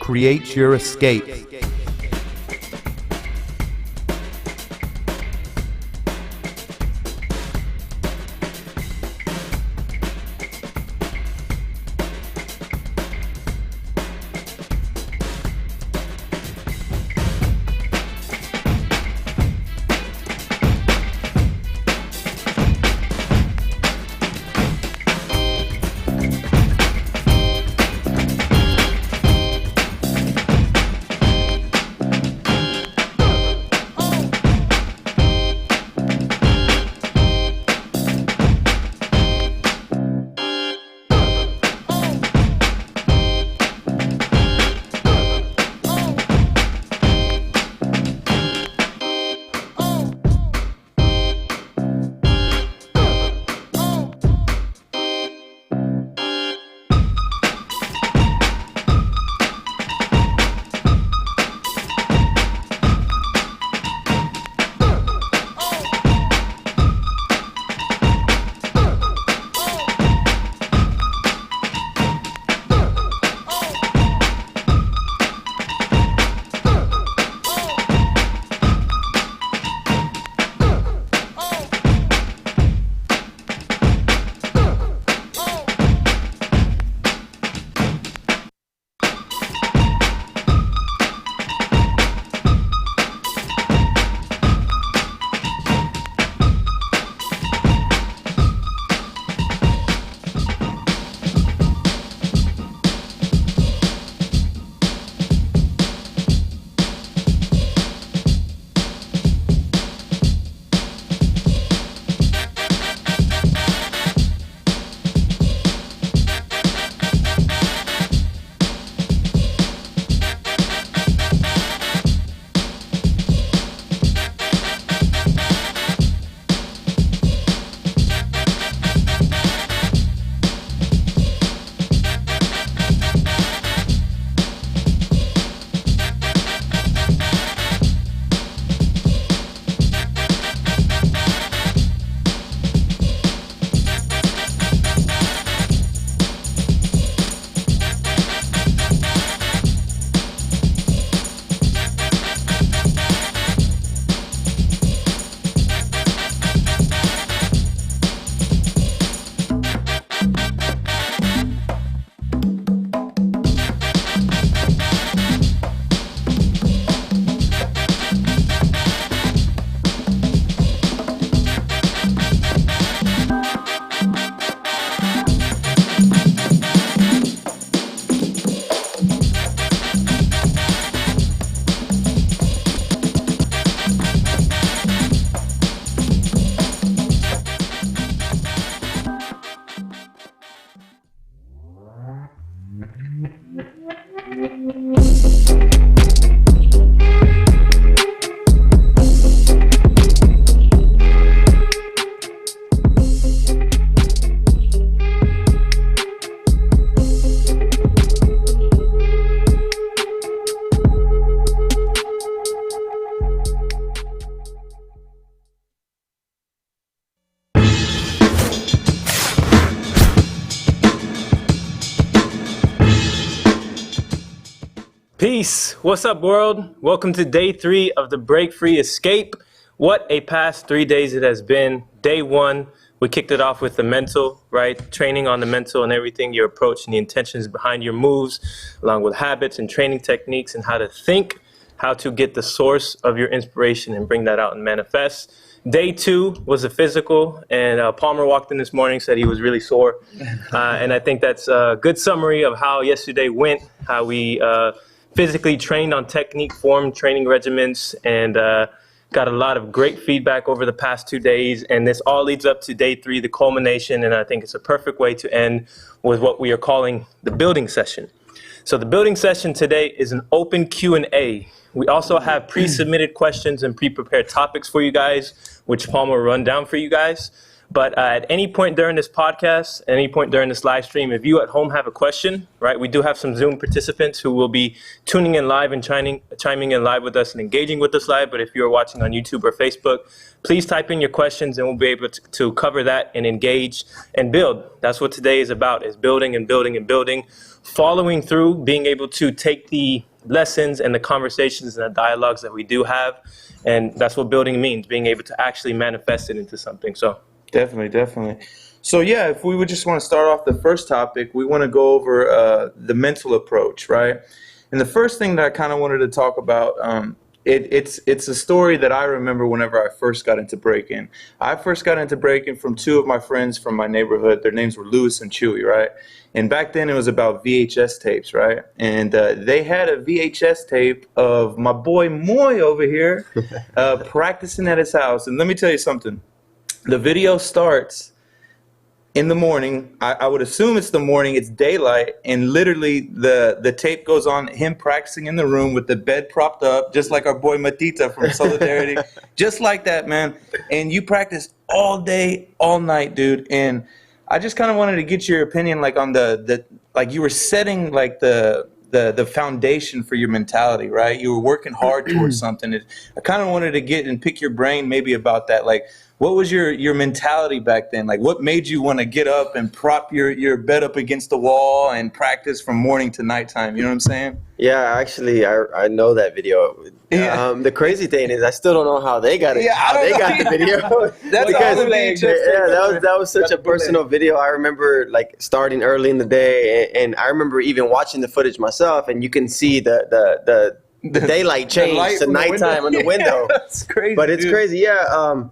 Create your escape. Peace. What's up, world? Welcome to day 3 of the Break Free Escape. What a past 3 days it has been. Day 1, we kicked it off with the mental, right? Training on the mental and everything, your approach and the intentions behind your moves, along with habits and training techniques and how to think, how to get the source of your inspiration and bring that out and manifest. Day 2 was the physical, and Palmer walked in this morning, said he was really sore. And I think that's a good summary of how yesterday went, how we physically trained on technique, formed training regimens, and got a lot of great feedback over the past 2 days. And this all leads up to day 3, the culmination. And I think it's a perfect way to end with what we are calling the building session. So the building session today is an open Q&A. We also have pre-submitted questions and pre-prepared topics for you guys, which Palmer will run down for you guys. But at any point during this podcast, any point during this live stream, if you at home have a question, right, we do have some Zoom participants who will be tuning in live and chiming in live with us and engaging with us live. But if you're watching on YouTube or Facebook, please type in your questions and we'll be able to cover that and engage and build. That's what today is about, is building and building and building, following through, being able to take the lessons and the conversations and the dialogues that we do have. And that's what building means, being able to actually manifest it into something. So Definitely. So yeah, if we would just want to start off the first topic, we want to go over the mental approach, right? And the first thing that I kind of wanted to talk about, it's a story that I remember whenever I first got into breaking. I first got into breaking from two of my friends from my neighborhood. Their names were Lewis and Chewy, right? And back then it was about VHS tapes, right? And they had a VHS tape of my boy Moy over here practicing at his house. And let me tell you something. The video starts in the morning. I would assume it's the morning. It's daylight, and literally the tape goes on him practicing in the room with the bed propped up, just like our boy Matita from Solidarity, just like that, man. And you practice all day, all night, dude. And I just kind of wanted to get your opinion, like on the like you were setting like the foundation for your mentality, right? You were working hard towards something. I kind of wanted to get and pick your brain maybe about that, like. What was your mentality back then? Like, what made you want to get up and prop your bed up against the wall and practice from morning to nighttime? You know what I'm saying? Yeah, actually, I know that video. Yeah. The crazy thing is, I still don't know how they got it. Yeah, how they got the video. That's because all the VHS that was such a personal video. I remember like starting early in the day, and I remember even watching the footage myself, and you can see the daylight change to nighttime on the window. That's crazy. But it's crazy, yeah.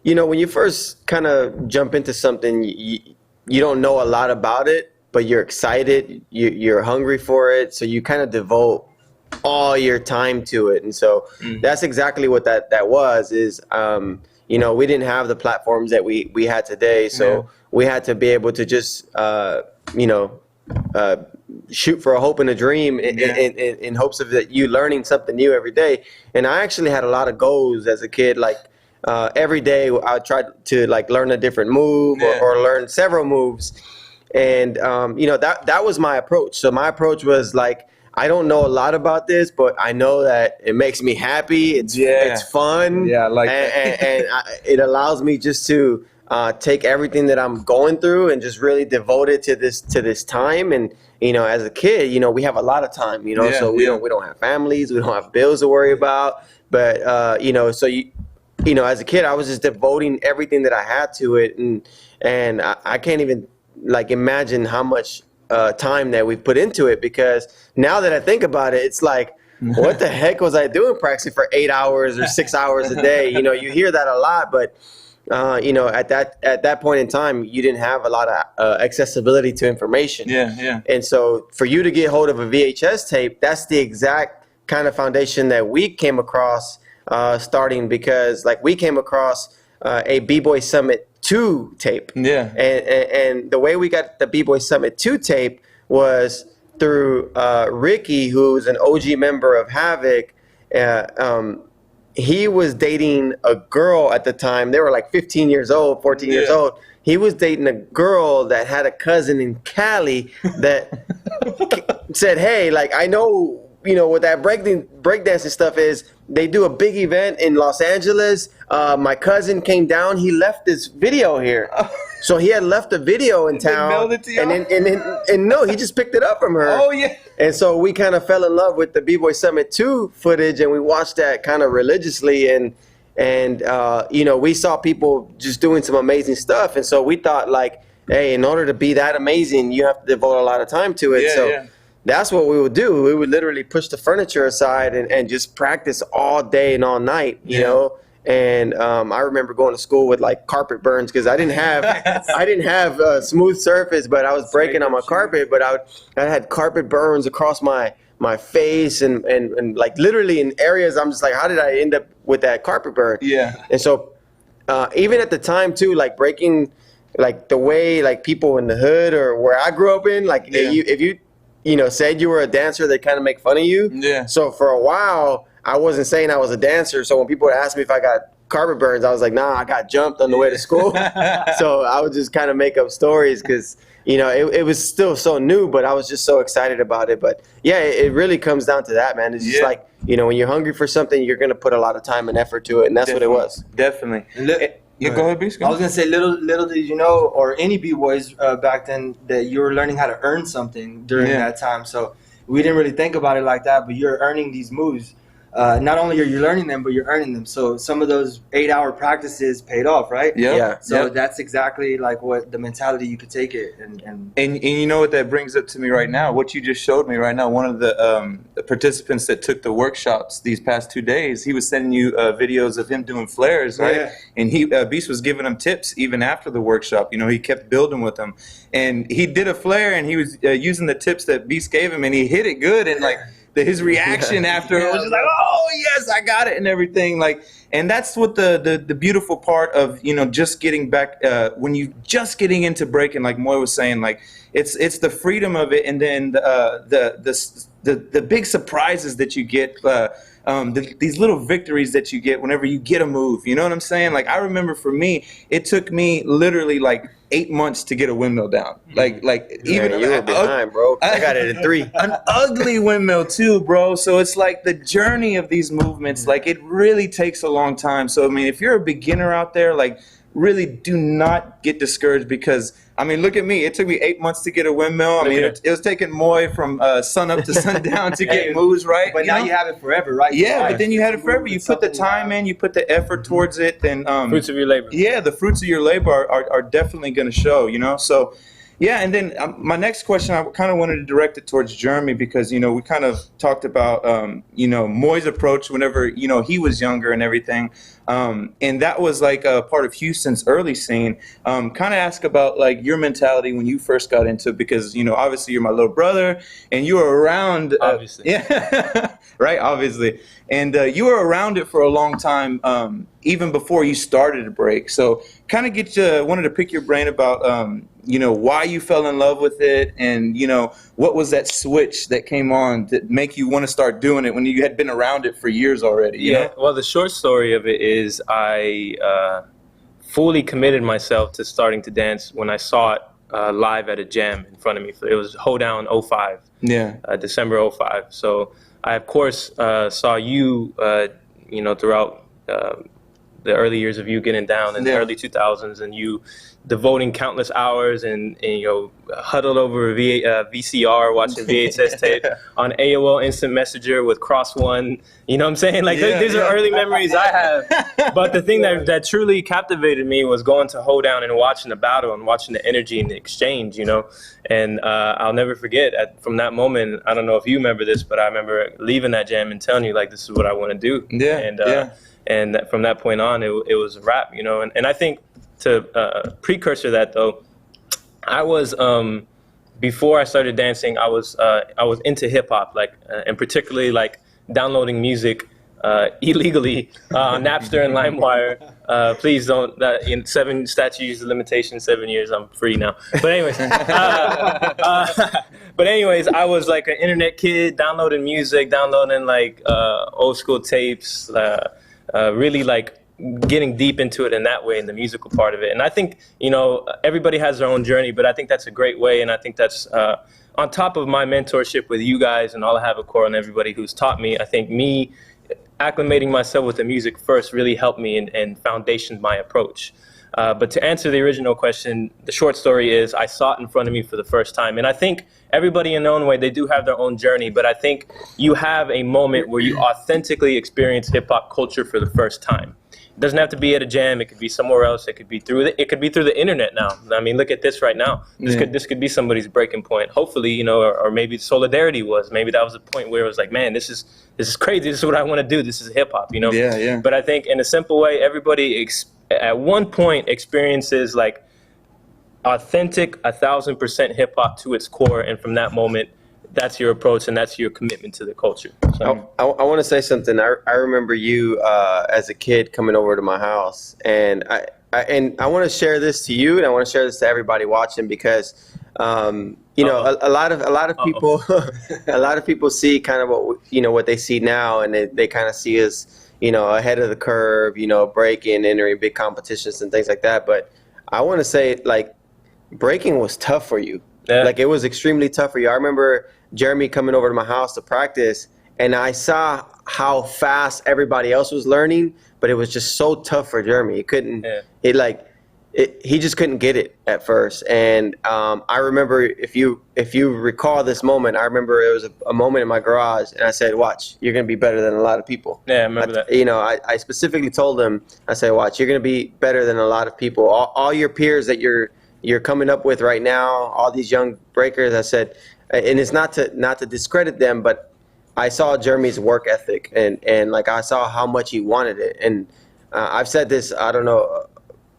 You know, when you first kind of jump into something, you don't know a lot about it, but you're excited, you're hungry for it, so you kind of devote all your time to it. And so that's exactly what that was, is, you know, we didn't have the platforms that we had today, so we had to be able to just, you know, shoot for a hope and a dream in hopes of that you learning something new every day. And I actually had a lot of goals as a kid, like, every day I tried to like learn a different move or learn several moves. And, you know, that was my approach. So my approach was like, I don't know a lot about this, but I know that it makes me happy. It's fun. Yeah, I like that. And it allows me just to take everything that I'm going through and just really devote it to this time. And, you know, as a kid, you know, we have a lot of time, you know, so we don't have families, we don't have bills to worry about. But, you know, so you know, as a kid, I was just devoting everything that I had to it, and I can't even like imagine how much time that we've put into it, because now that I think about it, it's like, what the heck was I doing practicing for 8 hours or 6 hours a day? You know, you hear that a lot, but you know, at that point in time, you didn't have a lot of accessibility to information. And so for you to get hold of a VHS tape, that's the exact kind of foundation that we came across. Starting because like we came across a B-Boy Summit 2 tape. And the way we got the B-Boy Summit 2 tape was through Ricky, who's an OG member of Havoc. He was dating a girl at the time. They were like 15 years old, 14 years old. He was dating a girl that had a cousin in Cali that said, hey, like, I know, you know, what that breakdancing stuff is. They do a big event in Los Angeles. My cousin came down. He left this video here. So he had left a video in town. Mailed it to you? And no, he just picked it up from her. Oh, yeah. And so we kind of fell in love with the B-Boy Summit 2 footage, and we watched that kind of religiously. And you know, we saw people just doing some amazing stuff. And so we thought, like, hey, in order to be that amazing, you have to devote a lot of time to it. That's what we would do. We would literally push the furniture aside and just practice all day and all night, you know. And I remember going to school with like carpet burns because I didn't have a smooth surface, but I was breaking on my carpet. But I had carpet burns across my face and like literally in areas I'm just like, how did I end up with that carpet burn? And so even at the time too, like breaking, like the way like people in the hood or where I grew up in, like if you know, said you were a dancer, they kind of make fun of you. So for a while, I wasn't saying I was a dancer. So when people would ask me if I got carpet burns, I was like, nah, I got jumped on the way to school. So I would just kind of make up stories because, you know, it was still so new, but I was just so excited about it. But yeah, it really comes down to that, man. It's just like, you know, when you're hungry for something, you're going to put a lot of time and effort to it. And that's what it was. Definitely. Yeah, go ahead, Beast. I was gonna say, little did you know, or any b-boys back then, that you were learning how to earn something during that time. So we didn't really think about it like that, but you're earning these moves. Not only are you learning them, but you're earning them. So some of those 8-hour practices paid off, right? Yeah. So that's exactly like what the mentality you could take it. And you know what that brings up to me right now? What you just showed me right now, one of the participants that took the workshops these past 2 days, he was sending you videos of him doing flares, right? Yeah. And Beast was giving him tips even after the workshop. You know, he kept building with them. And he did a flare, and he was using the tips that Beast gave him, and he hit it good. And like, his reaction after it was just like, oh yes, I got it and everything. Like, and that's what the beautiful part of, you know, just getting back when you just getting into breaking, like Moy was saying, like it's the freedom of it, and then the big surprises that you get. These little victories that you get whenever you get a move, you know what I'm saying? Like, I remember for me, it took me literally like 8 months to get a windmill down. Like even you were behind, bro. I got it in 3. An ugly windmill too, bro. So it's like the journey of these movements, like it really takes a long time. So I mean, if you're a beginner out there, like really do not get discouraged, because I mean, look at me. It took me 8 months to get a windmill. I mean, it was taking Moy from sun up to sundown to get moves right. But now you have it forever, right? Yeah, but then you had it forever. You put the time in, you put the effort towards it, then Fruits of your labor. yeah, the fruits of your labor are definitely going to show, you know. So yeah, and then my next question, I kind of wanted to direct it towards Jeremy, because, you know, we kind of talked about, you know, Moy's approach whenever, you know, he was younger and everything. And that was like a part of Houston's early scene. Kind of ask about like your mentality when you first got into it, because, you know, obviously you're my little brother and you were around. Obviously. Yeah, right, obviously. And you were around it for a long time, even before you started to break. So kind of wanted to pick your brain about, you know, why you fell in love with it, and, you know, what was that switch that came on to make you want to start doing it when you had been around it for years already? You know? Well, the short story of it is I fully committed myself to starting to dance when I saw it live at a jam in front of me. It was Hoedown 05, December 05. So I, of course, saw you, you know, throughout the early years of you getting down in the early 2000s, and you devoting countless hours and you know, huddled over a VCR watching VHS tape on AOL Instant Messenger with Cross One. You know what I'm saying? Like these are early memories I have. But the thing that truly captivated me was going to Hoedown and watching the battle and watching the energy and the exchange, you know. And I'll never forget from that moment. I don't know if you remember this, but I remember leaving that jam and telling you, like, this is what I want to do. And from that point on, it was a wrap, you know. And I think, to precursor that, though, I was before I started dancing, I was into hip hop, like, and particularly like downloading music illegally on Napster and LimeWire. Please don't. In 7 statutes of limitation, 7 years, I'm free now. But anyways, I was like an internet kid, downloading music, downloading like old school tapes, really like getting deep into it in that way, in the musical part of it. And I think, you know, everybody has their own journey, but I think that's a great way. And I think that's on top of my mentorship with you guys and all I have a core and everybody who's taught me. I think me acclimating myself with the music first really helped me and foundationed my approach. But to answer the original question, the short story is I saw it in front of me for the first time. And I think everybody in their own way, they do have their own journey, but I think you have a moment where you authentically experience hip hop culture for the first time. It doesn't have to be at a jam. It could be somewhere else. It could be through the internet now. I mean, look at this right now. This could be somebody's breaking point. Hopefully, you know, or maybe Solidarity was. Maybe that was a point where it was like, man, this is crazy. This is what I want to do. This is hip hop, you know? Yeah. But I think in a simple way, everybody at one point experiences like authentic 1,000% hip hop to its core. And from that moment, that's your approach and that's your commitment to the culture. So. I want to say something. I remember you as a kid coming over to my house, and I want to share this to you, and I want to share this to everybody watching, because you know, a lot of people a lot of people see kind of what they see now, and they kind of see us, ahead of the curve, breaking, entering big competitions and things like that. But I want to say, like, breaking was tough for you. Yeah. Like, it was extremely tough for you. I remember Jeremy coming over to my house to practice, and I saw how fast everybody else was learning, but it was just so tough for Jeremy. He couldn't, he just couldn't get it at first. And I remember, if you recall this moment, I remember it was a moment in my garage, and I said, watch, you're going to be better than a lot of people. Yeah, I remember that. I specifically told him, I said, watch, you're going to be better than a lot of people. All your peers that you're coming up with right now, all these young breakers, I said, and it's not to discredit them, but I saw Jeremy's work ethic, and like, I saw how much he wanted it. And I've said this, I don't know,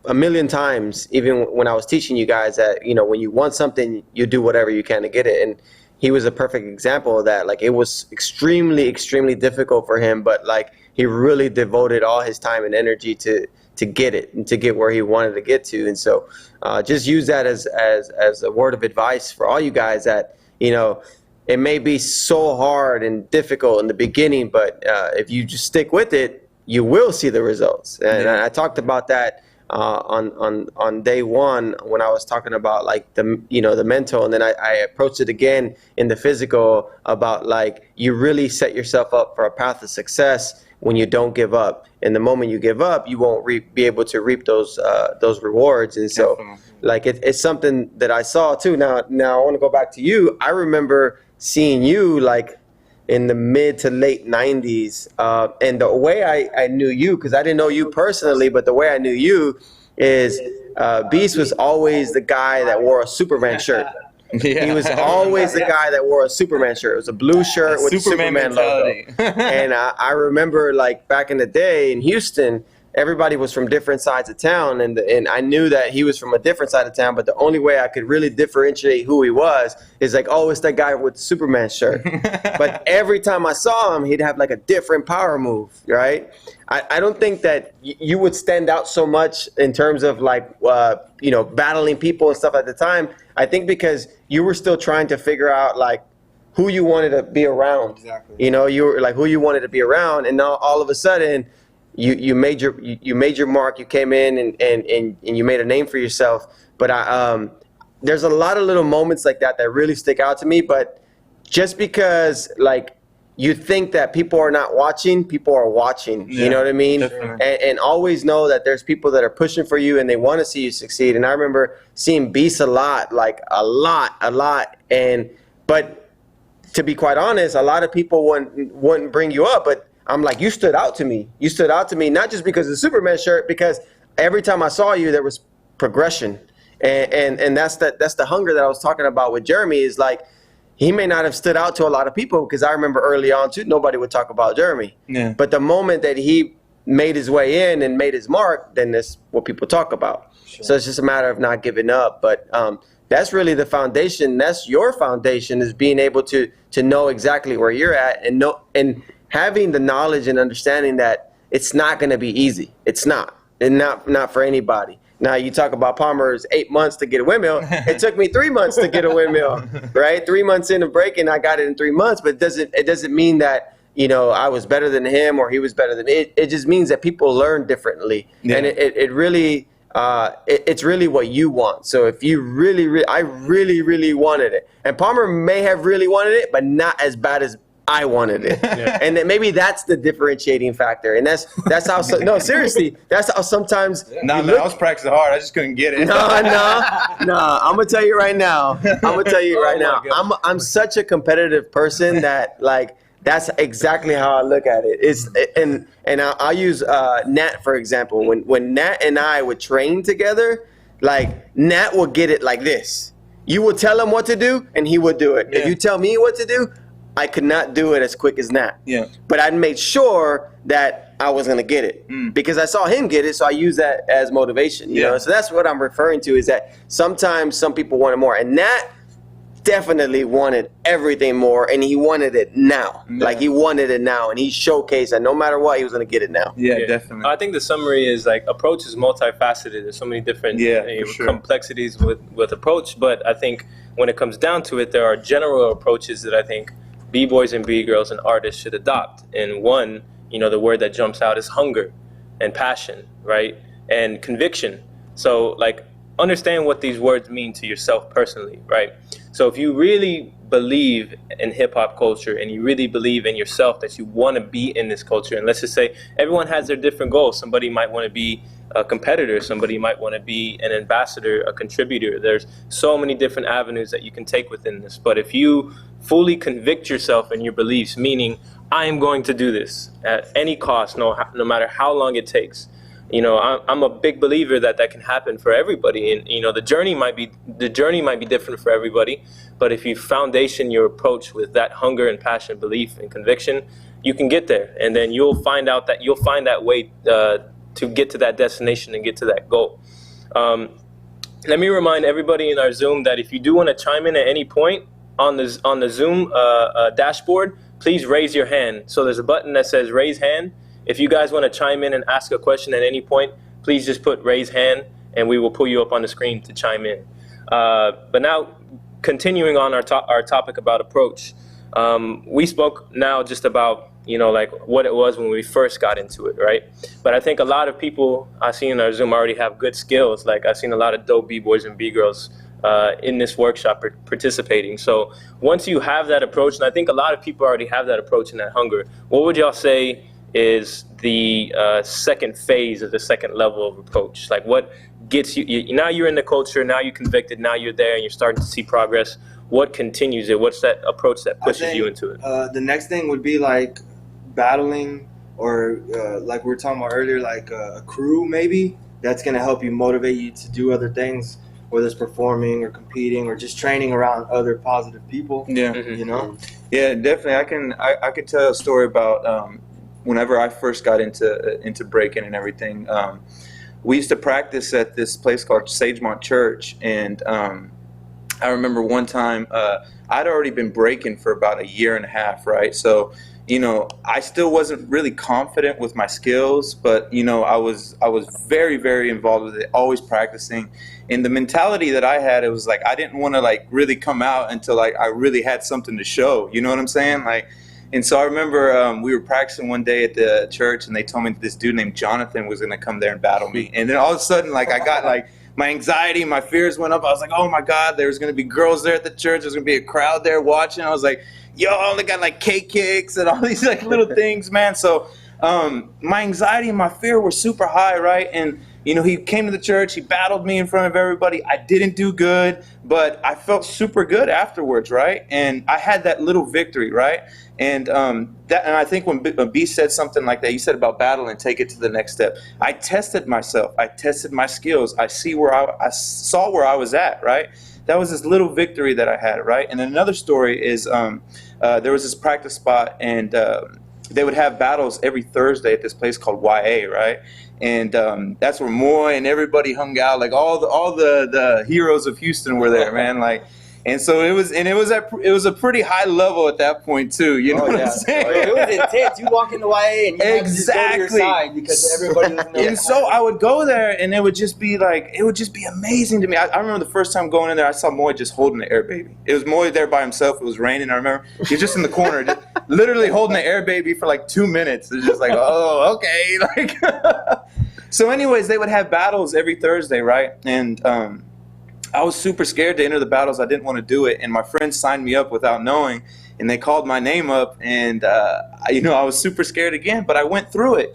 a million times, even when I was teaching you guys, that, when you want something, you do whatever you can to get it. And he was a perfect example of that. Like, it was extremely, extremely difficult for him, but like, he really devoted all his time and energy to get it and to get where he wanted to get to. And so just use that as a word of advice for all you guys, that, it may be so hard and difficult in the beginning, but if you just stick with it, you will see the results. And I talked about that on day one, when I was talking about, like, the mental, and then I approached it again in the physical, about, like, you really set yourself up for a path of success when you don't give up. And the moment you give up, you won't be able to reap those rewards. And so, like, it's something that I saw too. Now I want to go back to you. I remember seeing you, like, in the mid to late 90s. And the way I knew you, because I didn't know you personally, but the way I knew you is Beast was always the guy that wore a Superman shirt. Yeah. He was always the guy that wore a Superman shirt. It was a blue shirt with Superman logo. And I remember, like, back in the day in Houston, everybody was from different sides of town, and I knew that he was from a different side of town, but the only way I could really differentiate who he was is, like, oh, it's that guy with the Superman shirt. But every time I saw him, he'd have, like, a different power move, right? I don't think that you would stand out so much in terms of, like, battling people and stuff at the time. I think because you were still trying to figure out, like, who you wanted to be around. Exactly. You were, like, who you wanted to be around, and now all of a sudden, you made your mark. You came in and you made a name for yourself. But there's a lot of little moments like that really stick out to me. But just because, like, you think that people are not watching, people are watching. Yeah, you know what I mean? And always know that there's people that are pushing for you and they want to see you succeed. And I remember seeing Beast a lot. But to be quite honest, a lot of people wouldn't bring you up. But I'm like, you stood out to me. You stood out to me, not just because of the Superman shirt, because every time I saw you, there was progression. And that's the hunger that I was talking about with Jeremy, is like, he may not have stood out to a lot of people, because I remember early on too, nobody would talk about Jeremy. Yeah. But the moment that he made his way in and made his mark, then that's what people talk about. Sure. So it's just a matter of not giving up. But that's really the foundation. That's your foundation, is being able to know exactly where you're at, and having the knowledge and understanding that it's not going to be easy. It's not, and not for anybody. Now, you talk about Palmer's 8 months to get a windmill. It took me 3 months to get a windmill, right? 3 months into breaking, I got it in 3 months. But it doesn't mean that, I was better than him or he was better than me. It just means that people learn differently. Yeah. And it really, it's really what you want. So if you I really wanted it. And Palmer may have really wanted it, but not as bad as I wanted it. Yeah. And then maybe that's the differentiating factor. And that's how, no, seriously, that's how sometimes. No, man, I was practicing hard. I just couldn't get it. No. I'm going to tell you right now. I'm such a competitive person that, like, that's exactly how I look at it. And I'll use Nat, for example. When Nat and I would train together, like, Nat would get it like this. You would tell him what to do, and he would do it. Yeah. If you tell me what to do, I could not do it as quick as Nat. Yeah. But I made sure that I was going to get it because I saw him get it, so I use that as motivation. You know? So that's what I'm referring to, is that sometimes some people want it more. And Nat definitely wanted everything more, and he wanted it now. Yeah. Like, he wanted it now, and he showcased that no matter what, he was going to get it now. Yeah, definitely. I think the summary is, like, approach is multifaceted. There's so many different complexities with approach, but I think when it comes down to it, there are general approaches that I think B-boys and B-girls and artists should adopt. And one, the word that jumps out is hunger and passion, right? And conviction. So like, understand what these words mean to yourself personally, right? So if you really believe in hip hop culture and you really believe in yourself that you want to be in this culture, and let's just say everyone has their different goals. Somebody might want to be a competitor, somebody might want to be an ambassador, a contributor. There's so many different avenues that you can take within this. But if you fully convict yourself in your beliefs, meaning I am going to do this at any cost, no matter how long it takes. I'm a big believer that can happen for everybody, and the journey might be different for everybody. But if you foundation your approach with that hunger and passion, belief and conviction, you can get there, and then you'll find that way to get to that destination and get to that goal. Let me remind everybody in our Zoom that if you do want to chime in at any point on the Zoom dashboard, please raise your hand. So there's a button that says raise hand. If you guys want to chime in and ask a question at any point, please just put raise hand and we will pull you up on the screen to chime in. But now, continuing on our topic about approach, we spoke now just about, like what it was when we first got into it, right? But I think a lot of people I see in our Zoom already have good skills. Like I've seen a lot of dope B-boys and B-girls in this workshop participating. So once you have that approach, and I think a lot of people already have that approach and that hunger, what would y'all say is the second phase of the second level of approach? Like what gets you, now you're in the culture, now you're convicted, now you're there and you're starting to see progress. What continues it? What's that approach that pushes you into it? The next thing would be like battling, or like we were talking about earlier, like a crew maybe, that's going to help you, motivate you to do other things, whether it's performing or competing or just training around other positive people. Yeah. Yeah, definitely. I could tell a story about whenever I first got into breaking and everything. We used to practice at this place called Sagemont Church, and I remember one time I'd already been breaking for about a year and a half, right? So, I still wasn't really confident with my skills, but I was very, very involved with it, always practicing. And the mentality that I had, it was like I didn't want to like really come out until like I really had something to show. You know what I'm saying? Like. And so I remember we were practicing one day at the church, and they told me that this dude named Jonathan was going to come there and battle me. And then all of a sudden, like I got like my anxiety, my fears went up. I was like, oh my God, there's going to be girls there at the church. There's going to be a crowd there watching. I was like, yo, I only got like cake kicks and all these like little things, man. So my anxiety and my fear were super high, right? And he came to the church, he battled me in front of everybody. I didn't do good, but I felt super good afterwards, right? And I had that little victory, right? And and I think when Beast said something like that, he said about battle and take it to the next step. I tested myself, I tested my skills. I saw where I was at, right? That was this little victory that I had, right? And another story is there was this practice spot, and they would have battles every Thursday at this place called YA, right? And that's where Moy and everybody hung out. Like all the heroes of Houston were there, man. Like, and so it was a pretty high level at that point too. You know what I'm saying? It was intense. You walk into YA and you have to just go to your side because everybody was and so I would go there, and it would just be amazing to me. I remember the first time going in there, I saw Moy just holding the air baby. It was Moy there by himself. It was raining. I remember he was just in the corner, just literally holding the air baby for like 2 minutes. It's just like, oh, okay. Like, so anyways, they would have battles every Thursday, right? And I was super scared to enter the battles. I didn't want to do it. And my friends signed me up without knowing, and they called my name up, and I was super scared again, but I went through it.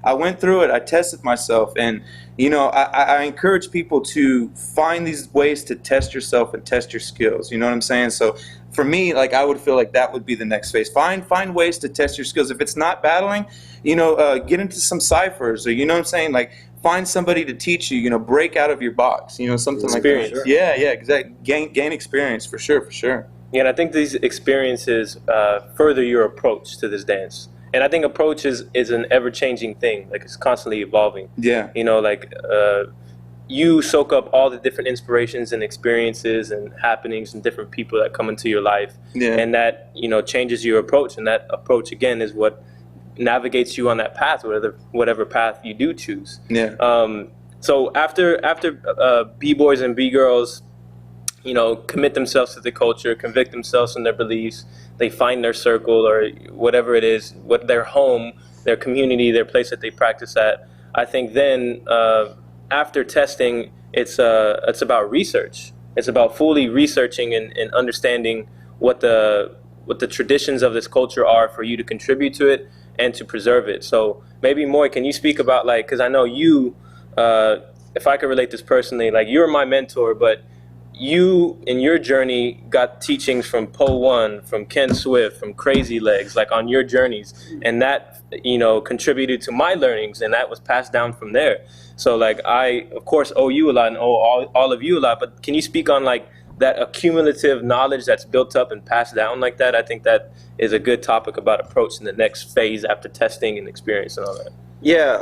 I went through it. I tested myself, and I encourage people to find these ways to test yourself and test your skills. You know what I'm saying? So for me, like, I would feel like that would be the next phase. Find ways to test your skills. If it's not battling, get into some ciphers, or what I'm saying, like, find somebody to teach you, break out of your box, something like that. Sure. Yeah, exactly. Gain experience for sure. Yeah, and I think these experiences further your approach to this dance. And I think approach is an ever-changing thing. Like, it's constantly evolving. Yeah. You soak up all the different inspirations and experiences and happenings and different people that come into your life. Yeah. And that, changes your approach. And that approach, again, is what navigates you on that path, whatever path you do choose. Yeah. So after B-boys and B-girls commit themselves to the culture, convict themselves in their beliefs. They find their circle or whatever it is, what their home, their community, their place that they practice at. I think then after testing, it's about research. It's about fully researching and understanding what the traditions of this culture are for you to contribute to it and to preserve it. So maybe Moy, can you speak about because I know you, if I could relate this personally, you're my mentor, but you in your journey got teachings from Po One, from Ken Swift, from Crazy Legs, on your journeys, and that contributed to my learnings, and that was passed down from there. So I of course owe you a lot and owe all of you a lot, but can you speak on that accumulative knowledge that's built up and passed down like that? I think that is a good topic about approach in the next phase after testing and experience and all that. Yeah,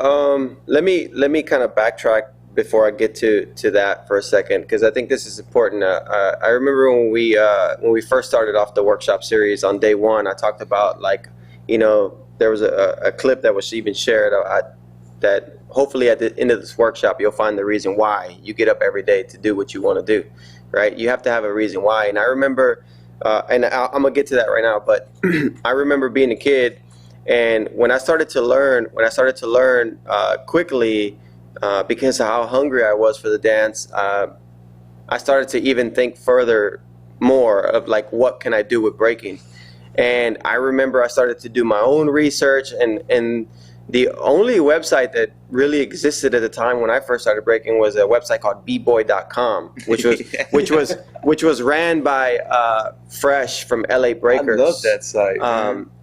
let me kind of backtrack before I get to that for a second, because I think this is important. I remember when we first started off the workshop series on day one, I talked about there was a clip that was even shared that hopefully at the end of this workshop you'll find the reason why you get up every day to do what you want to do, right? You have to have a reason why. And I remember, and I'm gonna get to that right now, but I remember being a kid, and when I started to learn quickly, because of how hungry I was for the dance, I started to even think further more of what can I do with breaking. And I remember I started to do my own research, and the only website that really existed at the time when I first started breaking was a website called bboy.com, which was ran by Fresh from LA Breakers. I love that site.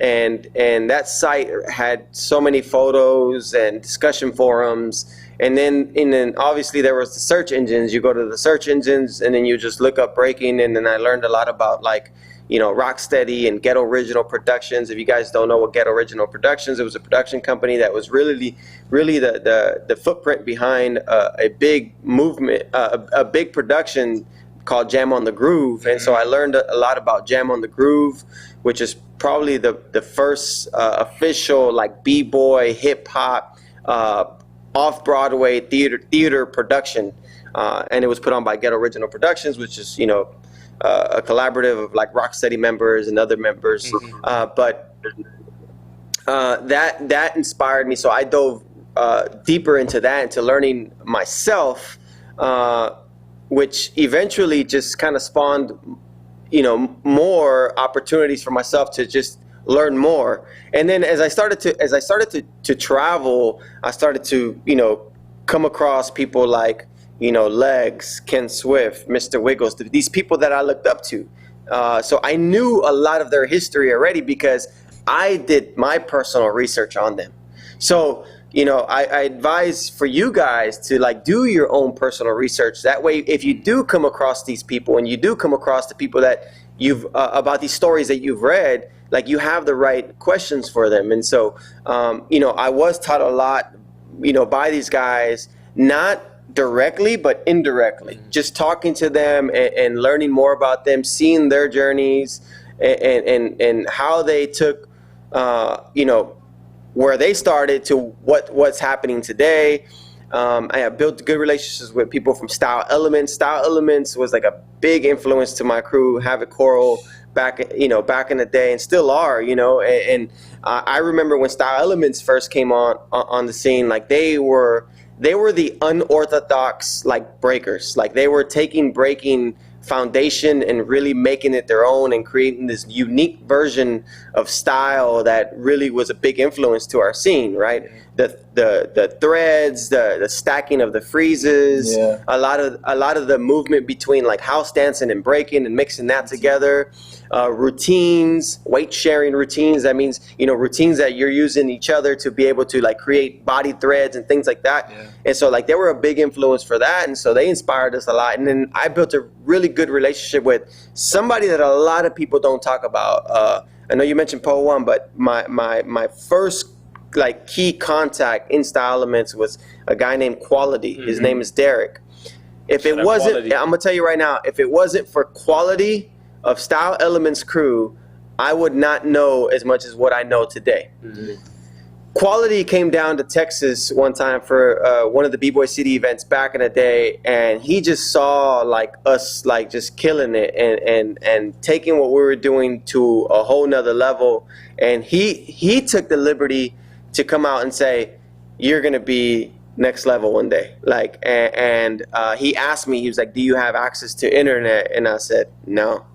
And that site had so many photos and discussion forums. And then obviously there was the search engines. You go to the search engines and then you just look up breaking. And then I learned a lot about Rocksteady and Ghetto Original Productions. If you guys don't know what Ghetto Original Productions, it was a production company that was really the footprint behind a big movement, a big production called Jam on the Groove. And so I learned a lot about Jam on the Groove, which is probably the first official b-boy hip hop off-Broadway theater production, and it was put on by Ghetto Original Productions, which is a collaborative of Rocksteady members and other members. But that inspired me, so I dove deeper into that, into learning myself, which eventually just kind of spawned more opportunities for myself to just learn more. And then as I started to travel, I started to come across people like Legs, Ken Swift, Mr. Wiggles, these people that I looked up to. So I knew a lot of their history already because I did my personal research on them. So I advise for you guys to do your own personal research. That way, if you do come across these people and you do come across the people that you've about these stories that you've read, you have the right questions for them. And so, I was taught a lot, by these guys, not directly, but indirectly, just talking to them and learning more about them, seeing their journeys and how they took, where they started to what's happening today. I have built good relationships with people from Style Elements. Style Elements was a big influence to my crew, Havoc Coral, back in the day, and still are, and I remember when Style Elements first came on the scene, they were the unorthodox breakers. They were taking breaking foundation and really making it their own and creating this unique version of style that really was a big influence to our scene, right? The threads, the stacking of the freezes, a lot of the movement between house dancing and breaking and mixing that together, routines, weight sharing routines. That means routines that you're using each other to be able to create body threads and things like that. And so they were a big influence for that, and so they inspired us a lot. And then I built a really good relationship with somebody that a lot of people don't talk about. I know you mentioned Po One, but my first key contact in Style Elements was a guy named Quality. His name is Derek. If it wasn't, I'm gonna tell you right now, if it wasn't for Quality of Style Elements crew, I would not know as much as what I know today. Quality came down to Texas one time for one of the B-Boy City events back in the day, and he just saw like us like just killing it and taking what we were doing to a whole nother level. And he took the liberty to come out and say, "You're gonna be next level one day." Like, and he asked me, he was like, "Do you have access to internet?" And I said, "No."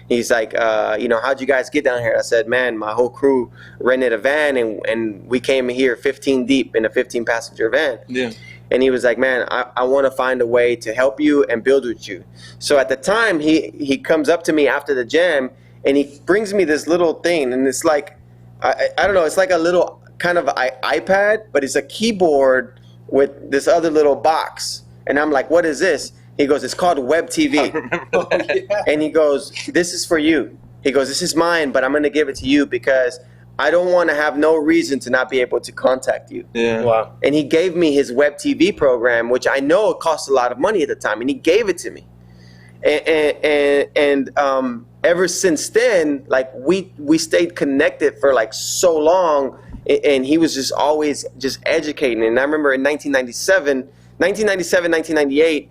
He's like, you know, "How'd you guys get down here?" I said, "Man, my whole crew rented a van and we came here 15 deep in a 15 passenger van." Yeah. And he was like, "Man, I want to find a way to help you and build with you." So at the time, he comes up to me after the jam and he brings me this little thing, and it's like, I don't know, it's like a little kind of iPad, but it's a keyboard with this other little box. And I'm like, "What is this?" He goes, "It's called Web TV." Oh, yeah. And he goes, "This is for you." He goes, "This is mine, but I'm going to give it to you because I don't want to have no reason to not be able to contact you." Yeah. Wow. And he gave me his Web TV program, which I know it cost a lot of money at the time, and he gave it to me. And ever since then, like we stayed connected for like so long, and he was just always just educating. And I remember in 1997, 1998,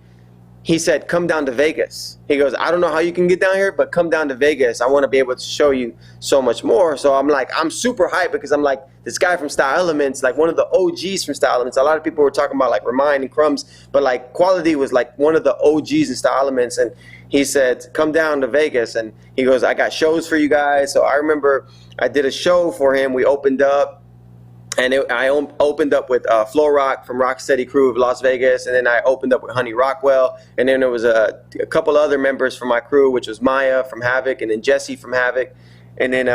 he said, "Come down to Vegas." He goes, "I don't know how you can get down here, but come down to Vegas. I want to be able to show you so much more." So I'm like, I'm super hyped because I'm like, this guy from Style Elements, like one of the OGs from Style Elements. A lot of people were talking about like Remind and Crumbs, but like Quality was like one of the OGs in Style Elements. And he said, "Come down to Vegas." And he goes, "I got shows for you guys." So I remember I did a show for him. We opened up. And I opened up with Flo Rock from Rocksteady Crew of Las Vegas, and then I opened up with Honey Rockwell, and then there was a couple other members from my crew, which was Maya from Havoc, and then Jesse from Havoc, and then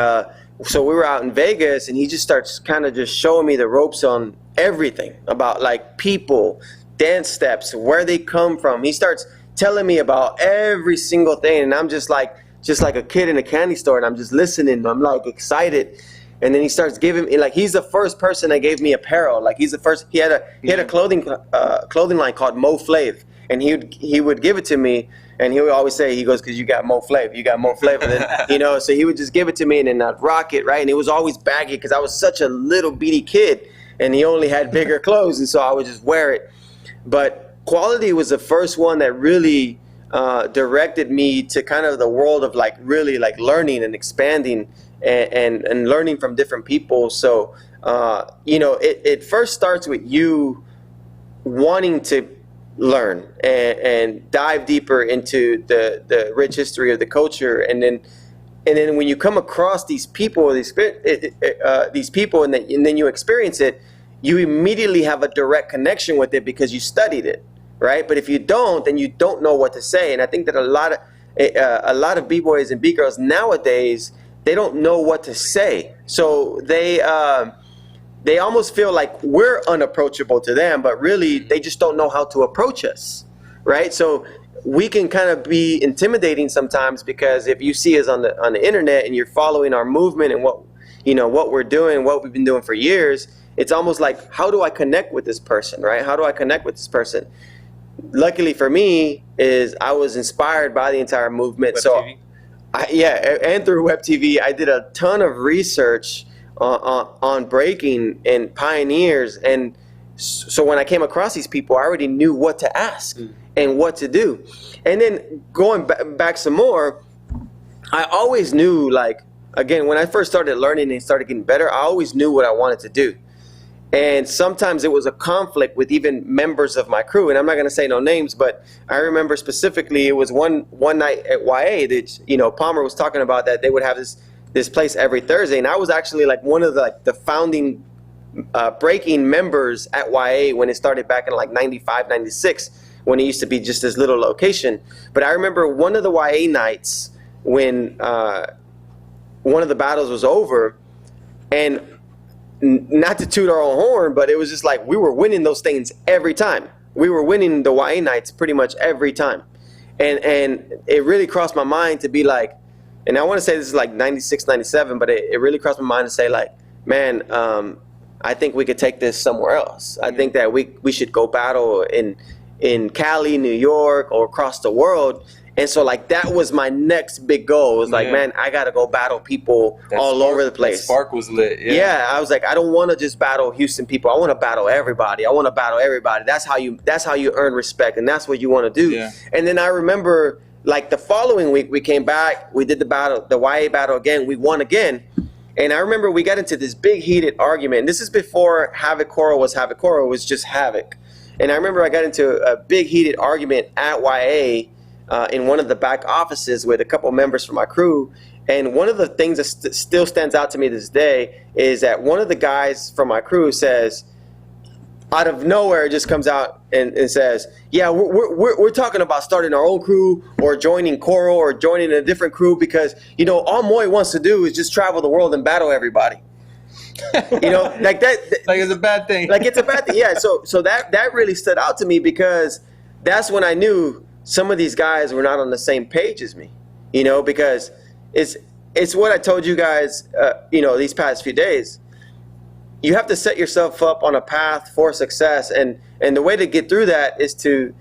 so we were out in Vegas, and he just starts kind of just showing me the ropes on everything about like people, dance steps, where they come from. He starts telling me about every single thing, and I'm just like a kid in a candy store, and I'm just listening. I'm like excited. And then he starts giving me, like, he's the first person that gave me apparel. Like, he's the first. He had a clothing line called Mo Flav, and he would give it to me, and he would always say, he goes, "Because you got Mo Flav, you got Mo Flav." And then, you know, so he would just give it to me, and then I'd rock it, right? And it was always baggy because I was such a little bitty kid, and he only had bigger clothes, and so I would just wear it. But Quality was the first one that really directed me to kind of the world of like really like learning and expanding. And learning from different people. So, you know, it first starts with you wanting to learn and dive deeper into the rich history of the culture. And then when you come across these people, and then you experience it, you immediately have a direct connection with it because you studied it, right? But if you don't, then you don't know what to say. And I think that a lot of B-boys and B-girls nowadays, they don't know what to say. So they almost feel like we're unapproachable to them, but really they just don't know how to approach us, right? So we can kind of be intimidating sometimes because if you see us on the internet and you're following our movement and what we're doing, what we've been doing for years, it's almost like, how do I connect with this person, right? How do I connect with this person? Luckily for me is I was inspired by the entire movement. Web So. TV? And through Web TV, I did a ton of research on breaking and pioneers, and so when I came across these people, I already knew what to ask and what to do. And then going back some more, I always knew, like, again, when I first started learning and started getting better, I always knew what I wanted to do. And sometimes it was a conflict with even members of my crew. And I'm not going to say no names, but I remember specifically it was one night at YA that, you know, Palmer was talking about that they would have this place every Thursday. And I was actually like one of the founding breaking members at YA when it started back in like 95, 96, when it used to be just this little location. But I remember one of the YA nights when one of the battles was over, and not to toot our own horn, but it was just like we were winning those things every time. We were winning the YA nights pretty much every time. And it really crossed my mind to be like, and I want to say this is like 96, 97, but it really crossed my mind to say like, man, I think we could take this somewhere else. I think that we should go battle in Cali, New York, or across the world. And so like that was my next big goal. It was like, man, I gotta go battle people all over the place. That spark was lit. Yeah, I was like, I don't want to just battle Houston people. I want to battle everybody. I want to battle everybody. That's how you earn respect, and that's what you want to do. Yeah. And then I remember, like the following week, we came back, we did the YA battle again, we won again. And I remember we got into this big heated argument. And this is before Havoc Coro was Havoc Coro, it was just Havoc. And I remember I got into a big heated argument at YA in one of the back offices with a couple members from my crew. And one of the things that still stands out to me this day is that one of the guys from my crew says, out of nowhere, it just comes out and says, yeah, we're talking about starting our own crew or joining Coro or joining a different crew because, you know, all Moy wants to do is just travel the world and battle everybody. You know, like that. Like it's a bad thing. Like it's a bad thing. Yeah. So that really stood out to me because that's when I knew some of these guys were not on the same page as me, you know, because it's what I told you guys, you know, these past few days. You have to set yourself up on a path for success, and the way to get through that is to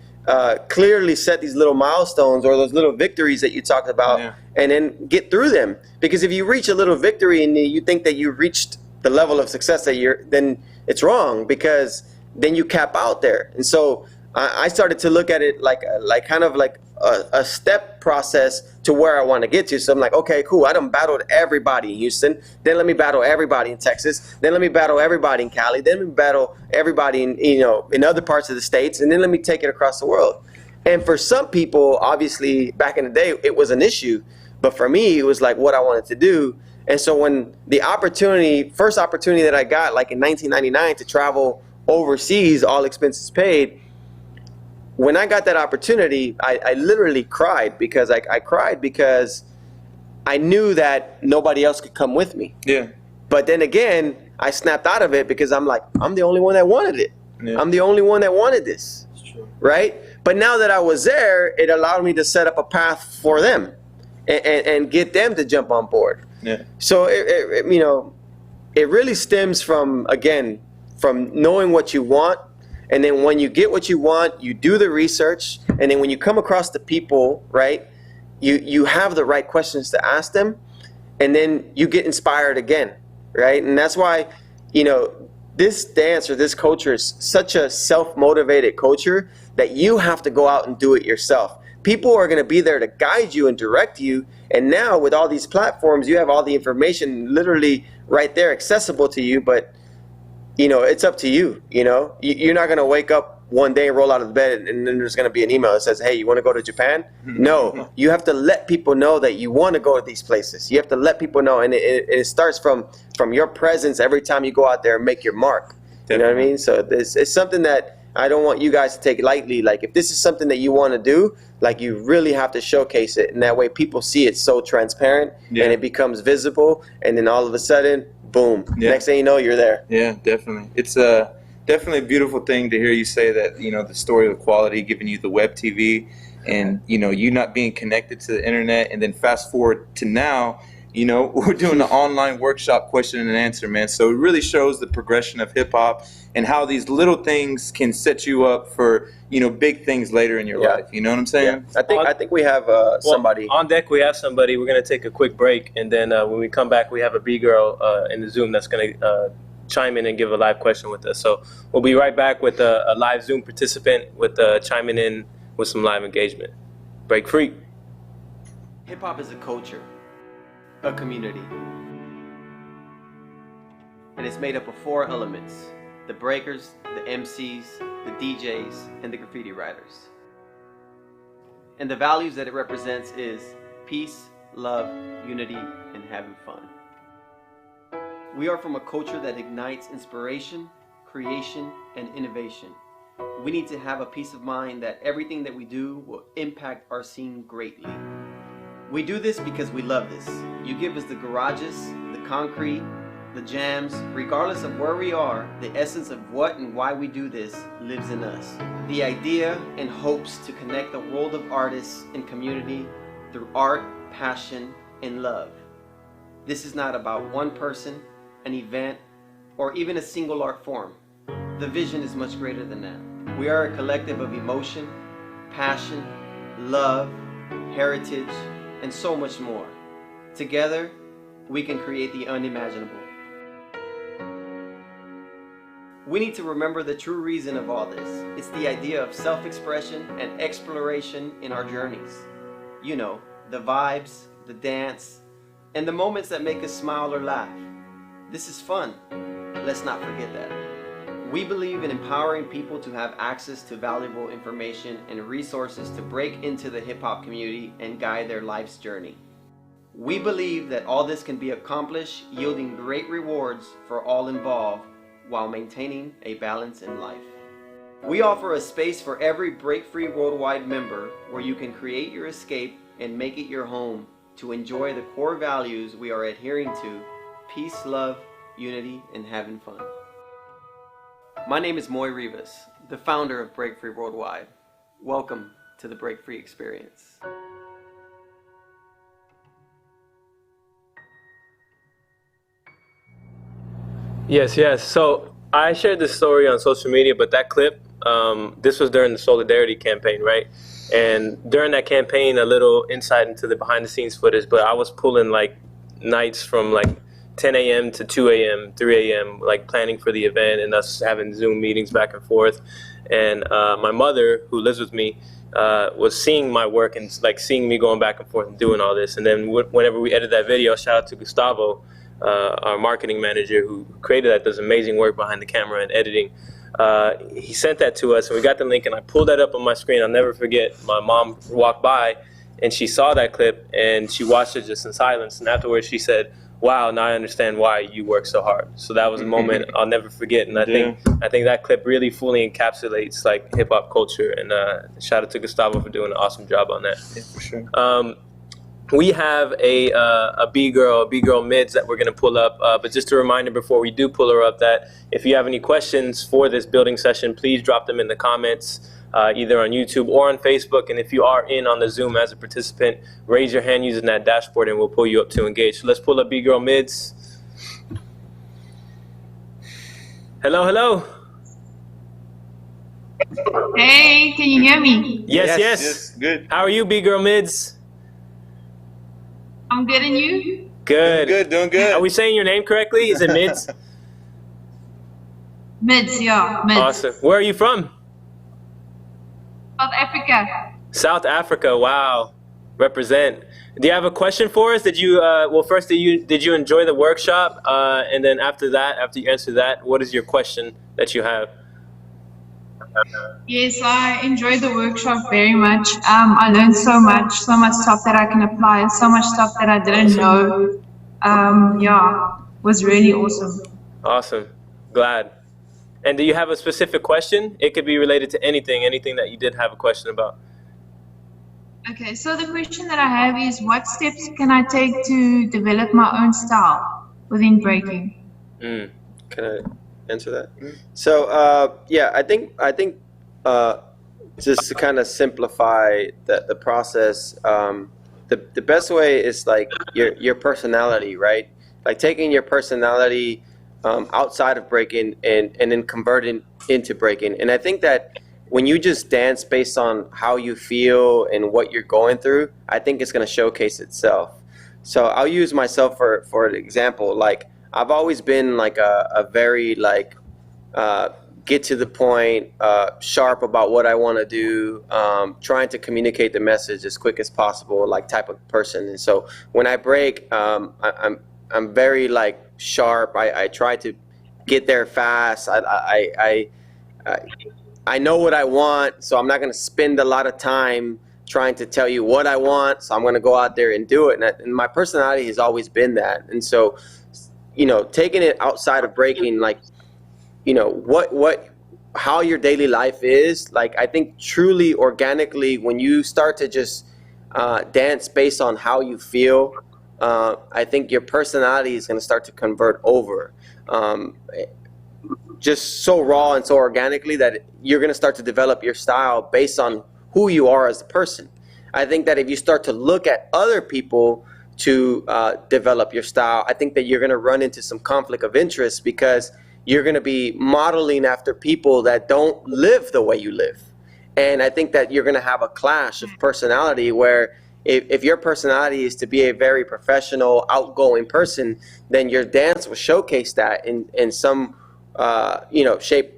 clearly set these little milestones or those little victories that you talked about, and then get through them. Because if you reach a little victory and you think that you reached the level of success then it's wrong, because then you cap out there. And so I started to look at it like kind of like a step process to where I want to get to. So I'm like, okay, cool. I done battled everybody in Houston. Then let me battle everybody in Texas. Then let me battle everybody in Cali. Then let me battle everybody in, you know, in other parts of the states. And then let me take it across the world. And for some people, obviously, back in the day, it was an issue. But for me, it was like what I wanted to do. And so when the first opportunity that I got, like in 1999, to travel overseas, all expenses paid, when I got that opportunity, I literally cried because I cried because I knew that nobody else could come with me. Yeah. But then again, I snapped out of it because I'm like, I'm the only one that wanted it. Yeah. I'm the only one that wanted this. That's true. Right? But now that I was there, it allowed me to set up a path for them and get them to jump on board. Yeah. So, you know, it really stems from knowing what you want. And then when you get what you want, you do the research. And then when you come across the people, right, you have the right questions to ask them. And then you get inspired again, right? And that's why, you know, this dance or this culture is such a self-motivated culture that you have to go out and do it yourself. People are going to be there to guide you and direct you. And now with all these platforms, you have all the information literally right there accessible to you. But you know, it's up to you. You know, you're not going to wake up one day and roll out of bed and then there's going to be an email that says, hey, you want to go to Japan? No, you have to let people know that you want to go to these places. You have to let people know. And it starts from your presence every time you go out there and make your mark. Definitely. You know what I mean? So it's something that I don't want you guys to take lightly. Like if this is something that you want to do, like you really have to showcase it. And that way people see it so transparent and it becomes visible. And then all of a sudden, boom. Yeah. Next thing you know, you're there. Yeah, definitely. It's definitely a beautiful thing to hear you say that, you know, the story of quality, giving you the web TV and, you know, you not being connected to the internet. And then fast forward to now, you know, we're doing an online workshop question and answer, man. So it really shows the progression of hip hop and how these little things can set you up for, you know, big things later in your life. You know what I'm saying? Yeah. I think we have somebody. On deck, we have somebody. We're going to take a quick break. And then when we come back, we have a B-girl in the Zoom that's going to chime in and give a live question with us. So we'll be right back with a live Zoom participant with chiming in with some live engagement. Break free. Hip hop is a culture, a community. And it's made up of 4 elements: the breakers, the MCs, the DJs, and the graffiti writers. And the values that it represents is peace, love, unity, and having fun. We are from a culture that ignites inspiration, creation, and innovation. We need to have a peace of mind that everything that we do will impact our scene greatly. We do this because we love this. You give us the garages, the concrete, the jams. Regardless of where we are, the essence of what and why we do this lives in us. The idea and hopes to connect the world of artists and community through art, passion, and love. This is not about one person, an event, or even a single art form. The vision is much greater than that. We are a collective of emotion, passion, love, heritage, and so much more. Together, we can create the unimaginable. We need to remember the true reason of all this. It's the idea of self-expression and exploration in our journeys. You know, the vibes, the dance, and the moments that make us smile or laugh. This is fun. Let's not forget that. We believe in empowering people to have access to valuable information and resources to break into the hip-hop community and guide their life's journey. We believe that all this can be accomplished yielding great rewards for all involved while maintaining a balance in life. We offer a space for every Break Free Worldwide member where you can create your escape and make it your home to enjoy the core values we are adhering to: peace, love, unity, and having fun. My name is Moy Rivas, the founder of Break Free Worldwide. Welcome to the Break Free Experience. Yes. So I shared this story on social media, but that clip, this was during the Solidarity campaign, right? And during that campaign, a little insight into the behind the scenes footage, but I was pulling like nights from like 10 a.m. to 2 a.m., 3 a.m., like planning for the event and us having Zoom meetings back and forth. And my mother, who lives with me, was seeing my work and like seeing me going back and forth and doing all this. And then whenever we edited that video, shout out to Gustavo, our marketing manager who created that, does amazing work behind the camera and editing. He sent that to us and we got the link and I pulled that up on my screen. I'll never forget, my mom walked by and she saw that clip and she watched it just in silence. And afterwards she said, "Wow, now I understand why you work so hard." So that was a moment I'll never forget. And I think that clip really fully encapsulates like hip hop culture. And shout out to Gustavo for doing an awesome job on that. Yeah, for sure. We have a B-girl mids that we're going to pull up. But just a reminder before we do pull her up that if you have any questions for this building session, please drop them in the comments, either on YouTube or on Facebook. And if you are in on the Zoom as a participant, raise your hand using that dashboard and we'll pull you up to engage. So let's pull up B-girl mids. Hello. Hey, can you hear me? Yes. Good. How are you, B-girl mids? I'm good, and you? Good. Doing good. Are we saying your name correctly? Is it mids? Mids, yeah, mids. Awesome. Where are you from? South Africa. South Africa. Wow. Represent. Do you have a question for us? Did you first, did you enjoy the workshop? And then after you answer that, what is your question that you have? Yes, I enjoyed the workshop very much. I learned so much stuff that I can apply, and so much stuff that I didn't know. Was really awesome. Awesome. Glad. And do you have a specific question? It could be related to anything that you did have a question about. Okay, so the question that I have is, what steps can I take to develop my own style within breaking? Can I answer that? So I think just to kind of simplify the process, the best way is like your personality, right? Like taking your personality outside of breaking and then converting into breaking. And I think that when you just dance based on how you feel and what you're going through, I think it's going to showcase itself. So I'll use myself for an example. Like I've always been like a very like get to the point, sharp about what I want to do, trying to communicate the message as quick as possible, like type of person. And so when I break, I'm very like sharp. I try to get there fast. I know what I want, so I'm not going to spend a lot of time trying to tell you what I want. So I'm going to go out there and do it. And my personality has always been that. And so, taking it outside of breaking, like, how your daily life is, like, I think truly organically, when you start to just dance based on how you feel, I think your personality is going to start to convert over. Just so raw and so organically that you're going to start to develop your style based on who you are as a person. I think that if you start to look at other people to develop your style, I think that you're going to run into some conflict of interest because you're going to be modeling after people that don't live the way you live. And I think that you're going to have a clash of personality where if your personality is to be a very professional, outgoing person, then your dance will showcase that in some shape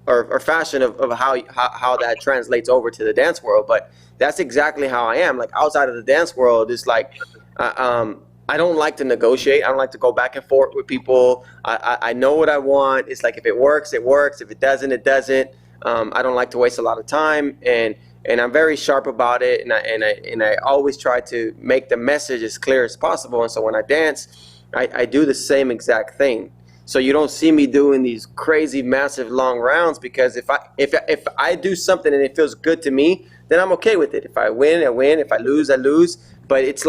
or fashion of how that translates over to the dance world. But that's exactly how I am. Like outside of the dance world, it's like I don't like to negotiate. I don't like to go back and forth with people. I know what I want. It's like if it works, it works. If it doesn't, it doesn't. I don't like to waste a lot of time, and I'm very sharp about it. And I always try to make the message as clear as possible. And so when I dance, I do the same exact thing. So you don't see me doing these crazy, massive, long rounds, because if I do something and it feels good to me, then I'm okay with it. If I win, I win. If I lose, I lose. But it's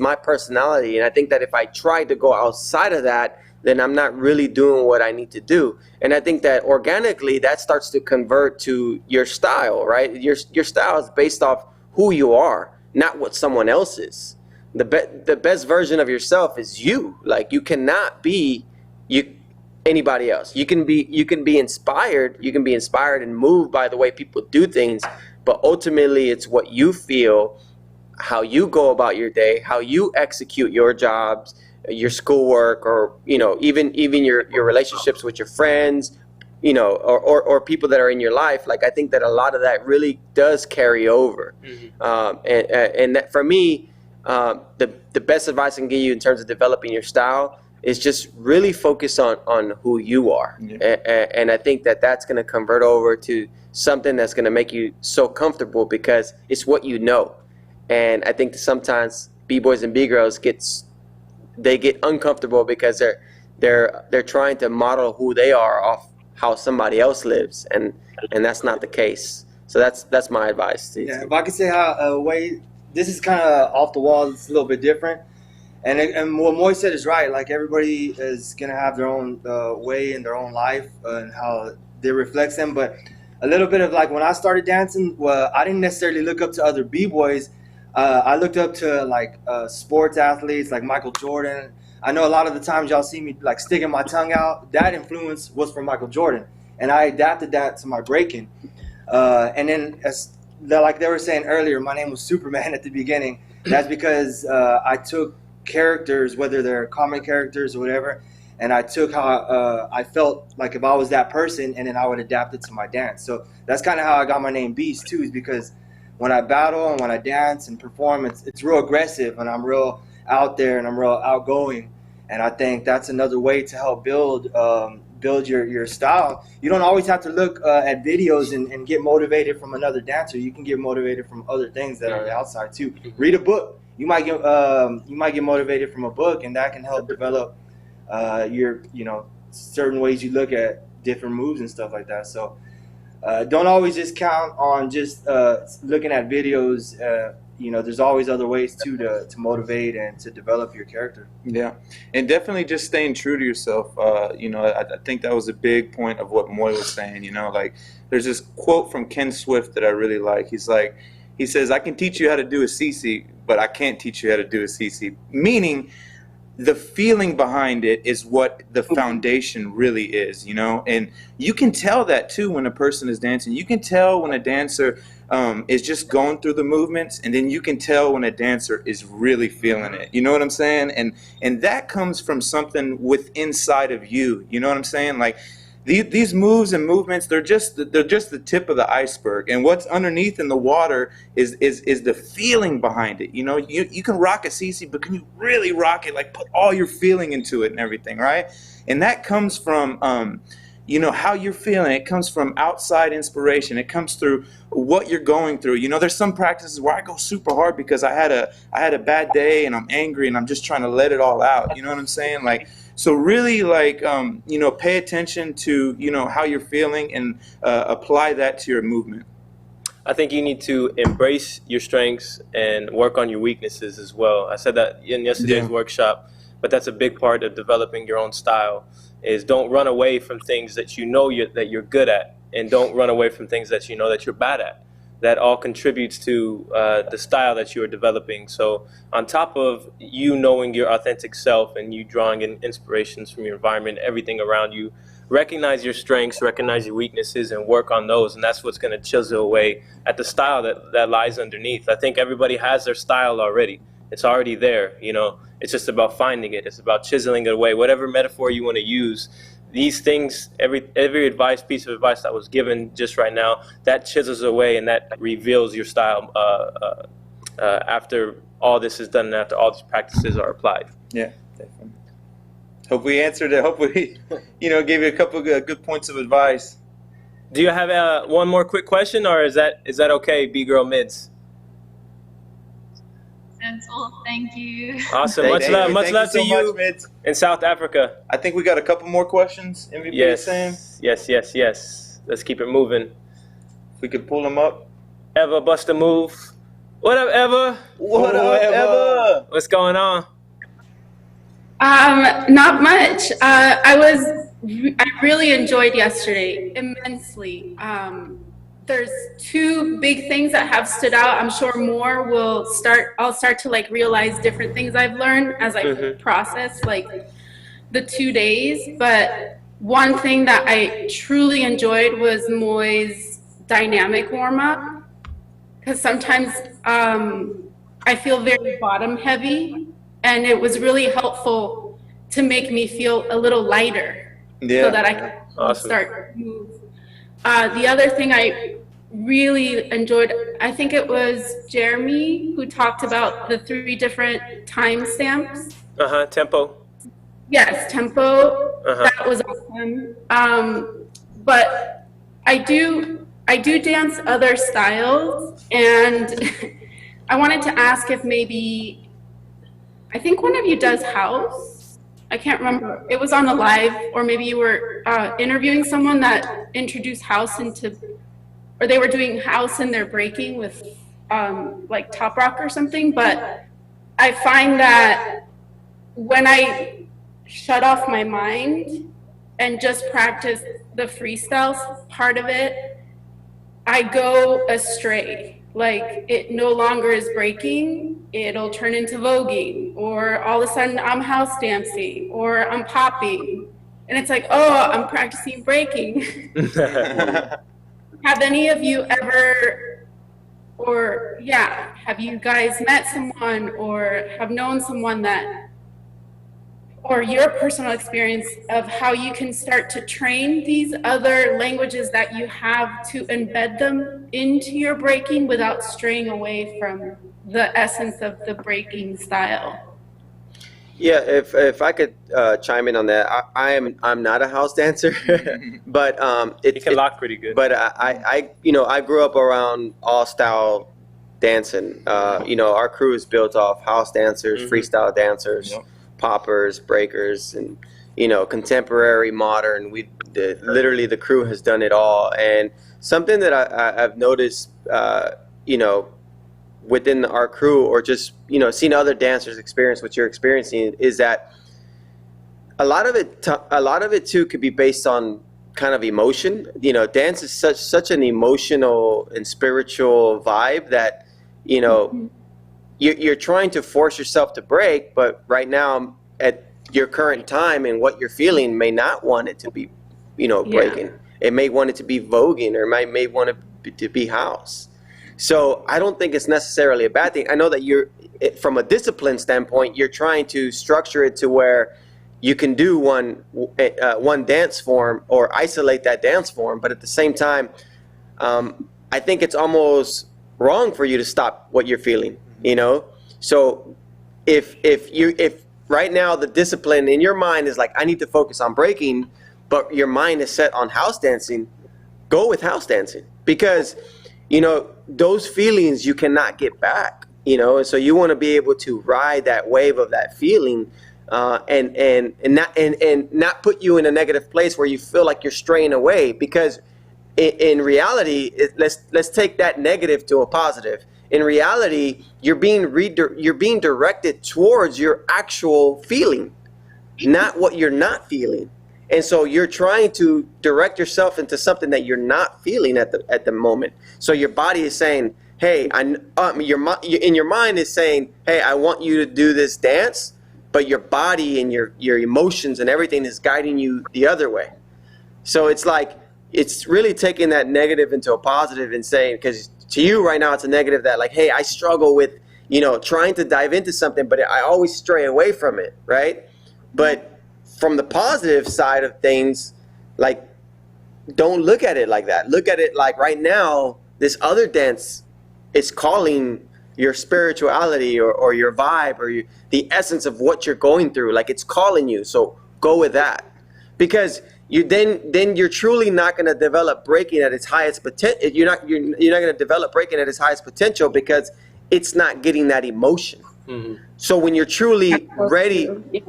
my personality, and I think that if I try to go outside of that, then I'm not really doing what I need to do. And I think that organically that starts to convert to your style, right? Your style is based off who you are, not what someone else is. The best version of yourself is you. Like you cannot be anybody else. You can be inspired. You can be inspired and moved by the way people do things, but ultimately it's what you feel, how you go about your day, how you execute your jobs, your schoolwork, or even your relationships with your friends, or people that are in your life. Like I think that a lot of that really does carry over. And that for me, the best advice I can give you in terms of developing your style is just really focus on who you are. And I think that that's going to convert over to something that's going to make you so comfortable because it's what you know. And I think that sometimes B-boys and B-girls get uncomfortable because they're trying to model who they are off how somebody else lives, and that's not the case. So that's my advice. Yeah, if I could say how this is kind of off the wall, it's a little bit different. And what Moy said is right. Like everybody is gonna have their own way in their own life and how they reflect them. But a little bit of like when I started dancing, well, I didn't necessarily look up to other b-boys. I looked up to like sports athletes like Michael Jordan. I know a lot of the times y'all see me like sticking my tongue out. That influence was from Michael Jordan, and I adapted that to my breaking. And then like they were saying earlier, my name was Superman at the beginning. That's because I took characters, whether they're comic characters or whatever, and I took how I felt like if I was that person, and then I would adapt it to my dance. So that's kind of how I got my name Beast too, is because when I battle and when I dance and perform, it's real aggressive, and I'm real out there and I'm real outgoing. And I think that's another way to help build your style. You don't always have to look at videos and get motivated from another dancer. You can get motivated from other things that are outside too. Read a book. You might get motivated from a book, and that can help develop your certain ways you look at different moves and stuff like that. So don't always just count on just looking at videos. There's always other ways too to motivate and to develop your character. Yeah, and definitely just staying true to yourself. I think that was a big point of what Moy was saying. Like there's this quote from Ken Swift that I really like. He says, "I can teach you how to do a CC, but I can't teach you how to do a CC." Meaning, the feeling behind it is what the foundation really is, and you can tell that too when a person is dancing. You can tell when a dancer is just going through the movements, and then you can tell when a dancer is really feeling it. You know what I'm saying? And that comes from something inside of you. You know what I'm saying? Like these moves and movements, they're just the tip of the iceberg, and what's underneath in the water is the feeling behind it. You can rock a CC, but can you really rock it? Like put all your feeling into it and everything, right? And that comes from how you're feeling. It comes from outside inspiration. It comes through what you're going through. There's some practices where I go super hard because I had a bad day and I'm angry and I'm just trying to let it all out. You know what I'm saying? Like, so really pay attention to, how you're feeling and apply that to your movement. I think you need to embrace your strengths and work on your weaknesses as well. I said that in yesterday's workshop, but that's a big part of developing your own style. Is don't run away from things that that you're good at, and don't run away from things that that you're bad at. that all contributes to the style that you are developing. So on top of you knowing your authentic self and you drawing in inspirations from your environment, everything around you, recognize your strengths, recognize your weaknesses, and work on those. And that's what's going to chisel away at the style that lies underneath. I think everybody has their style already. It's already there, you know. It's just about finding it. It's about chiseling it away. Whatever metaphor you want to use, these things, every piece of advice that was given just right now, that chisels away and that reveals your style after all this is done and after all these practices are applied. Yeah, definitely. Hope we answered it. Hope we, gave you a couple of good points of advice. Do you have one more quick question, or is that okay, B-Girl Mids? That's all. Thank you. Awesome. Much love to you in South Africa. I think we got a couple more questions. MVP Yes. Sam. Yes. Let's keep it moving. If we could pull them up. Eva, bust a move. What up, Eva? What up, Eva? What's going on? Not much. I really enjoyed yesterday immensely. There's two big things that have stood out. I'm sure more I'll start to like realize different things I've learned as I process like the 2 days. But one thing that I truly enjoyed was Moy's dynamic warm up. Because sometimes I feel very bottom heavy, and it was really helpful to make me feel a little lighter so that I can start to move. The other thing I really enjoyed, I think it was Jeremy who talked about the 3 different time stamps. Tempo. Yes, tempo. That was awesome. But I do dance other styles, and I wanted to ask if maybe, I think one of you does house. I can't remember. It was on a live, or maybe you were interviewing someone that introduced house or they were doing house in their breaking with like Top Rock or something. But I find that when I shut off my mind and just practice the freestyle part of it, I go astray. Like, it no longer is breaking, it'll turn into voguing, or all of a sudden I'm house dancing, or I'm popping. And it's like, oh, I'm practicing breaking. Have any of you ever, have you guys met someone or have known someone that, or your personal experience of how you can start to train these other languages that you have to embed them into your breaking without straying away from the essence of the breaking style? Yeah, if I could chime in on that, I'm not a house dancer, but you can lock pretty good. But I grew up around all style dancing. Our crew is built off house dancers, freestyle dancers. Yep. Poppers, breakers, and contemporary, modern. Literally the crew has done it all. And something that I've noticed, within our crew, or just seeing other dancers experience what you're experiencing, is that a lot of it too could be based on kind of emotion. Dance is such an emotional and spiritual vibe that you're trying to force yourself to break, but right now at your current time and what you're feeling may not want it to be, breaking. Yeah. It may want it to be voguing, or may want it to be house. So I don't think it's necessarily a bad thing. I know that from a discipline standpoint, you're trying to structure it to where you can do one dance form or isolate that dance form, but at the same time, I think it's almost wrong for you to stop what you're feeling. So if right now the discipline in your mind is like, I need to focus on breaking, but your mind is set on house dancing, go with house dancing, because those feelings you cannot get back, and so you want to be able to ride that wave of that feeling, and not put you in a negative place where you feel like you're straying away, because in reality, let's take that negative to a positive. In reality, you're being directed towards your actual feeling, not what you're not feeling. And so you're trying to direct yourself into something that you're not feeling at the moment. So your body is saying, hey, in your mind is saying, hey, I want you to do this dance, but your body and your emotions and everything is guiding you the other way. So it's like, it's really taking that negative into a positive and saying, because to you right now it's a negative that like, hey, I struggle with, trying to dive into something, but I always stray away from it, right? But from the positive side of things, like, don't look at it like that. Look at it like right now, this other dance is calling your spirituality or your vibe or the essence of what you're going through. Like, it's calling you. So go with that, because then you're truly not going to develop breaking at its highest potential. You're not going to develop breaking at its highest potential because it's not getting that emotion. Mm-hmm. So when you're truly ready, yeah,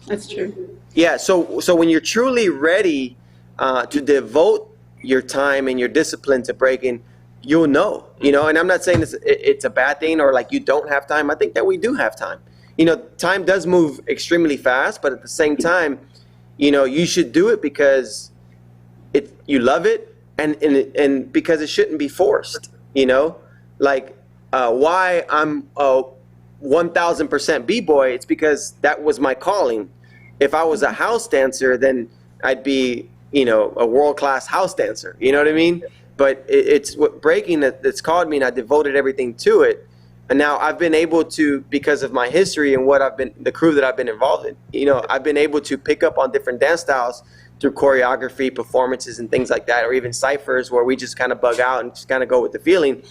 that's true. Yeah. So when you're truly ready to devote your time and your discipline to breaking, you'll know. And I'm not saying it's a bad thing or like you don't have time. I think that we do have time. Time does move extremely fast, but at the same time, you should do it because you love it and because it shouldn't be forced. Like why I'm a 1000% b-boy, it's because that was my calling. If I was a house dancer, then I'd be a world-class house dancer. You know what I mean? But it's what breaking that's called me, and I devoted everything to it. And now I've been able to, because of my history and the crew that I've been involved in, I've been able to pick up on different dance styles through choreography, performances, and things like that, or even ciphers where we just kind of bug out and just kind of go with the feeling.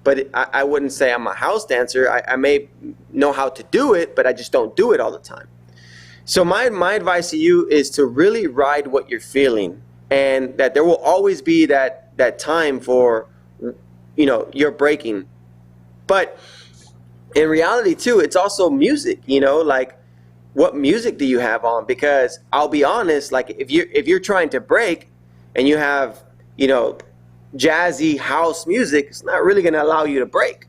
But I wouldn't say I'm a house dancer. I may know how to do it, but I just don't do it all the time. So my advice to you is to really ride what you're feeling, and that there will always be that time for, your breaking. But in reality too, it's also music, like what music do you have on? Because I'll be honest, like if you're trying to break and you have, jazzy house music, it's not really going to allow you to break.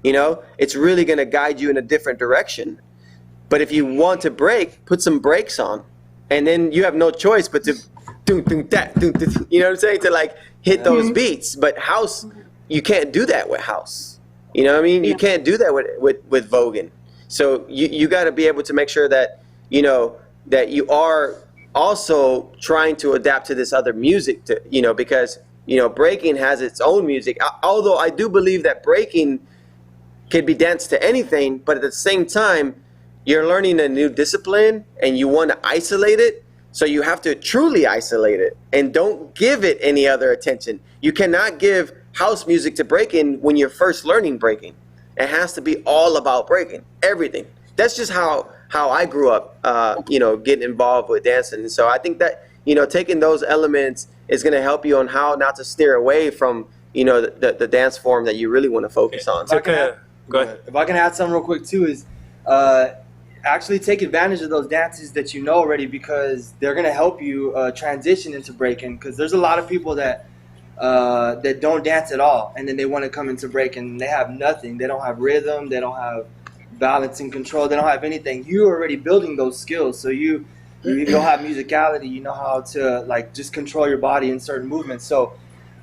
It's really going to guide you in a different direction. But if you want to break, put some brakes on, and then you have no choice but to do that, you know what I'm saying, to like hit those beats. But house, you can't do that with house. You know what I mean? You can't do that with voguing. So you got to be able to make sure that that you are also trying to adapt to this other music, because breaking has its own music. Although I do believe that breaking can be danced to anything, but at the same time, you're learning a new discipline and you want to isolate it. So you have to truly isolate it and don't give it any other attention. You cannot give house music to breaking when you're first learning breaking. It has to be all about breaking, everything. That's just how I grew up, getting involved with dancing. And so I think that, taking those elements is going to help you on how not to steer away from, the dance form that you really want to focus on. So go ahead. If I can add something real quick too, is actually take advantage of those dances that you know already, because they're going to help you transition into breaking. Because there's a lot of people that don't dance at all, and then they want to come into breaking and they have nothing. They don't have rhythm, they don't have balance and control, they don't have anything. You're already building those skills, so you don't have musicality, you know how to like just control your body in certain movements. So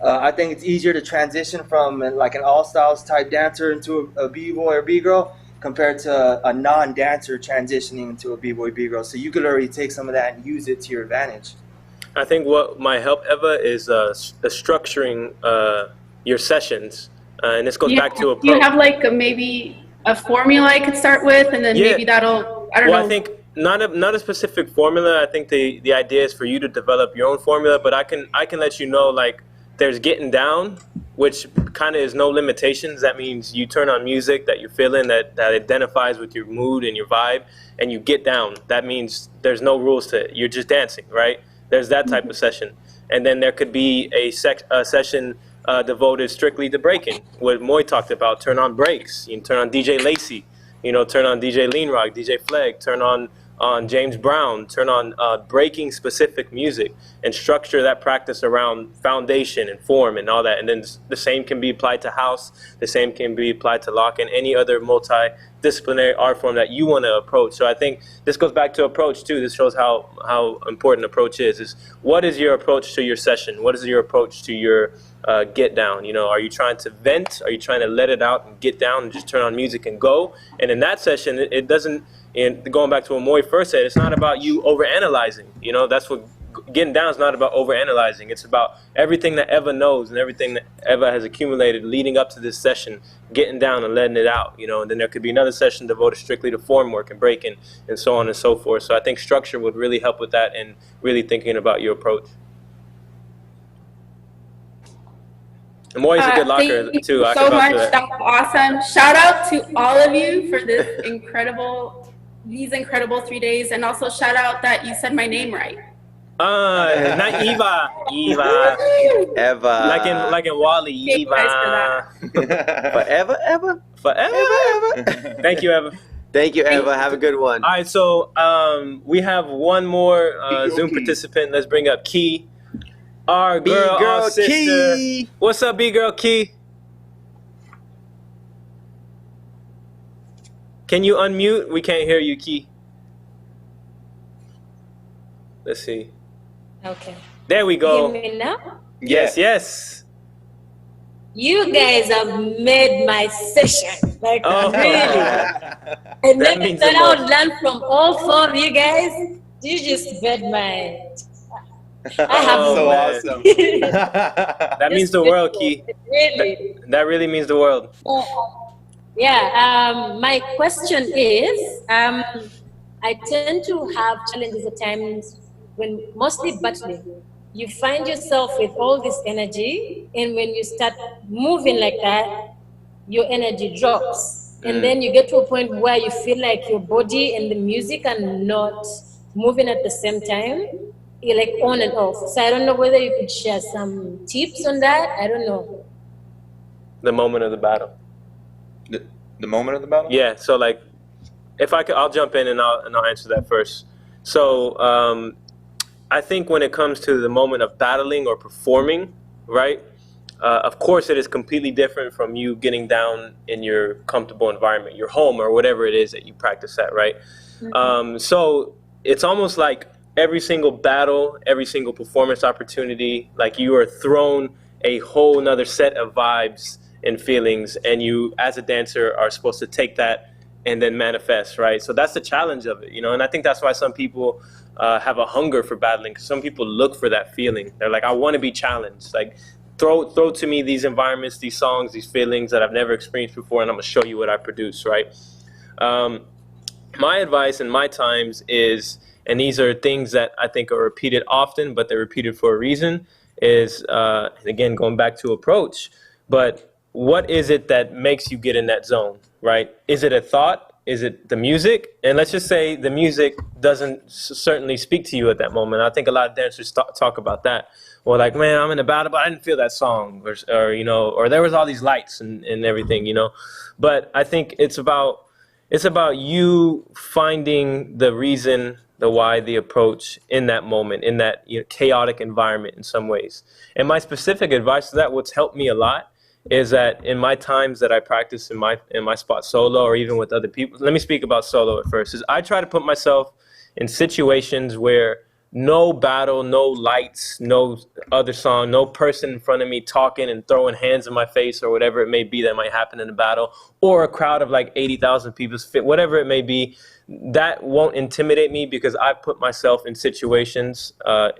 I think it's easier to transition from like an all styles type dancer into a b-boy or b-girl compared to a non-dancer transitioning into a b-boy, b-girl. So you could already take some of that and use it to your advantage. I think what might help Eva is structuring your sessions, and this goes back to a. Do you have like maybe a formula I could start with, and then maybe that'll I don't know. I think not a specific formula. I think the idea is for you to develop your own formula, but I can let you know, like, there's getting down, which kind of is no limitations. That means you turn on music that you're feeling, that identifies with your mood and your vibe, and you get down. That means there's no rules to it. You're just dancing, right? There's that type of session. And then there could be a session devoted strictly to breaking, what Moy talked about. Turn on breaks. You can turn on DJ Lacey, turn on DJ Lean Rock, DJ Fleg, turn on on James Brown, turn on breaking specific music, and structure that practice around foundation and form and all that. And then the same can be applied to house, the same can be applied to lock, and any other multidisciplinary art form that you want to approach. So I think this goes back to approach too. This shows how important approach is what is your approach to your session? What is your approach to your get down? You know, are you trying to vent? Are you trying to let it out and get down and just turn on music and go? And in that session, it doesn't, and going back to what Moy first said, it's not about you overanalyzing. You know, that's what getting down is not about overanalyzing. It's about everything that Eva knows and everything that Eva has accumulated leading up to this session, getting down and letting it out. You know, and then there could be another session devoted strictly to form work and breaking and so on and so forth. So I think structure would really help with that and really thinking about your approach. And Moy's a good locker too. Thank you so much. That's awesome. Shout out to all of you for these incredible 3 days, and also shout out that you said my name right. Not Eva. Eva. Like in Wally. Eva. Forever, Eva. Forever. Thank you, Eva. Thank you, Eva. Have a good one. All right, so we have one more Zoom participant. Let's bring up Key. Our girl, our sister. Key. What's up, B-girl Key? Can you unmute? We can't hear you, Key. Let's see. Okay. There we go. You hear me now? Yes, yes. You guys have made my session. Like, really. And That then means that a I lot. would learn from all four of you guys. You just made my... I have So man. awesome. That means the world, Key. Really. That really means the world. Yeah, my question is, I tend to have challenges at times when mostly battling. You find yourself with all this energy, and when you start moving like that, your energy drops. And then you get to a point where you feel like your body and the music are not moving at the same time. You're like on and off. So I don't know whether you could share some tips on that. I don't know. The moment of the battle. The moment of the battle? Yeah, so like, if I could, I'll jump in and I'll answer that first. So I think when it comes to the moment of battling or performing, right? Of course, it is completely different from you getting down in your comfortable environment, your home or whatever it is that you practice at, right? So it's almost like every single battle, every single performance opportunity, like you are thrown a whole nother set of vibes and feelings, and you as a dancer are supposed to take that and then manifest, right? So that's the challenge of it, you know. And I think that's why some people have a hunger for battling, because some people look for that feeling. They're like, I want to be challenged. Like, throw to me these environments, these songs, these feelings that I've never experienced before, and I'm gonna show you what I produce, right? My advice in my times is, and these are things that I think are repeated often, but they're repeated for a reason, is, and again, going back to approach, but what is it that makes you get in that zone, right? Is it a thought? Is it the music? And let's just say the music doesn't certainly speak to you at that moment. I think a lot of dancers talk about that. Or like, man, I'm in a battle, but I didn't feel that song. Or you know, or there was all these lights and everything, you know. But I think it's about you finding the reason, the why, the approach in that moment, in that, you know, chaotic environment in some ways. And my specific advice to that, what's helped me a lot, is that in my times that I practice in my spot solo or even with other people, let me speak about solo at first, is I try to put myself in situations where no battle, no lights, no other song, no person in front of me talking and throwing hands in my face or whatever it may be that might happen in a battle, or a crowd of like 80,000 people, whatever it may be, that won't intimidate me, because I put myself in situations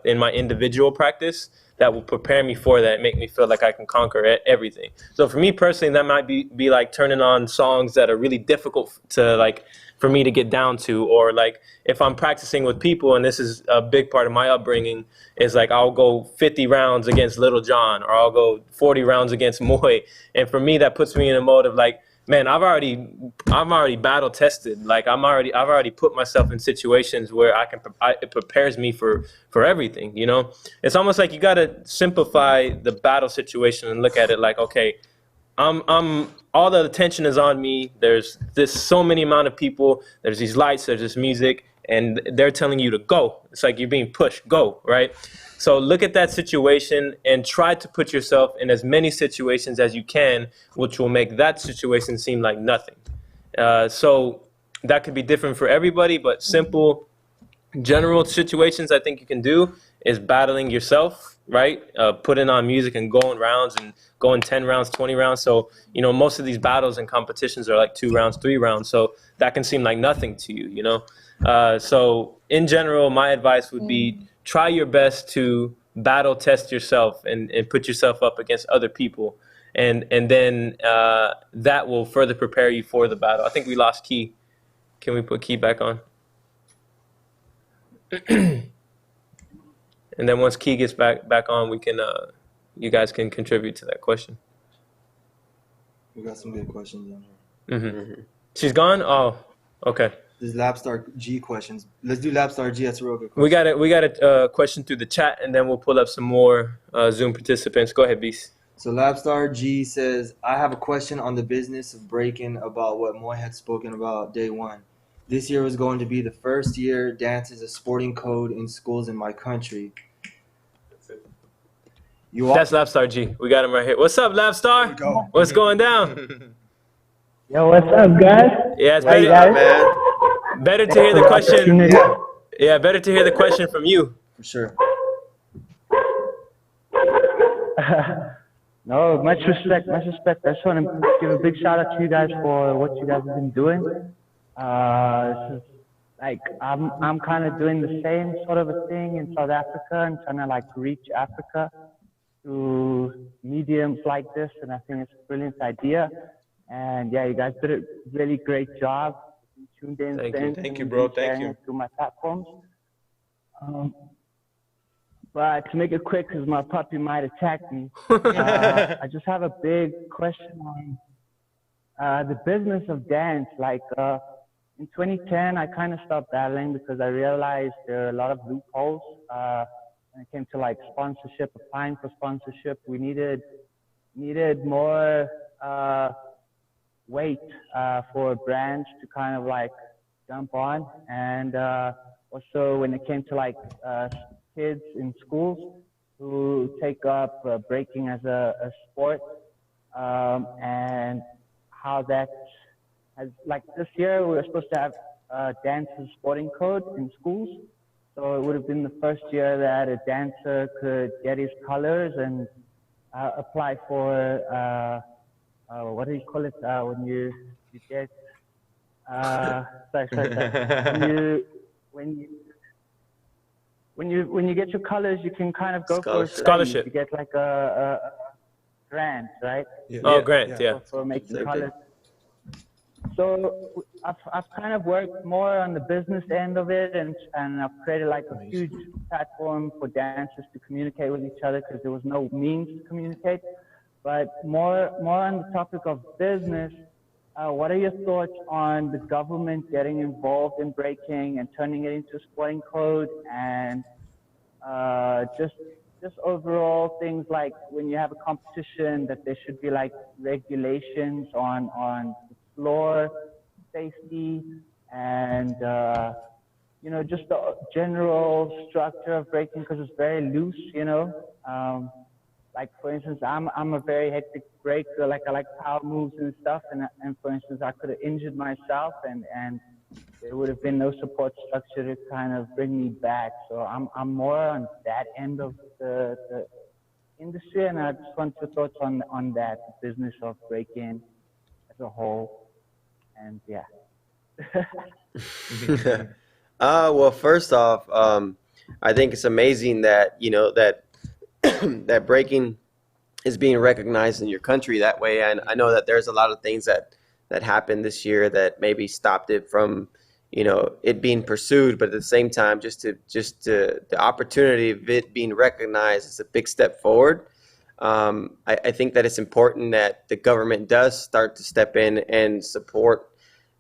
in my individual practice that will prepare me for that, make me feel like I can conquer everything. So for me personally, that might be like turning on songs that are really difficult to, like, for me to get down to, or like if I'm practicing with people, and this is a big part of my upbringing, is like I'll go 50 rounds against Little John, or I'll go 40 rounds against Moy, and for me that puts me in a mode of like, man, I'm already battle tested. Like I've already put myself in situations where it prepares me for everything, you know? It's almost like you got to simplify the battle situation and look at it like, okay, I'm all the attention is on me. There's this so many amount of people. There's these lights. There's this music, and they're telling you to go. It's like you're being pushed, go, right? So look at that situation and try to put yourself in as many situations as you can, which will make that situation seem like nothing. So that could be different for everybody, but simple general situations I think you can do is battling yourself, right? Putting on music and going rounds and going 10 rounds, 20 rounds. So, you know, most of these battles and competitions are like 2 rounds, 3 rounds. So that can seem like nothing to you, you know? So in general, my advice would be try your best to battle test yourself and put yourself up against other people. And then that will further prepare you for the battle. I think we lost Key. Can we put Key back on? And then once Key gets back on, we can you guys can contribute to that question. We got some good questions on here. She's gone? Oh, okay. There's Labstar G questions. Let's do Labstar G. That's a real good question. We got a question through the chat, and then we'll pull up some more Zoom participants. Go ahead, Beast. So Labstar G says, I have a question on the business of breaking about what Moy had spoken about day one. This year was going to be the first year dance is a sporting code in schools in my country. That's Labstar G. We got him right here. What's up, Labstar? What's going down? Yo, what's up, guys? Yeah, it's Hey, better, man. better to hear the question. Yeah, better to hear the question from you. For sure. No, much respect, much respect. I just want to give a big shout out to you guys for what you guys have been doing. This is, like, I'm kind of doing the same sort of a thing in South Africa and trying to like reach Africa through mediums like this, and I think it's a brilliant idea. And yeah, you guys did a really great job. Tuned in, thank you, bro. Thank you. Through my platforms. But to make it quick, because my puppy might attack me, I just have a big question on the business of dance. Like in 2010, I kind of stopped battling because I realized there are a lot of loopholes when it came to like sponsorship, applying for sponsorship. We needed more weight for brands to kind of like jump on, and also when it came to like kids in schools who take up breaking as a sport, and how that has, like this year we were supposed to have dance as a sporting code in schools, so it would have been the first year that a dancer could get his colors and apply for what do you call it when you get when you get your colors, you can kind of go for a scholarship. You get like a grant, right? Yeah. Oh, grant, yeah. For making colors. So I've kind of worked more on the business end of it, and I've created like a huge platform for dancers to communicate with each other because there was no means to communicate. But more on the topic of business, what are your thoughts on the government getting involved in breaking and turning it into a sporting code, and just overall things like when you have a competition that there should be like regulations on the floor safety and you know, just the general structure of breaking, because it's very loose, you know. Like for instance, I'm a very hectic breaker. Like I like power moves and stuff. And for instance, I could have injured myself, and there would have been no support structure to kind of bring me back. So I'm more on that end of the industry, and I just want your thoughts on that business of breaking as a whole. And yeah. Well, first off, I think it's amazing that, you know, that that breaking is being recognized in your country that way. And I know that there's a lot of things that happened this year that maybe stopped it from, you know, it being pursued. But at the same time, just the opportunity of it being recognized is a big step forward. I think that it's important that the government does start to step in and support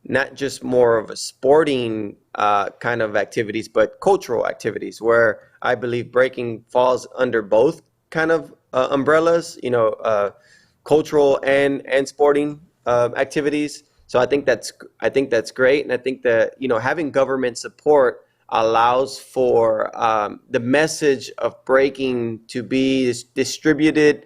not just more of a sporting kind of activities, but cultural activities, where I believe breaking falls under both kind of umbrellas, you know, cultural and sporting activities. So I think that's great, and I think that having government support allows for the message of breaking to be distributed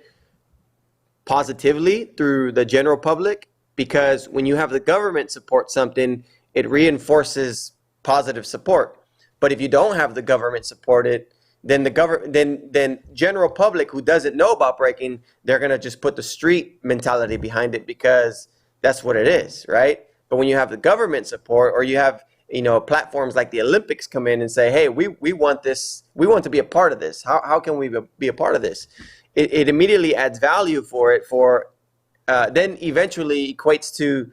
positively through the general public, because when you have the government support something, it reinforces positive support. But if you don't have the government support it, then then general public who doesn't know about breaking, they're gonna just put the street mentality behind it because that's what it is, right? But when you have the government support, or you have platforms like the Olympics come in and say, hey, we want this, we want to be a part of this. How can we be a part of this? It immediately adds value for it, then eventually equates to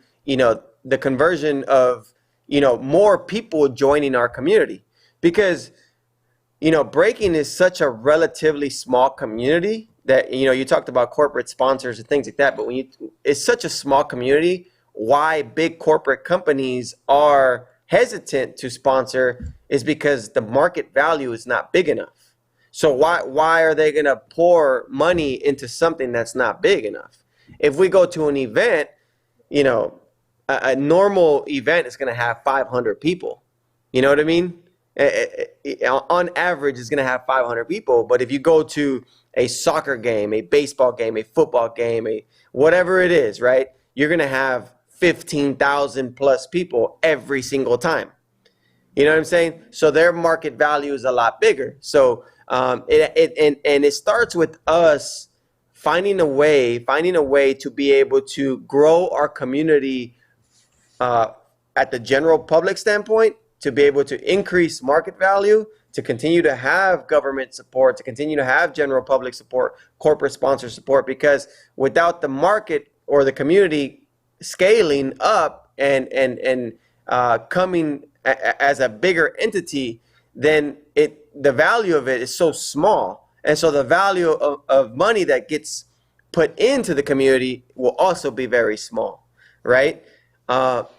the conversion of more people joining our community, because breaking is such a relatively small community that you talked about corporate sponsors and things like that, but it's such a small community. Why big corporate companies are hesitant to sponsor is because the market value is not big enough. So why are they going to pour money into something that's not big enough? If we go to an event, a normal event is going to have 500 people. You know what I mean? On average, it's going to have 500 people. But if you go to a soccer game, a baseball game, a football game, whatever it is, right? You're going to have 15,000 plus people every single time. You know what I'm saying? So their market value is a lot bigger. So it starts with us finding a way to be able to grow our community at the general public standpoint, to be able to increase market value, to continue to have government support, to continue to have general public support, corporate sponsor support, because without the market or the community scaling up and coming as a bigger entity, then the value of it is so small. And so the value of money that gets put into the community will also be very small, right?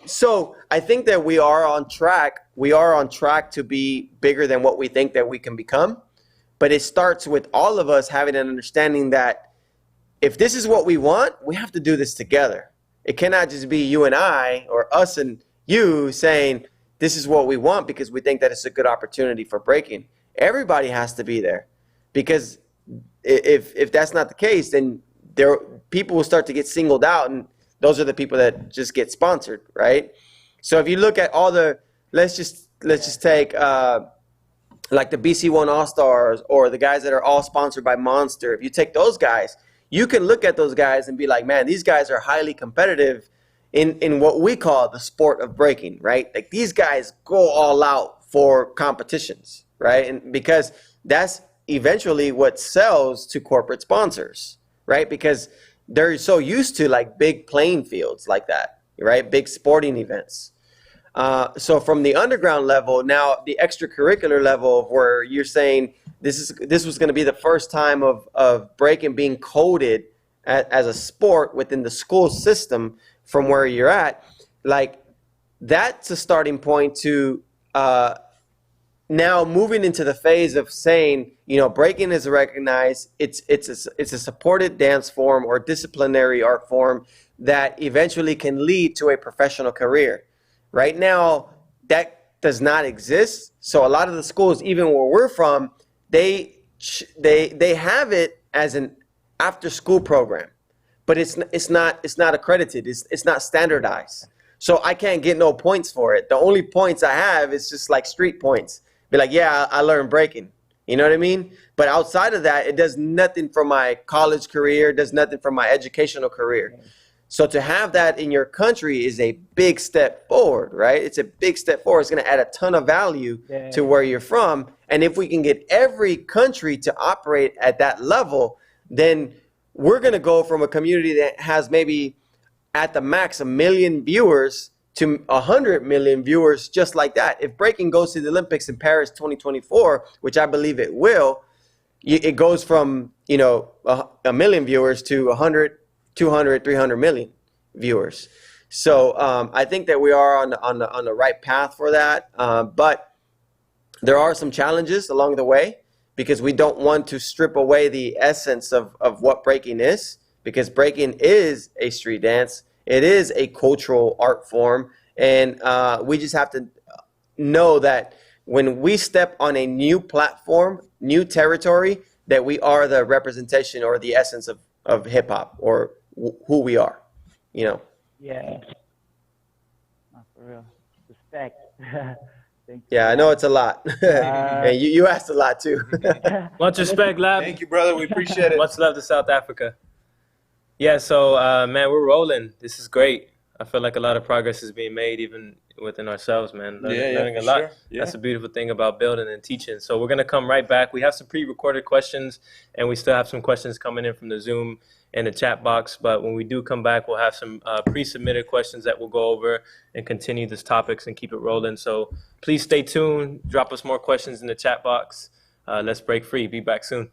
So I think that we are on track. We are on track to be bigger than what we think that we can become. But it starts with all of us having an understanding that if this is what we want, we have to do this together. It cannot just be you and I, or us and you, saying this is what we want because we think that it's a good opportunity for breaking. Everybody has to be there, because if that's not the case, then people will start to get singled out, and those are the people that just get sponsored, right? So if you look at all let's just take like the BC1 All-Stars, or the guys that are all sponsored by Monster. If you take those guys, you can look at those guys and be like, man, these guys are highly competitive in what we call the sport of breaking, right? Like, these guys go all out for competitions, right? And because that's eventually what sells to corporate sponsors, right? Because they're so used to like big playing fields like that, right? Big sporting events. So from the underground level, now the extracurricular level, of where you're saying this was going to be the first time of breaking being coded as a sport within the school system from where you're at, like, that's a starting point to now moving into the phase of saying, breaking is recognized. It's a supported dance form or disciplinary art form that eventually can lead to a professional career. Right now, that does not exist. So a lot of the schools, even where we're from, they have it as an after-school program, but it's not accredited. It's not standardized. So I can't get no points for it. The only points I have is just like street points. Be like, yeah, I learned breaking. You know what I mean? But outside of that, it does nothing for my college career, does nothing for my educational career. So to have that in your country is a big step forward, right? It's a big step forward. It's going to add a ton of value to where you're from. And if we can get every country to operate at that level, then we're going to go from a community that has maybe at the max 1 million viewers to 100 million viewers just like that. If breaking goes to the Olympics in Paris 2024, which I believe it will, it goes from, 1 million viewers to 100, 200, 300 million viewers. So I think that we are on the right path for that. But there are some challenges along the way, because we don't want to strip away the essence of what breaking is, because breaking is a street dance. it is a cultural art form, and we just have to know that when we step on a new platform, new territory, that we are the representation or the essence of hip hop, or who we are, you know. Yeah. Not for real. Respect. Thank you. Yeah, I know it's a lot. And you asked a lot too. Much respect, Lab. Thank you, brother. We appreciate it. Much love to South Africa. Yeah, so man, we're rolling. This is great. I feel like a lot of progress is being made even within ourselves, man. Learning a lot. Sure. Yeah. That's a beautiful thing about building and teaching. So we're going to come right back. We have some pre-recorded questions, and we still have some questions coming in from the Zoom and the chat box. But when we do come back, we'll have some pre-submitted questions that we'll go over and continue these topics and keep it rolling. So please stay tuned. Drop us more questions in the chat box. Let's break free. Be back soon.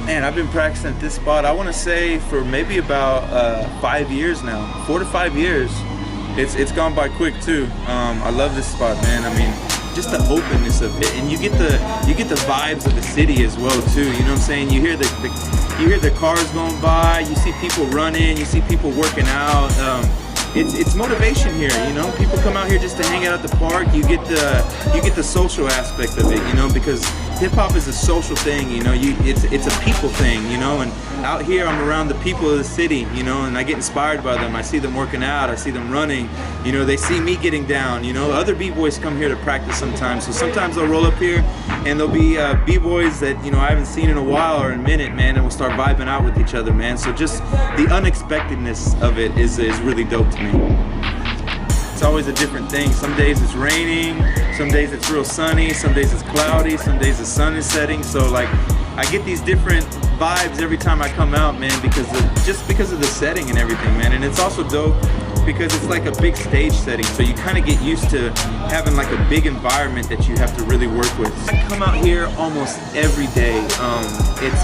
Man, I've been practicing at this spot, I want to say, for maybe about 5 years now. 4 to 5 years. It's gone by quick too. I love this spot, man. I mean, just the openness of it, and you get the vibes of the city as well too. You know what I'm saying? You hear the cars going by. You see people running. You see people working out. It's motivation here, you know. People come out here just to hang out at the park. You get the social aspect of it, you know, because hip hop is a social thing, you know. It's a people thing, you know. And out here, I'm around the people of the city, you know, and I get inspired by them. I see them working out. I see them running. You know, they see me getting down. You know, other b-boys come here to practice sometimes. So sometimes they'll roll up here, and there'll be b-boys that, you know, I haven't seen in a while or a minute, man, and we'll start vibing out with each other, man. So just the unexpectedness of it is really dope to me. It's always a different thing. Some days it's raining, some days it's real sunny, some days it's cloudy, some days the sun is setting. So like, I get these different vibes every time I come out, man, because of the setting and everything, man. And it's also dope because it's like a big stage setting, so you kind of get used to having like a big environment that you have to really work with. I come out here almost every day.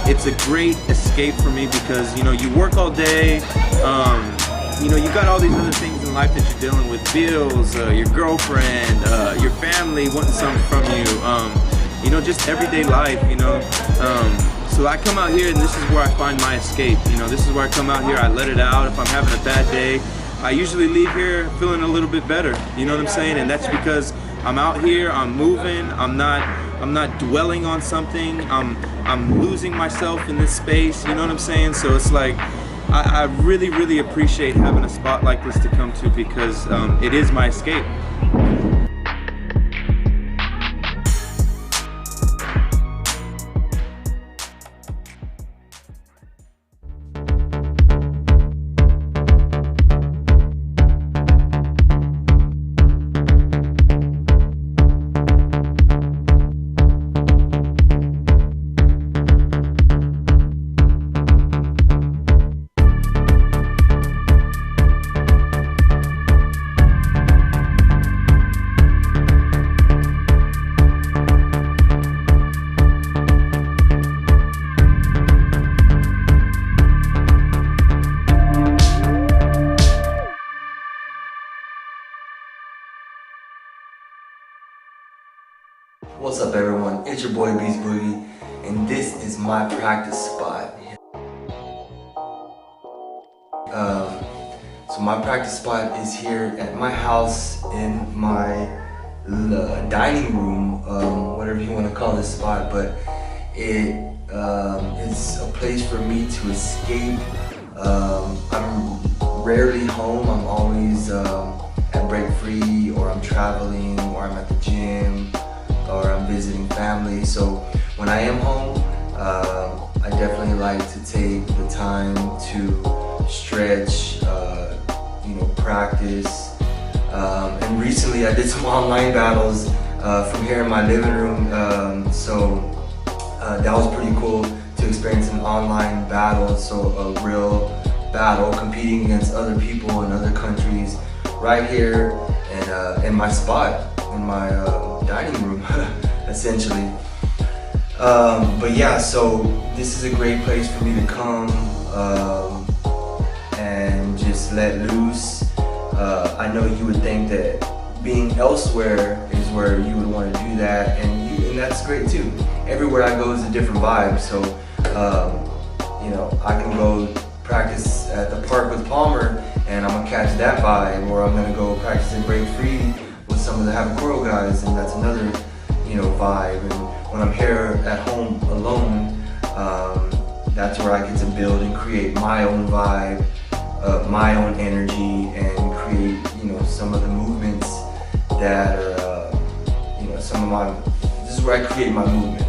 It's a great escape for me because, you know, you work all day. You know, you got all these other things in life that you're dealing with, bills, your girlfriend, your family wanting something from you, you know, just everyday life, you know. So I come out here and this is where I find my escape. You know, this is where I come out here, I let it out. If I'm having a bad day, I usually leave here feeling a little bit better, you know what I'm saying? And that's because I'm out here, I'm moving, I'm not dwelling on something, I'm losing myself in this space, you know what I'm saying? So it's like, I really, really appreciate having a spot like this to come to because it is my escape. What's up, everyone? It's your boy Beast Boogie, and this is my practice spot. So my practice spot is here at my house in my dining room, whatever you want to call this spot, but it's a place for me to escape. I'm rarely home. I'm always at Break Free, or I'm traveling, or I'm at the gym, or I'm visiting family. So when I am home, I definitely like to take the time to stretch, you know, practice. And recently I did some online battles from here in my living room. So that was pretty cool to experience an online battle. So a real battle, competing against other people in other countries right here in my spot, in my dining room, essentially. But yeah, so this is a great place for me to come and just let loose. I know you would think that being elsewhere is where you would want to do that, and that's great too. Everywhere I go is a different vibe, so you know, I can go practice at the park with Palmer and I'm gonna catch that vibe, or I'm gonna go practice and break free with some of the Havakuro guys, and that's another, you know, vibe. And when I'm here at home alone, that's where I get to build and create my own vibe, my own energy, and create, you know, some of the movements that are, you know, some of my, this is where I create my movement.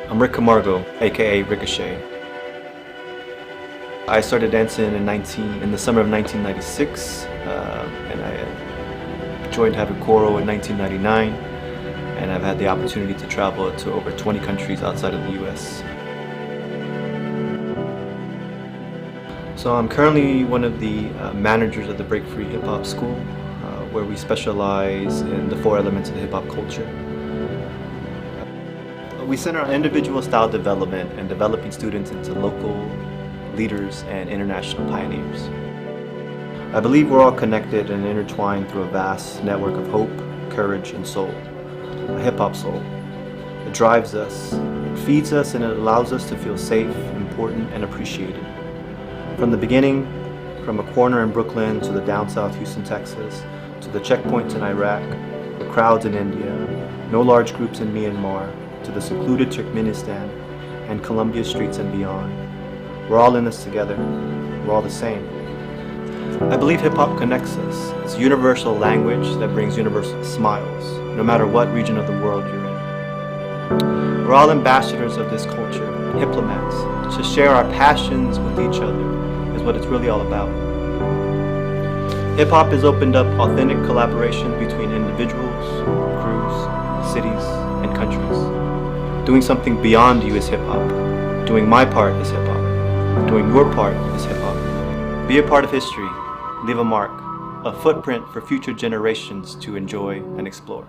I'm Rick Camargo, aka Ricochet. I started dancing in the summer of 1996, and I joined Havakuro in 1999, and I've had the opportunity to travel to over 20 countries outside of the US. So I'm currently one of the managers of the Break Free Hip Hop School, where we specialize in the 4 elements of the hip hop culture. We center on individual style development and developing students into local leaders and international pioneers. I believe we're all connected and intertwined through a vast network of hope, courage, and soul. A hip-hop soul. It drives us, it feeds us, and it allows us to feel safe, important, and appreciated. From the beginning, from a corner in Brooklyn to the down south Houston, Texas, to the checkpoints in Iraq, the crowds in India, no large groups in Myanmar, to the secluded Turkmenistan and Colombia streets and beyond. We're all in this together. We're all the same. I believe hip-hop connects us. It's a universal language that brings universal smiles, no matter what region of the world you're in. We're all ambassadors of this culture, diplomats. To share our passions with each other is what it's really all about. Hip-hop has opened up authentic collaboration between individuals, crews, cities, and countries. Doing something beyond you is hip-hop. Doing my part is hip-hop. Doing your part is hip-hop. Be a part of history. Leave a mark. A footprint for future generations to enjoy and explore.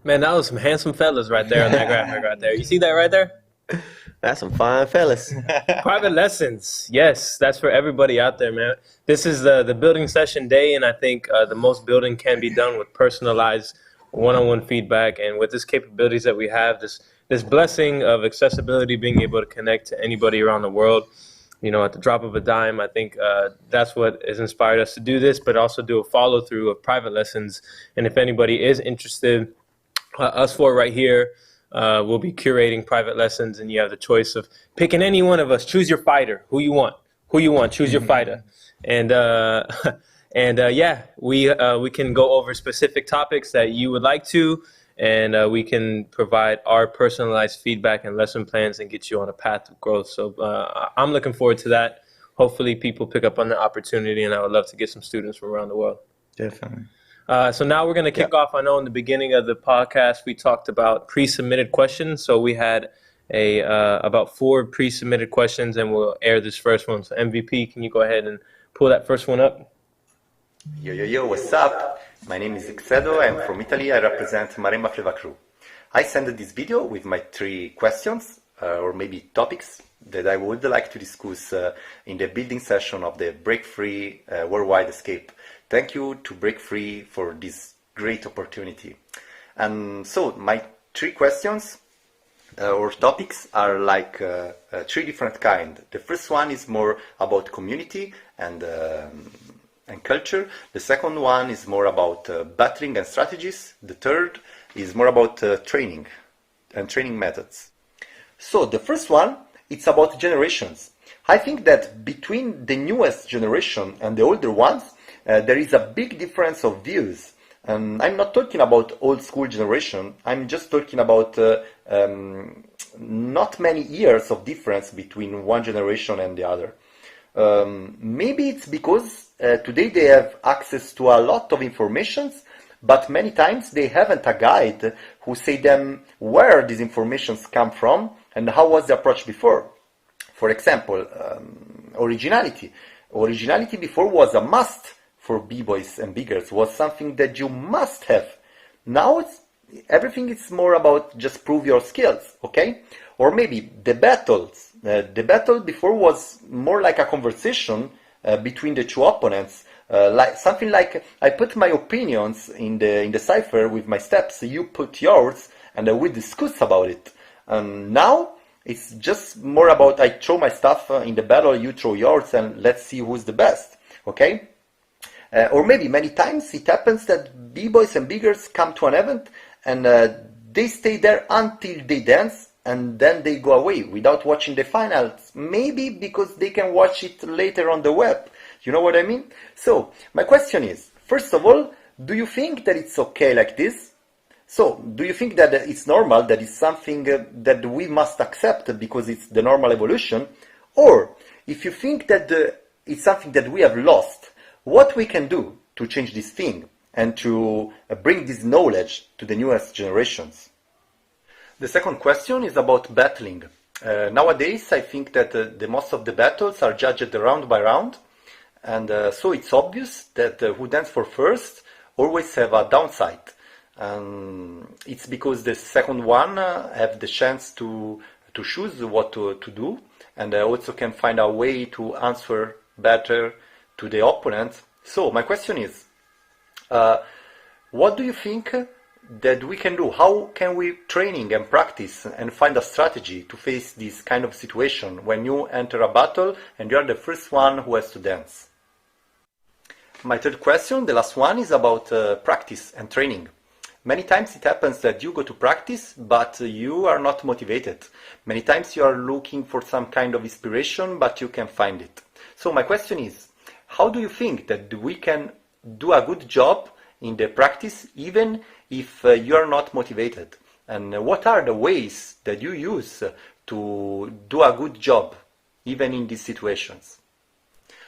Man, that was some handsome fellas right there on that graphic right there. You see that right there? That's some fine fellas. Private lessons. Yes, that's for everybody out there, man. This is the building session day, and I think the most building can be done with personalized one-on-one feedback. And with this capabilities that we have, this blessing of accessibility, being able to connect to anybody around the world, you know, at the drop of a dime, I think that's what has inspired us to do this, but also do a follow-through of private lessons. And if anybody is interested, us 4 right here will be curating private lessons, and you have the choice of picking any one of us. Choose your fighter, who you want, choose your fighter. And yeah, we can go over specific topics that you would like to, and we can provide our personalized feedback and lesson plans and get you on a path of growth. So I'm looking forward to that. Hopefully people pick up on the opportunity, and I would love to get some students from around the world. Definitely. So now we're going to kick off. I know in the beginning of the podcast, we talked about pre-submitted questions. So we had about 4 pre-submitted questions, and we'll air this first one. So MVP, can you go ahead and pull that first one up? Yo, what's up? My name is Xedo. I'm from Italy. I represent Maremma Fleva Crew. I sent this video with my 3 questions, or maybe topics, that I would like to discuss in the building session of the Break Free Worldwide Escape. Thank you to Break Free for this great opportunity. And so my 3 questions or topics are like 3 different kinds. The first one is more about community and culture. The second one is more about battling and strategies. The third is more about training and training methods. So the first one, it's about generations. I think that between the newest generation and the older ones, there is a big difference of views I'm not talking about old school generation. I'm just talking about not many years of difference between one generation and the other. Maybe it's because today they have access to a lot of informations, but many times they haven't a guide who say them where these informations come from and how was the approach before. For example, originality. Originality before was a must for b-boys and b-girls, was something that you must have. Now everything is more about just prove your skills, okay? Or maybe the battles. The battle before was more like a conversation between the two opponents. Like something like I put my opinions in the cipher with my steps, you put yours, and we discuss about it. Now it's just more about I throw my stuff in the battle, you throw yours, and let's see who's the best. Okay? Or maybe many times it happens that b-boys and b-girls come to an event and they stay there until they dance, and then they go away without watching the finals. Maybe because they can watch it later on the web. You know what I mean? So, my question is, first of all, do you think that it's okay like this? So, do you think that it's normal, that it's something that we must accept because it's the normal evolution? Or, if you think that it's something that we have lost, what we can do to change this thing and to bring this knowledge to the newest generations? The second question is about battling. Nowadays, I think that the most of the battles are judged round by round. And so it's obvious that who dance for first always have a downside. It's because the second one have the chance to choose what to do, and also can find a way to answer better to the opponent. So my question is, what do you think that we can do? How can we training and practice and find a strategy to face this kind of situation when you enter a battle and you are the first one who has to dance? My third question, the last one, is about practice and training. Many times it happens that you go to practice, but you are not motivated. Many times you are looking for some kind of inspiration, but you can't find it. So my question is, how do you think that we can do a good job in the practice even if you are not motivated? And what are the ways that you use to do a good job even in these situations?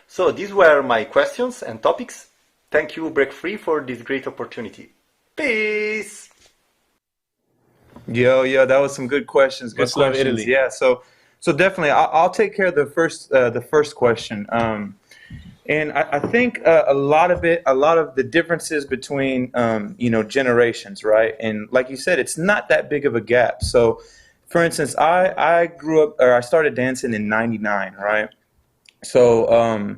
So these were my questions and topics. Thank you, Break Free, for this great opportunity. Peace! Yo, that was some good questions. Good Much love, questions. Italy. Yeah, so definitely, I'll take care of the first question. And I think a lot of the differences between generations, right? And like you said, it's not that big of a gap. So, for instance, I grew up, or I started dancing in '99, right? So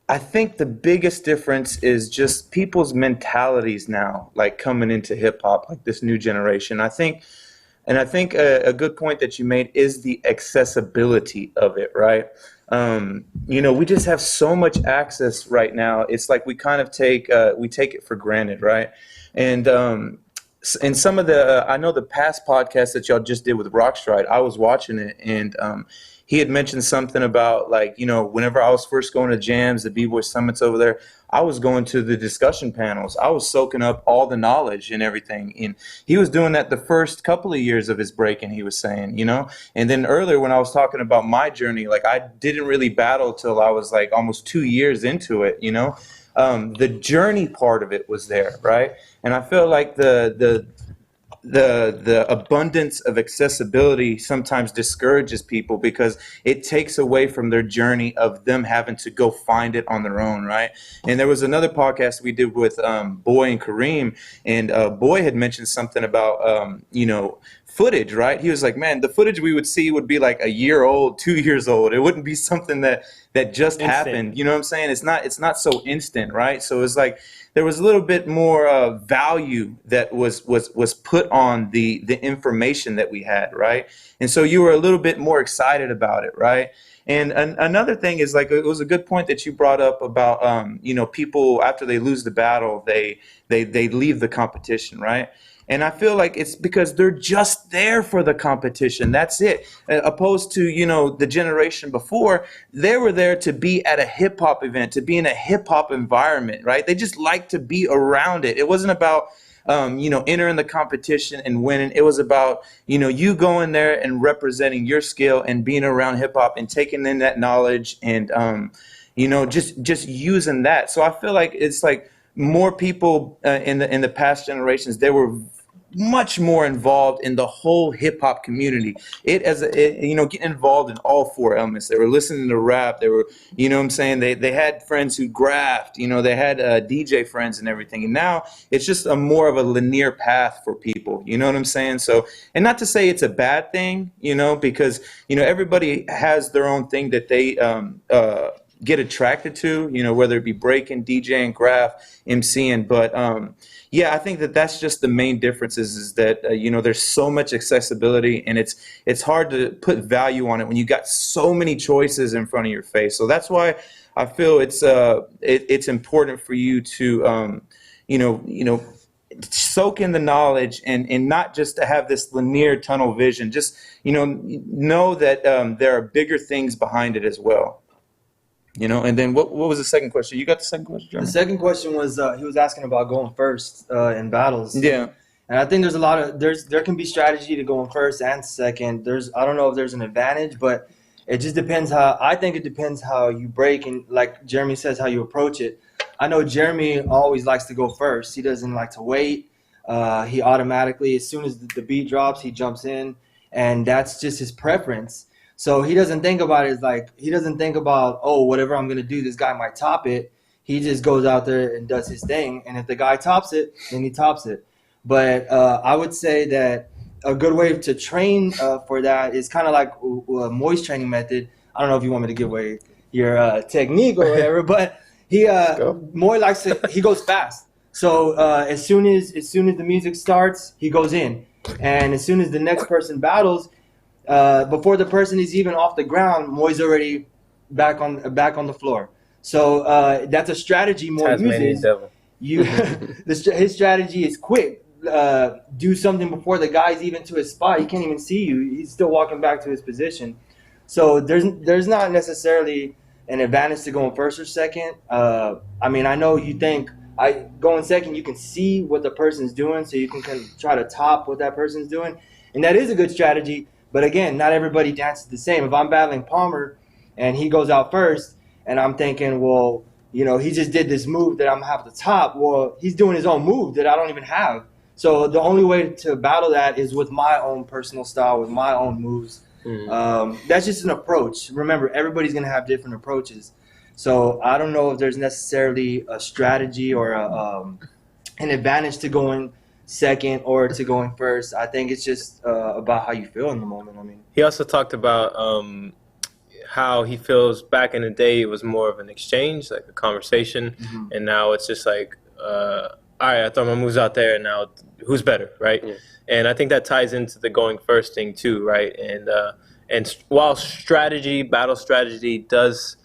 I think the biggest difference is just people's mentalities now, like coming into hip hop, like this new generation. I think a good point that you made is the accessibility of it, right? We just have so much access right now. It's like we kind of take it for granted, right? And some of I know the past podcast that y'all just did with Rockstride, I was watching it, and he had mentioned something about, like, whenever I was first going to jams, the B-Boy Summits over there, I was going to the discussion panels. I was soaking up all the knowledge and everything. And he was doing that the first couple of years of his breaking, he was saying, And then earlier when I was talking about my journey, like, I didn't really battle till I was like almost 2 years into it, The journey part of it was there, right? And I feel like the abundance of accessibility sometimes discourages people because it takes away from their journey of them having to go find it on their own, right? And there was another podcast we did with Boy and Kareem, and Boy had mentioned something about footage, right? He was like, man, the footage we would see would be like a year old, 2 years old. It wouldn't be something that just happened. You know what I'm saying? It's not so instant, right? So it's like there was a little bit more value that was put on the information that we had, right? And so you were a little bit more excited about it, right? And another thing is, like, it was a good point that you brought up about, you know, people after they lose the battle, they leave the competition, right? And I feel like it's because they're just there for the competition. That's it. Opposed to, you know, the generation before, they were there to be at a hip hop event, to be in a hip hop environment, right? They just like to be around it. It wasn't about, you know, entering the competition and winning. It was about, you know, you going there and representing your skill and being around hip hop and taking in that knowledge and, you know, just using that. So I feel like it's like more people in the past generations, they were much more involved in the whole hip hop community. You know, getting involved in all four elements. They were listening to rap. They were, you know what I'm saying? They had friends who graphed, you know, they had DJ friends and everything. And now it's just a more of a linear path for people. You know what I'm saying? So, and not to say it's a bad thing, you know, because, you know, everybody has their own thing that they, get attracted to, you know, whether it be breaking, DJing, graph, MCing. But yeah, I think that that's just the main difference is that, you know, there's so much accessibility and it's hard to put value on it when you got so many choices in front of your face. So that's why I feel it's important for you to, you know, soak in the knowledge and not just to have this linear tunnel vision. Just, you know that there are bigger things behind it as well. You know, and then what was the second question? You got the second question, Jeremy? The second question was he was asking about going first in battles. Yeah. And I think there's a lot of there can be strategy to going first and second. I don't know if there's an advantage, but it just depends I think it depends how you break and, like Jeremy says, how you approach it. I know Jeremy always likes to go first. He doesn't like to wait. He automatically, as soon as the beat drops, he jumps in, and that's just his preference. So he doesn't think about it he doesn't think about, oh, whatever I'm going to do, this guy might top it. He just goes out there and does his thing. And if the guy tops it, then he tops it. But I would say that a good way to train for that is kind of like a Moist training method. I don't know if you want me to give away your technique or whatever, but Moy likes to, he goes fast. So as soon as the music starts, he goes in. And as soon as the next person battles, before the person is even off the ground, Moy's already back on the floor. So that's a strategy Moy uses. His strategy is quick. Do something before the guy's even to his spot. He can't even see you. He's still walking back to his position. So there's not necessarily an advantage to going first or second. I mean, I know you think going second, you can see what the person's doing, so you can kind of try to top what that person's doing, and that is a good strategy. But again, not everybody dances the same. If I'm battling Palmer and he goes out first and I'm thinking, well, you know, he just did this move that I'm going to have to top. Well, he's doing his own move that I don't even have. So the only way to battle that is with my own personal style, with my own moves. That's just an approach. Remember, everybody's going to have different approaches. So I don't know if there's necessarily a strategy or an advantage to going second or to going first. I think it's just about how you feel in the moment. I mean, he also talked about how he feels back in the day it was more of an exchange, like a conversation, and now it's just like, all right, I throw my moves out there, and now who's better, right? Yeah. And I think that ties into the going first thing too, right? And while battle strategy does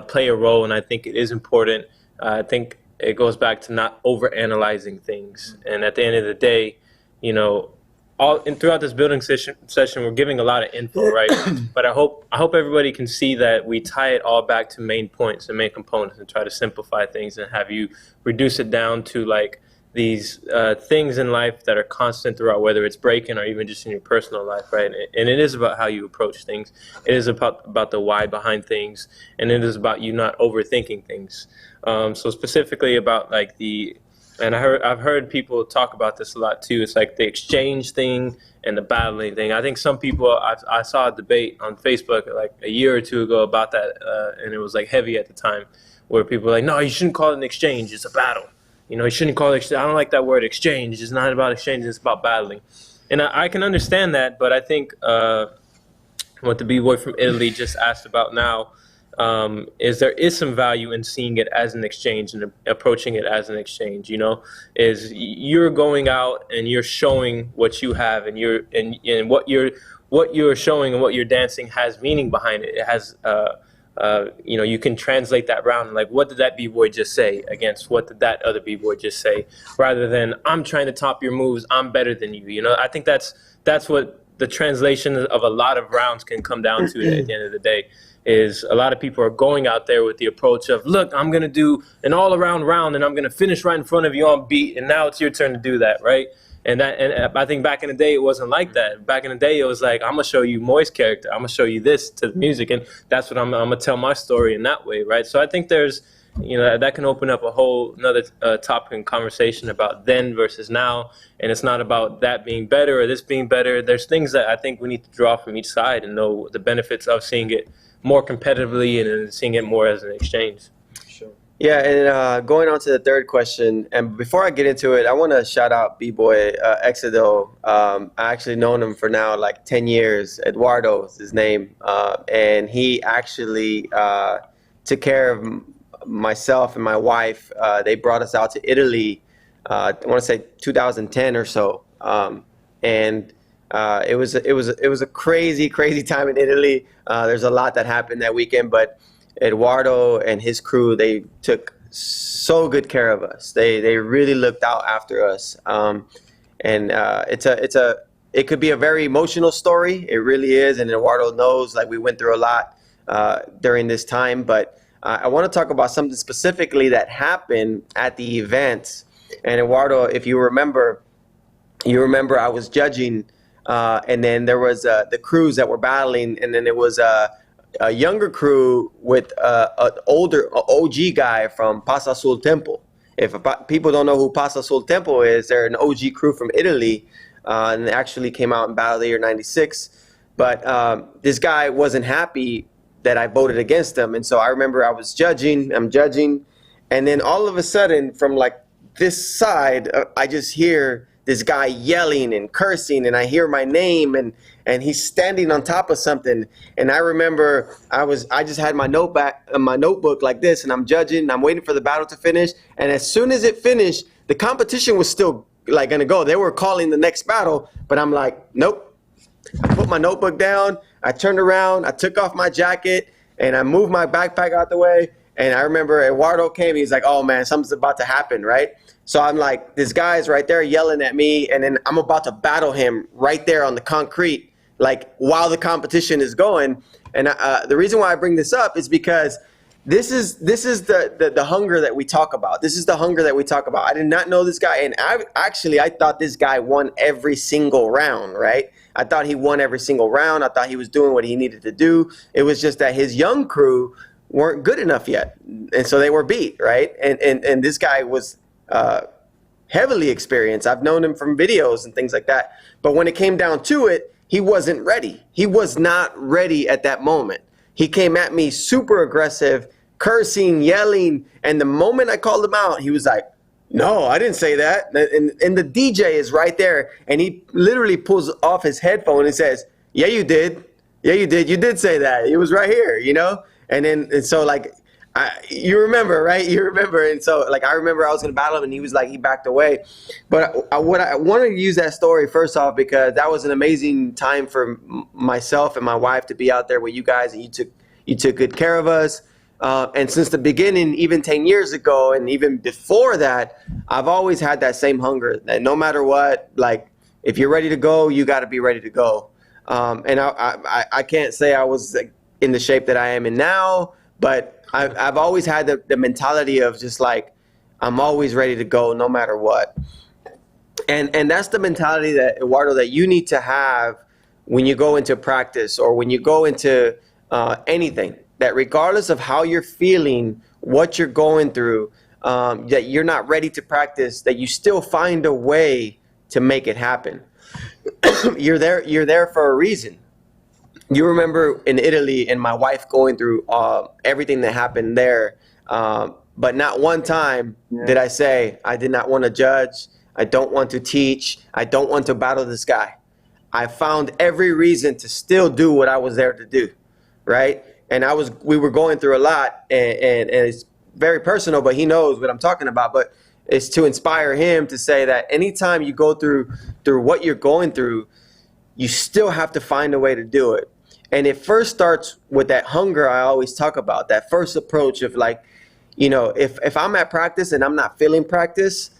play a role, and I think it is important, I think it goes back to not overanalyzing things. And at the end of the day, you know, throughout this building session, we're giving a lot of info, right? But I hope everybody can see that we tie it all back to main points and main components and try to simplify things and have you reduce it down to like these things in life that are constant throughout, whether it's breaking or even just in your personal life, right? And it is about how you approach things. It is about the why behind things, and it is about you not overthinking things. So specifically about like and I've heard people talk about this a lot too. It's like the exchange thing and the battling thing. I think some people, I saw a debate on Facebook like a year or two ago about that, and it was like heavy at the time, where people were like, no, you shouldn't call it an exchange, it's a battle. You know, you shouldn't call it, I don't like that word exchange. It's not about exchange, it's about battling. And I can understand that, but I think what the B-boy from Italy just asked about now is there is some value in seeing it as an exchange and approaching it as an exchange, you know, is you're going out and you're showing what you have and what what you're showing and what you're dancing has meaning behind it. It has, you know, you can translate that round. Like, what did that b-boy just say against what did that other b-boy just say? Rather than, I'm trying to top your moves, I'm better than you. You know, I think that's what the translation of a lot of rounds can come down to at the end of the day. Is a lot of people are going out there with the approach of, look, I'm going to do an all-around round and I'm going to finish right in front of you on beat, and now it's your turn to do that, right? And I think back in the day it wasn't like that. Back in the day it was like, I'm going to show you Moy's character. I'm going to show you this to the music, and that's what I'm going to tell my story in that way, right? So I think there's, you know, that can open up a whole another topic and conversation about then versus now. And it's not about that being better or this being better. There's things that I think we need to draw from each side and know the benefits of seeing it more competitively and seeing it more as an exchange. Sure. Yeah, and going on to the third question, and before I get into it, I want to shout out B-Boy Exido. I actually known him for now like 10 years. Eduardo is his name, and he actually took care of myself and my wife. They brought us out to Italy, I want to say 2010 or so, and it was a crazy time in Italy. There's a lot that happened that weekend, but Eduardo and his crew, they took so good care of us. They really looked out after us. And it could be a very emotional story. It really is. And Eduardo knows, like, we went through a lot during this time, but I want to talk about something specifically that happened at the event. And Eduardo, if you remember I was judging, and then there was the crews that were battling, and then there was a younger crew with an older OG guy from Pasa Sul Temple. If people don't know who Pasa Sul Temple is, they're an OG crew from Italy, and they actually came out in battle the year '96. But this guy wasn't happy that I voted against him, and so I remember I'm judging, and then all of a sudden from like this side, I just hear this guy yelling and cursing, and I hear my name, and he's standing on top of something. And I remember I just had my notebook like this, and I'm judging, and I'm waiting for the battle to finish. And as soon as it finished, the competition was still like gonna go. They were calling the next battle, but I'm like, nope. I put my notebook down, I turned around, I took off my jacket, and I moved my backpack out the way. And I remember Eduardo came, he's like, oh man, something's about to happen, right? So I'm like, this guy's right there yelling at me, and then I'm about to battle him right there on the concrete, like while the competition is going. And the reason why I bring this up is because this is the hunger that we talk about. This is the hunger that we talk about. I did not know this guy, and I thought this guy won every single round, right? I thought he won every single round. I thought he was doing what he needed to do. It was just that his young crew weren't good enough yet, and so they were beat, right? And this guy was heavily experienced. I've known him from videos and things like that. But when it came down to it, he wasn't ready. He was not ready at that moment. He came at me super aggressive, cursing, yelling. And the moment I called him out, he was like, no, I didn't say that. And the DJ is right there. And he literally pulls off his headphone and says, yeah, you did. Yeah, you did. You did say that. It was right here, you know? And so like, you remember, right? You remember. And so like, I remember I was going to battle him, and he was like, he backed away. But I wanted to use that story first off, because that was an amazing time for myself and my wife to be out there with you guys, and you took good care of us. And since the beginning, even 10 years ago, and even before that, I've always had that same hunger that no matter what, like if you're ready to go, you got to be ready to go. And I can't say I was like, in the shape that I am in now, but I've always had the mentality of just like, I'm always ready to go no matter what. And that's the mentality that, Eduardo, that you need to have when you go into practice or when you go into anything, that regardless of how you're feeling, what you're going through, that you're not ready to practice, that you still find a way to make it happen. You're there for a reason. You remember in Italy and my wife going through everything that happened there, but not one time did I say, I did not want to judge, I don't want to teach, I don't want to battle this guy. I found every reason to still do what I was there to do, right? And we were going through a lot, and it's very personal, but he knows what I'm talking about. But it's to inspire him to say that anytime you go through what you're going through, you still have to find a way to do it. And it first starts with that hunger I always talk about, that first approach of like, you know, if I'm at practice and I'm not feeling practice,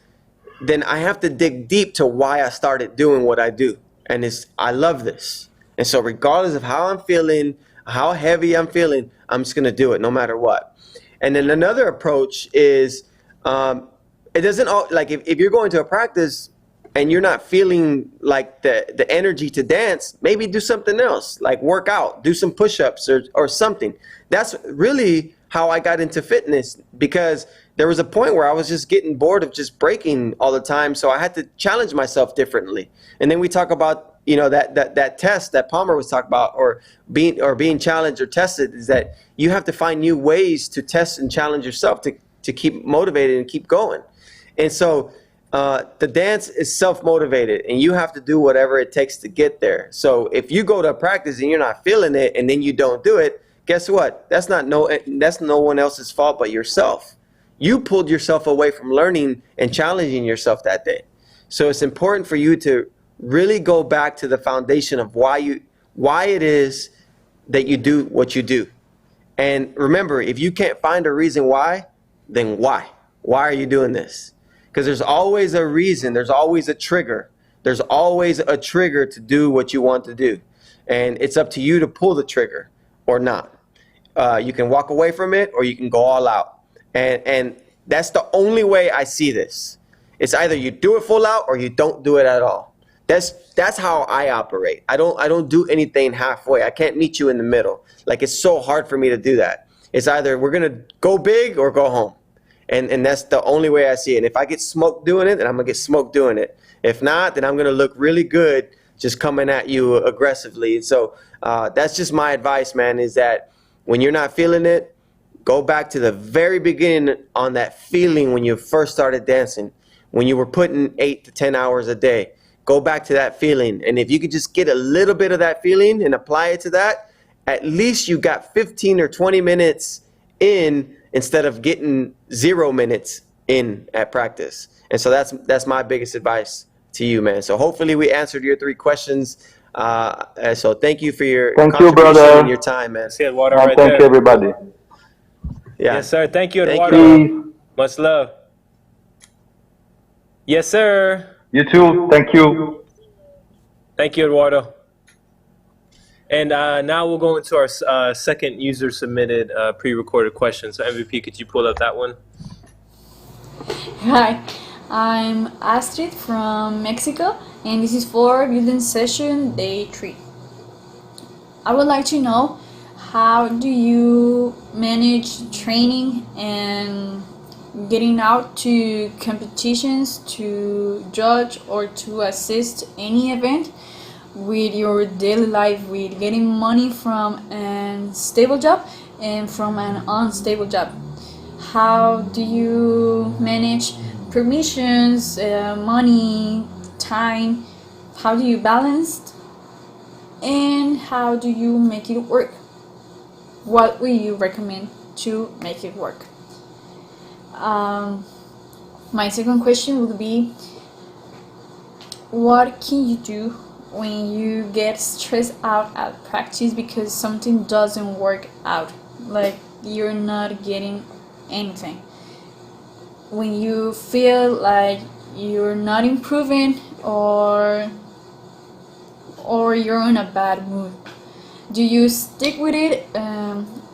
then I have to dig deep to why I started doing what I do. And I love this. And so regardless of how I'm feeling, how heavy I'm feeling, I'm just going to do it no matter what. And then another approach is, it doesn't, like if you're going to a practice and you're not feeling like the energy to dance, maybe do something else, like work out, do some push-ups or something. That's really how I got into fitness, because there was a point where I was just getting bored of just breaking all the time. So I had to challenge myself differently. And then we talk about, you know, that test that Palmer was talking about, or being challenged or tested, is that you have to find new ways to test and challenge yourself to keep motivated and keep going. And so the dance is self-motivated, and you have to do whatever it takes to get there. So if you go to a practice and you're not feeling it, and then you don't do it, guess what? That's no one else's fault but yourself. You pulled yourself away from learning and challenging yourself that day. So it's important for you to really go back to the foundation of why it is that you do what you do. And remember, if you can't find a reason why, then why? Why are you doing this? Because there's always a reason. There's always a trigger. There's always a trigger to do what you want to do. And it's up to you to pull the trigger or not. You can walk away from it, or you can go all out. And that's the only way I see this. It's either you do it full out or you don't do it at all. That's how I operate. I don't do anything halfway. I can't meet you in the middle. Like, it's so hard for me to do that. It's either we're gonna go big or go home. And that's the only way I see it. And if I get smoked doing it, then I'm gonna get smoked doing it. If not, then I'm gonna look really good just coming at you aggressively. And so that's just my advice, man, is that when you're not feeling it, go back to the very beginning on that feeling when you first started dancing, when you were putting 8 to 10 hours a day. Go back to that feeling. And if you could just get a little bit of that feeling and apply it to that, at least you got 15 or 20 minutes in instead of getting 0 minutes in at practice. And so that's my biggest advice to you, man. So hopefully we answered your 3 questions. So thank you for your contribution and your time, man. See Eduardo right thank there. everybody. Yeah. Yes, sir. Thank you, Thank Eduardo. you. Much love. Yes, sir. You too. Thank you. Thank you, Eduardo. And now we'll go into our second user-submitted pre-recorded question. So MVP, could you pull up that one? Hi, I'm Astrid from Mexico, and this is for building session day 3. I would like to know, how do you manage training and getting out to competitions to judge or to assist any event with your daily life, with getting money from a stable job and from an unstable job? How do you manage permissions, money, time? How do you balance? And how do you make it work? What will you recommend to make it work? My second question would be, what can you do when you get stressed out at practice because something doesn't work out, like you're not getting anything? When you feel like you're not improving, or you're in a bad mood, do you stick with it,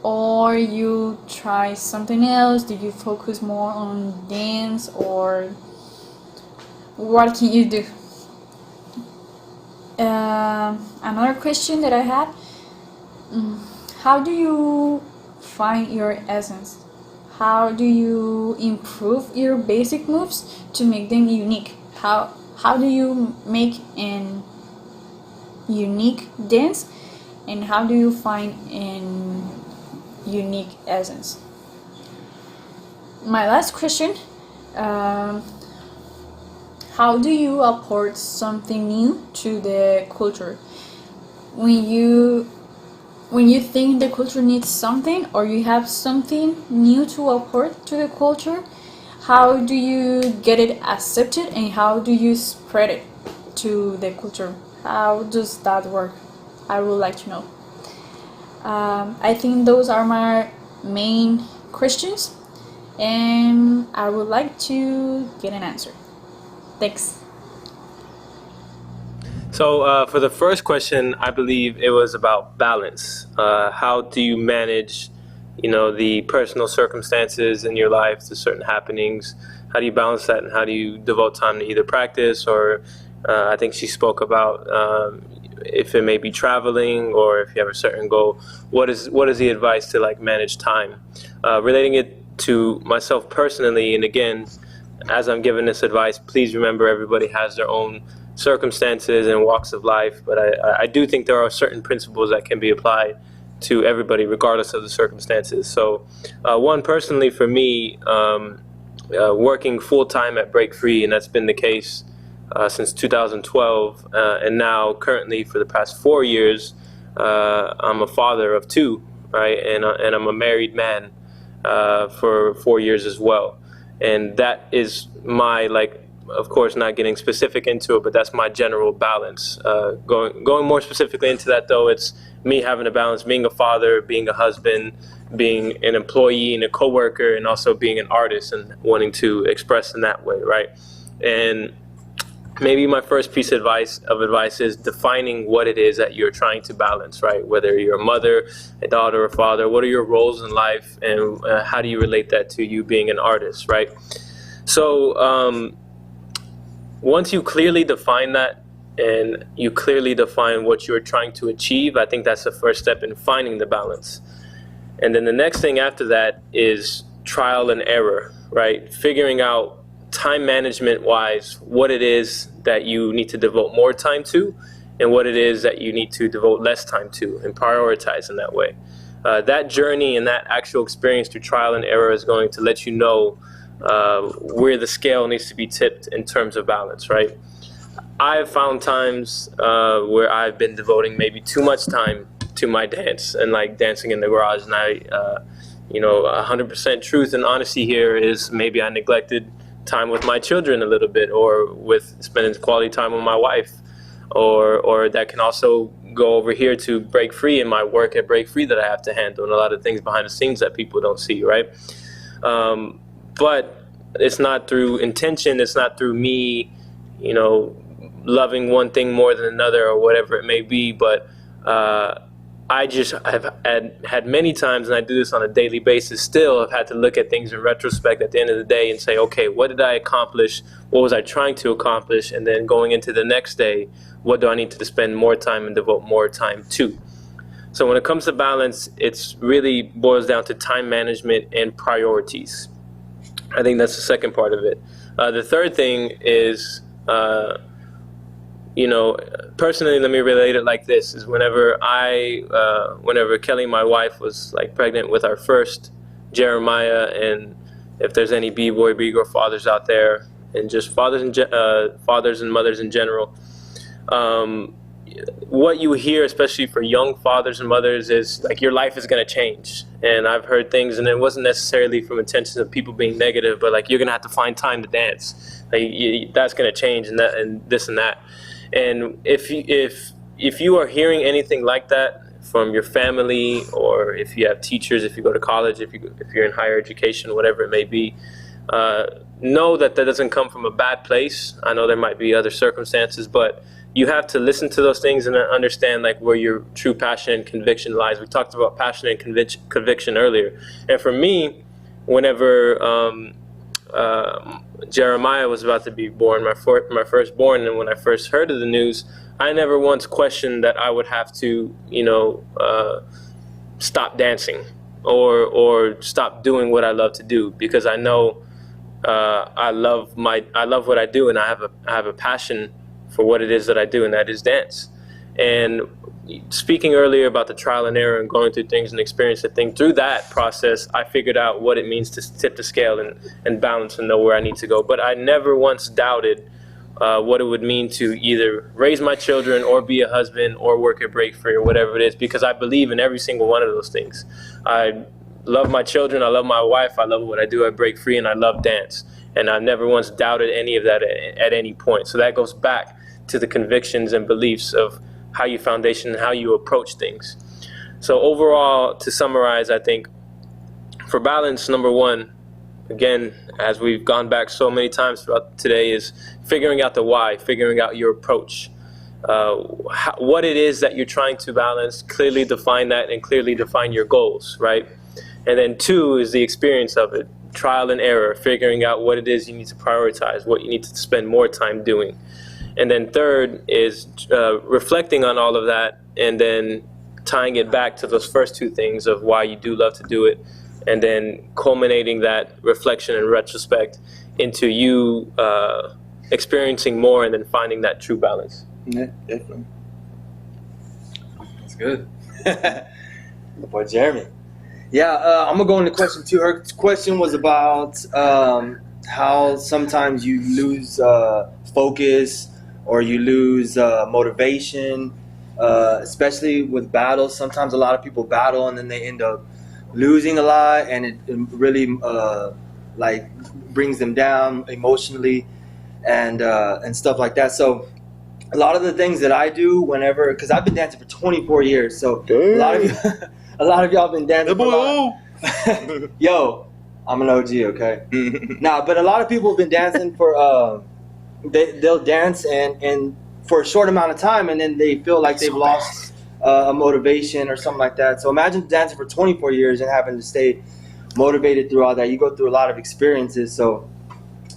or you try something else? Do you focus more on dance, or what can you do? Another question that I had, how do you find your essence? How do you improve your basic moves to make them unique? How do you make an unique dance, and how do you find an unique essence? My last question, how do you apport something new to the culture? When you think the culture needs something, or you have something new to apport to the culture, how do you get it accepted, and how do you spread it to the culture? How does that work? I would like to know. I think those are my main questions, and I would like to get an answer. Thanks. So for the first question, I believe it was about balance. How do you manage, the personal circumstances in your life, the certain happenings? How do you balance that, and how do you devote time to either practice or I think she spoke about if it may be traveling or if you have a certain goal. What is the advice to like manage time? Relating it to myself personally, and again, as I'm giving this advice, please remember everybody has their own circumstances and walks of life, but I do think there are certain principles that can be applied to everybody regardless of the circumstances. So one, personally for me, working full-time at Break Free, and that's been the case since 2012, and now currently for the past 4 years, I'm a father of two, right, and I'm a married man for 4 years as well, and that is my, like, of course not getting specific into it, but that's my general balance. Going more specifically into that though, it's me having a balance, being a father, being a husband, being an employee and a coworker, and also being an artist and wanting to express in that way, right? And maybe my first piece of advice is defining what it is that you're trying to balance, right? Whether you're a mother, a daughter, a father, what are your roles in life, and how do you relate that to you being an artist, right? So once you clearly define that and you clearly define what you're trying to achieve, I think that's the first step in finding the balance. And then the next thing after that is trial and error, right? Figuring out time management wise what it is that you need to devote more time to and what it is that you need to devote less time to, and prioritize in that way. That journey and that actual experience through trial and error is going to let you know where the scale needs to be tipped in terms of balance, right? I've found times where I've been devoting maybe too much time to my dance and like dancing in the garage, and 100% truth and honesty here is maybe I neglected time with my children a little bit, or with spending quality time with my wife, or that can also go over here to Break Free and my work at Break Free that I have to handle, and a lot of things behind the scenes that people don't see, right? But it's not through intention, it's not through me, loving one thing more than another or whatever it may be, but I just have had many times, and I do this on a daily basis still, I've had to look at things in retrospect at the end of the day and say, okay, what did I accomplish? What was I trying to accomplish? And then going into the next day, what do I need to spend more time and devote more time to? So when it comes to balance, it's really boils down to time management and priorities. I think that's the second part of it. The third thing is, personally, let me relate it like this, is whenever Kelly, my wife, was like pregnant with our first Jeremiah, and if there's any B-boy, B-girl fathers out there, and just fathers and mothers in general, what you hear, especially for young fathers and mothers, is like your life is going to change. And I've heard things, and it wasn't necessarily from intentions of people being negative, but like you're going to have to find time to dance. Like that's going to change, and that and this and that. And if you are hearing anything like that from your family, or if you have teachers, if you go to college, if you're in higher education, whatever it may be, know that doesn't come from a bad place. I know there might be other circumstances, but you have to listen to those things and understand like where your true passion and conviction lies. We talked about passion and conviction earlier. And for me, whenever Jeremiah was about to be born, my firstborn, and when I first heard of the news, I never once questioned that I would have to, stop dancing or stop doing what I love to do, because I know I love what I do, and I have a passion for what it is that I do, and that is dance. And speaking earlier about the trial and error and going through things and experience the thing, through that process, I figured out what it means to tip the scale and balance and know where I need to go. But I never once doubted what it would mean to either raise my children or be a husband or work at Break Free or whatever it is, because I believe in every single one of those things. I love my children, I love my wife, I love what I do at Break Free, and I love dance. And I never once doubted any of that at any point. So that goes back to the convictions and beliefs of how you foundation and how you approach things. So overall, to summarize, I think for balance, number one, again, as we've gone back so many times throughout today, is figuring out the why, figuring out your approach. What it is that you're trying to balance, clearly define that and clearly define your goals, right? And then two is the experience of it, trial and error, figuring out what it is you need to prioritize, what you need to spend more time doing. And then third is reflecting on all of that and then tying it back to those first two things of why you do love to do it, and then culminating that reflection and retrospect into you experiencing more and then finding that true balance. Yeah, definitely. That's good. The boy Jeremy. Yeah, I'm gonna go into question two. Her question was about how sometimes you lose focus or you lose motivation, especially with battles. Sometimes a lot of people battle and then they end up losing a lot, and it really like brings them down emotionally and stuff like that. So a lot of the things that I do whenever, because I've been dancing for 24 years, so a lot of y'all been dancing for a lot. Yo, I'm an OG, okay? Nah, but a lot of people have been dancing for they'll dance and for a short amount of time, and then they feel like they've lost a motivation or something like that. So imagine dancing for 24 years and having to stay motivated through all that. You go through a lot of experiences. So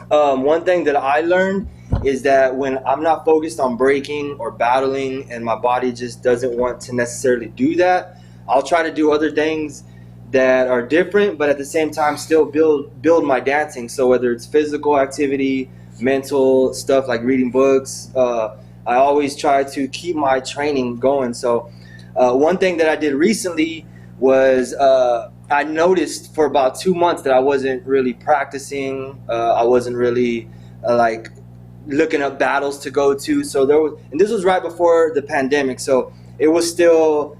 one thing that I learned is that when I'm not focused on breaking or battling and my body just doesn't want to necessarily do that, I'll try to do other things that are different, but at the same time still build my dancing. So whether it's physical activity, mental stuff like reading books, I always try to keep my training going. So one thing that I did recently was I noticed for about 2 months that I wasn't really practicing. I wasn't really like looking up battles to go to. So and this was right before the pandemic. So there was still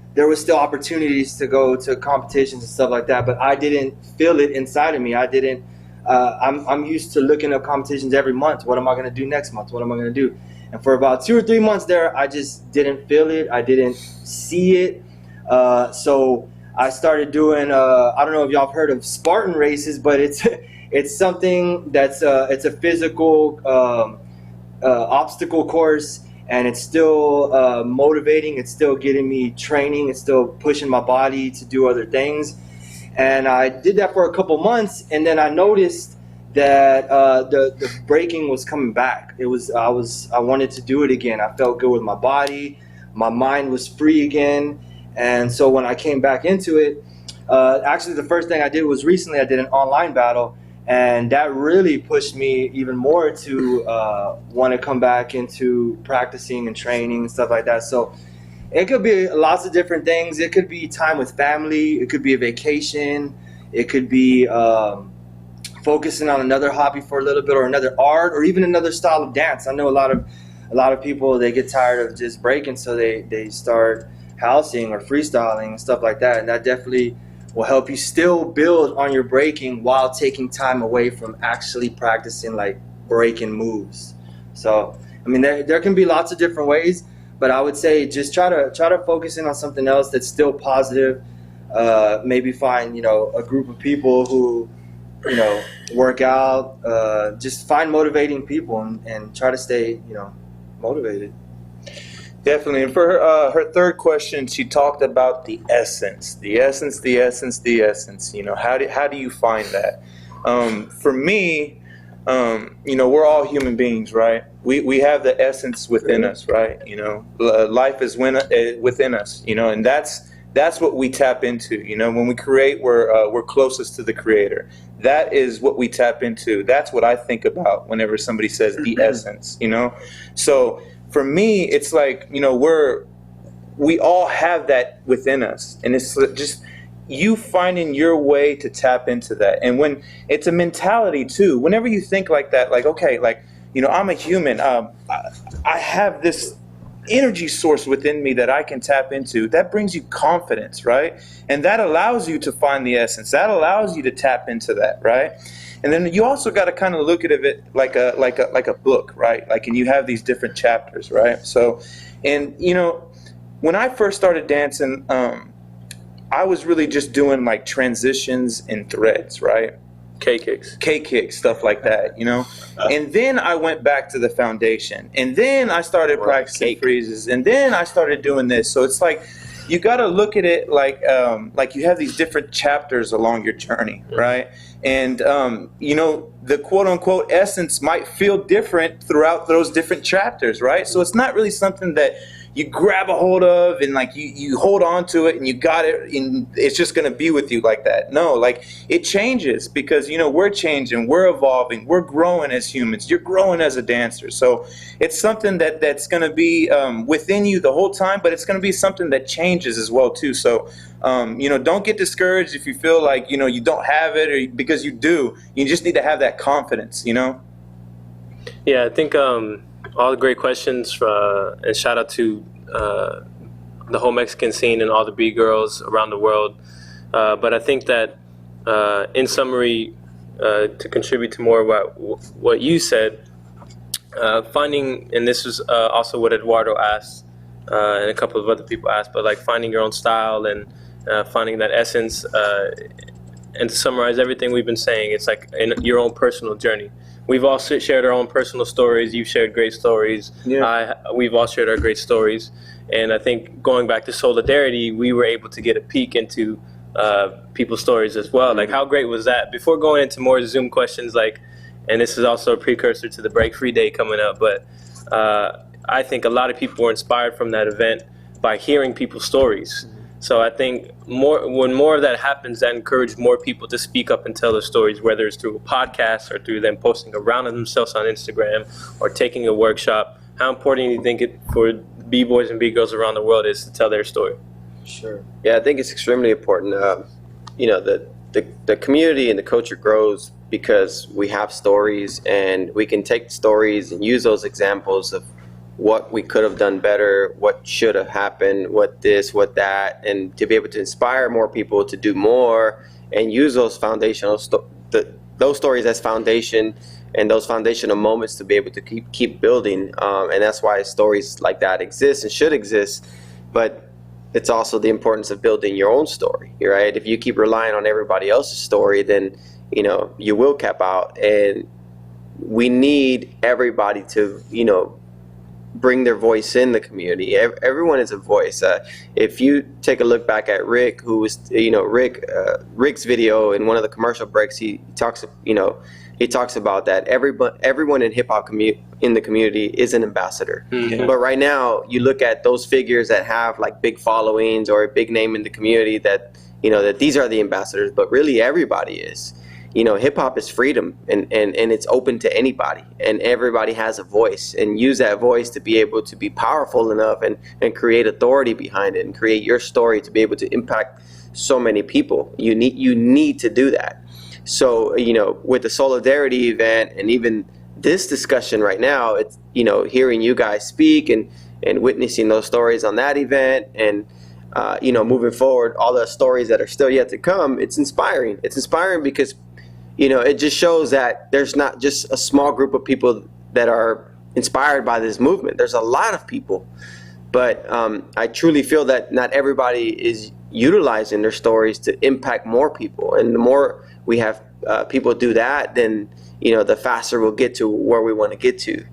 opportunities to go to competitions and stuff like that, but I didn't feel it inside of me. I didn't. I'm used to looking up competitions every month. What am I going to do next month? What am I going to do? And for about 2 or 3 months there, I just didn't feel it. I didn't see it. So I started doing. I don't know if y'all have heard of Spartan races, but it's something that's it's a physical obstacle course. And it's still motivating. It's still getting me training. It's still pushing my body to do other things. And I did that for a couple months, and then I noticed that the breaking was coming back. I wanted to do it again. I felt good with my body. My mind was free again. And so when I came back into it, actually the first thing I did was recently I did an online battle. And that really pushed me even more to want to come back into practicing and training and stuff like that. So it could be lots of different things. It could be time with family. It could be a vacation. It could be focusing on another hobby for a little bit, or another art, or even another style of dance. I know a lot of people, they get tired of just breaking, so they start housing or freestyling and stuff like that. And that definitely will help you still build on your breaking while taking time away from actually practicing like breaking moves. So, I mean, there can be lots of different ways, but I would say just try to focus in on something else that's still positive. Maybe find, a group of people who, work out. Just find motivating people and try to stay, motivated. Definitely. And for her third question, she talked about the essence. How do you find that? For me, we're all human beings, right? We have the essence within us, right? Life is within us, and that's what we tap into. When we create, we're closest to the creator. That is what we tap into. That's what I think about whenever somebody says the essence, So for me, it's like, we all have that within us, and it's just you finding your way to tap into that. And when it's a mentality too, whenever you think like that, like, okay, like, I'm a human, I have this energy source within me that I can tap into, that brings you confidence, right? And that allows you to find the essence. That allows you to tap into that, right? And then you also got to kind of look at it like a book, right? Like, and you have these different chapters, right? So, and you know, when I first started dancing, I was really just doing like transitions and threads, right? K kicks, stuff like that, you know. And then I went back to the foundation, and then I started practicing freezes, and then I started doing this. So it's like you got to look at it like you have these different chapters along your journey, right? And you know, the quote unquote essence might feel different throughout those different chapters, right? So it's not really something that you grab a hold of and like you hold on to it and you got it and it's just going to be with you like that. No, like it changes because, you know, we're changing, we're evolving, we're growing as humans, you're growing as a dancer. So it's something that's going to be within you the whole time, but it's going to be something that changes as well too. So, you know, don't get discouraged if you feel like, you know, you don't have it, or because you do. You just need to have that confidence, you know? Yeah, I think all the great questions, and shout out to the whole Mexican scene and all the B-girls around the world. But I think that in summary, to contribute to more about what you said, finding, and this was also what Eduardo asked, and a couple of other people asked, but like finding your own style and finding that essence, and to summarize everything we've been saying, it's like in your own personal journey. We've all shared our own personal stories. You've shared great stories. Yeah. We've all shared our great stories. And I think going back to solidarity, we were able to get a peek into people's stories as well. Like, how great was that? Before going into more Zoom questions, like, and this is also a precursor to the Break Free Day coming up, but I think a lot of people were inspired from that event by hearing people's stories. So I think when more of that happens, that encourages more people to speak up and tell their stories, whether it's through a podcast or through them posting a round of themselves on Instagram or taking a workshop. How important do you think it for B-boys and B-girls around the world is to tell their story? Sure. Yeah, I think it's extremely important. You know, the community and the culture grows because we have stories, and we can take stories and use those examples of what we could have done better, what should have happened, what this, what that, and to be able to inspire more people to do more and use those foundational those stories as foundation and those foundational moments to be able to keep building. And that's why stories like that exist and should exist. But it's also the importance of building your own story, right? If you keep relying on everybody else's story, then, you know, you will cap out. And we need everybody to, you know, bring their voice in the community. Everyone is a voice. If you take a look back at Rick, who was, you know, Rick's video in one of the commercial breaks, he talks about that everyone in hip hop in the community is an ambassador. Mm-hmm. But right now, you look at those figures that have like big followings or a big name in the community that, you know, that these are the ambassadors, but really everybody is. You know, hip hop is freedom, and it's open to anybody, and everybody has a voice, and use that voice to be able to be powerful enough and create authority behind it and create your story to be able to impact so many people. You need to do that. So, you know, with the solidarity event and even this discussion right now, it's, you know, hearing you guys speak and witnessing those stories on that event, and you know, moving forward, all the stories that are still yet to come, it's inspiring. It's inspiring because, you know, it just shows that there's not just a small group of people that are inspired by this movement. There's a lot of people, but I truly feel that not everybody is utilizing their stories to impact more people. And the more we have people do that, then, you know, the faster we'll get to where we want to get to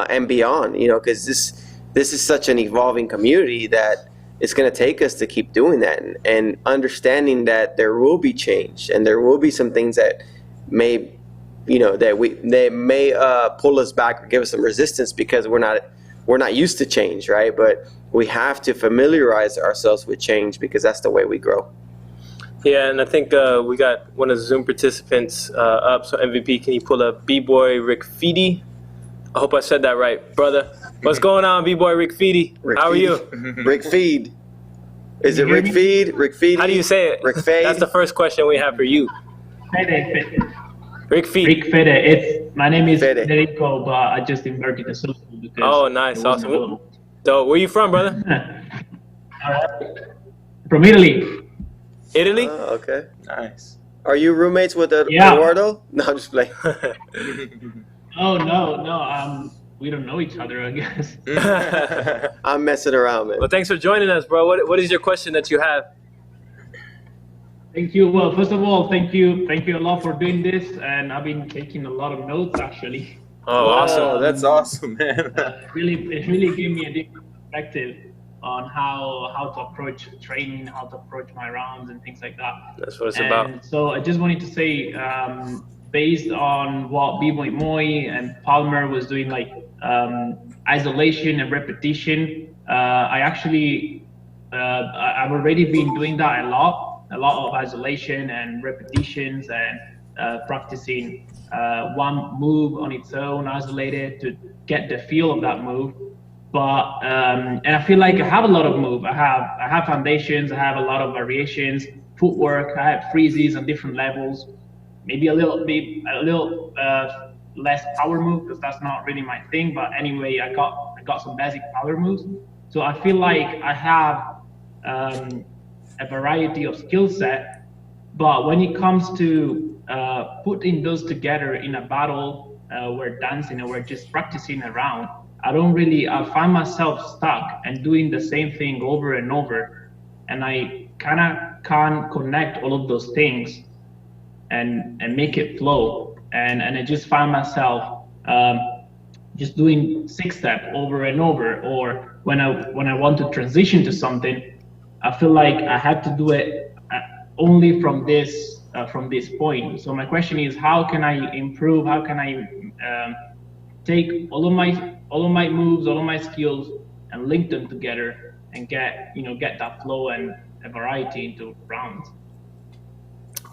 and beyond, you know, because this is such an evolving community that it's going to take us to keep doing that, and understanding that there will be change and there will be some things that may, you know, they may pull us back or give us some resistance because we're not used to change, right? But we have to familiarize ourselves with change because that's the way we grow. Yeah, and I think we got one of the Zoom participants up. So MVP, can you pull up B-Boy Rick Feedy? I hope I said that right, brother. What's going on, B-Boy Rick Feedy? How are you? Rick Feed. Is it Rick Feed? Rick Feedy? How do you say it? Rick Fade? That's the first question we have for you. Rick Feed. Rick Fede. My name is Federico, but I just inverted the social because. Oh, nice, awesome. So, where you from, brother? From Italy. Italy? Oh, okay. Nice. Are you roommates with Yeah. Eduardo? No, I'm just playing. Oh no. We don't know each other, I guess. I'm messing around, man. Well, thanks for joining us, bro. What is your question that you have? Thank you. Well, first of all, thank you a lot for doing this, and I've been taking a lot of notes actually. Oh, awesome! That's awesome, man. It really gave me a different perspective on how to approach training, how to approach my rounds, and things like that. That's what it's about. So I just wanted to say, based on what B-Boy Moy and Palmer was doing, like isolation and repetition, I actually I've already been doing that a lot of isolation and repetitions and practicing one move on its own, isolated, to get the feel of that move. But and I feel like I have a lot of move. I have foundations. I have a lot of variations, footwork. I have freezes on different levels. Maybe a little less power move, because that's not really my thing. But anyway, I got some basic power moves. So I feel like I have a variety of skill set. But when it comes to putting those together in a battle, we're dancing or we're just practicing around, I find myself stuck and doing the same thing over and over. And I kind of can't connect all of those things and make it flow. And I just find myself just doing 6-step over and over. Or when I want to transition to something, I feel like I have to do it only from this point. So my question is, how can I improve? How can I take all of my moves, all of my skills, and link them together and get that flow and a variety into rounds?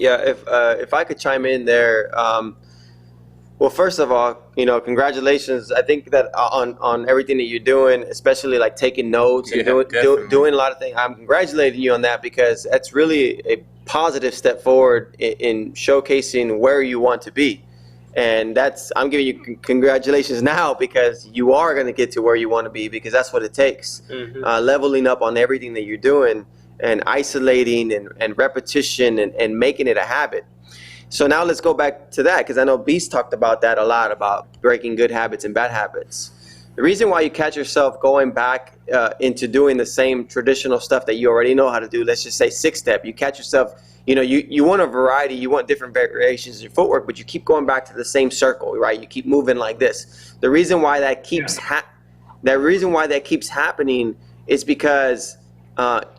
Yeah, if I could chime in there. Well, first of all, congratulations. I think that on everything that you're doing, especially like taking notes and doing a lot of things. I'm congratulating you on that, because that's really a positive step forward in showcasing where you want to be. And I'm giving you congratulations now, because you are going to get to where you want to be, because that's what it takes. Leveling up on everything that you're doing, and isolating and repetition and making it a habit. So now let's go back to that, because I know Beast talked about that a lot, about breaking good habits and bad habits. The reason why you catch yourself going back into doing the same traditional stuff that you already know how to do, let's just say 6-step, you catch yourself, you want a variety, you want different variations in your footwork, but you keep going back to the same circle, right? You keep moving like this. The reason why that keeps happening is because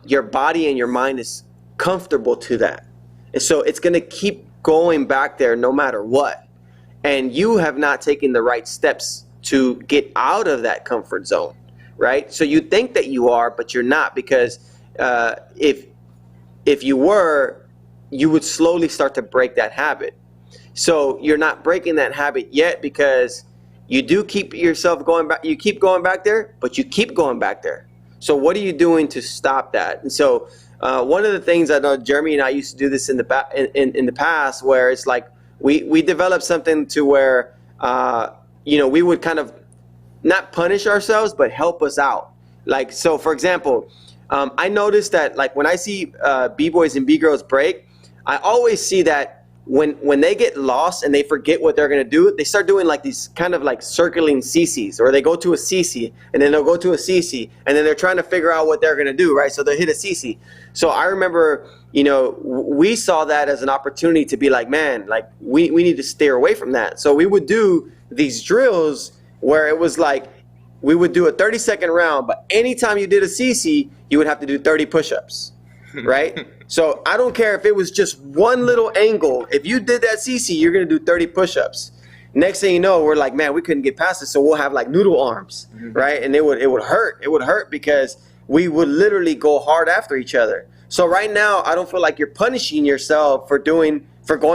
your body and your mind is comfortable to that. And so it's going to keep going back there no matter what. And you have not taken the right steps to get out of that comfort zone, right? So you think that you are, but you're not, because if you were, you would slowly start to break that habit. So you're not breaking that habit yet, because you do keep yourself going back. You keep going back there, but you keep going back there. So what are you doing to stop that? And so one of the things I know Jeremy and I used to do this in the past, where it's like we developed something to where we would kind of not punish ourselves, but help us out. Like, so for example, I noticed that, like, when I see B-boys and B-girls break, I always see that when they get lost and they forget what they're going to do, they start doing like these kind of like circling CCs, or they go to a CC and then they'll go to a CC, and then they're trying to figure out what they're going to do, right? So they'll hit a CC. So I remember, we saw that as an opportunity to be like, man, like we need to steer away from that. So we would do these drills where it was like, we would do a 30-second round, but anytime you did a CC, you would have to do 30 push-ups, right? So I don't care if it was just one little angle. If you did that CC, you're going to do 30 push-ups. Next thing you know, we're like, man, we couldn't get past it, so we'll have like noodle arms, right? And it would hurt. It would hurt because we would literally go hard after each other. So right now, I don't feel like you're punishing yourself for going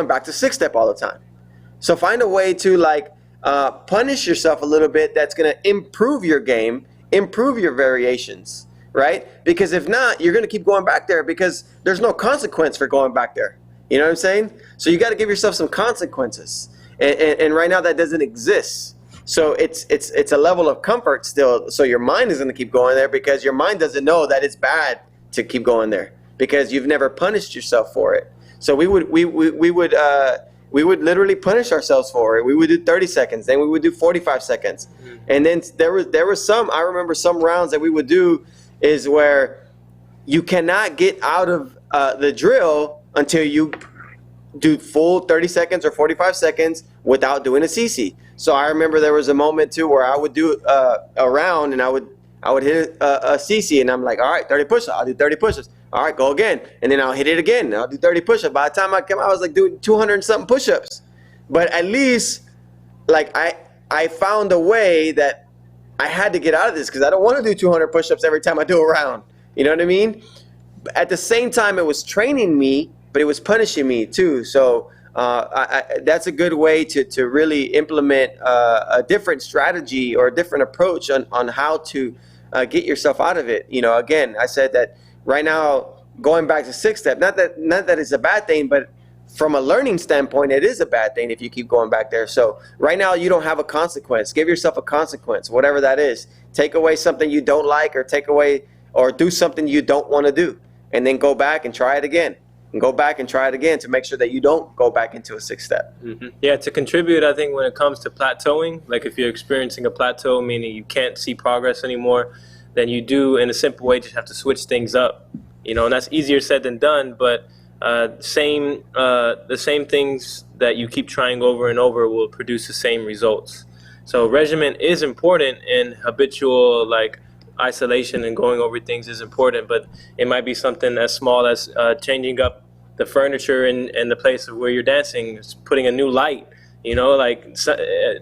back to 6-step all the time. So find a way to like punish yourself a little bit that's going to improve your game, improve your variations, right? Because if not, you're going to keep going back there, because there's no consequence for going back there. You know what I'm saying? So you got to give yourself some consequences. And right now that doesn't exist. So it's a level of comfort still. So your mind is going to keep going there, because your mind doesn't know that it's bad to keep going there, because you've never punished yourself for it. So we would literally punish ourselves for it. We would do 30 seconds, then we would do 45 seconds. And then there was some, I remember some rounds that we would do is where you cannot get out of the drill until you do full 30 seconds or 45 seconds without doing a CC. So I remember there was a moment too where I would do a round and I would hit a CC and I'm like, all right, 30 push-ups. I'll do 30 push-ups. All right, go again. And then I'll hit it again. And I'll do 30 push-ups. By the time I came out, I was like doing 200 and something push-ups. But at least like I found a way that I had to get out of this because I don't want to do 200 push-ups every time I do a round. You know what I mean? But at the same time, it was training me, but it was punishing me too. So that's a good way to really implement a different strategy or a different approach on how to get yourself out of it. You know, again, I said that right now, going back to 6-step, not that it's a bad thing, but from a learning standpoint, it is a bad thing if you keep going back there. So right now, you don't have a consequence. Give yourself a consequence, whatever that is. Take away something you don't like, or take away or do something you don't want to do, and then go back and try it again. And go back and try it again to make sure that you don't go back into a 6-step. Yeah, to contribute, I think when it comes to plateauing, like if you're experiencing a plateau, meaning you can't see progress anymore, then you do, in a simple way, just have to switch things up. You know, and that's easier said than done, but the same things that you keep trying over and over will produce the same results. So regimen is important, and habitual like isolation and going over things is important, but it might be something as small as changing up the furniture in the place of where you're dancing, putting a new light. You know, like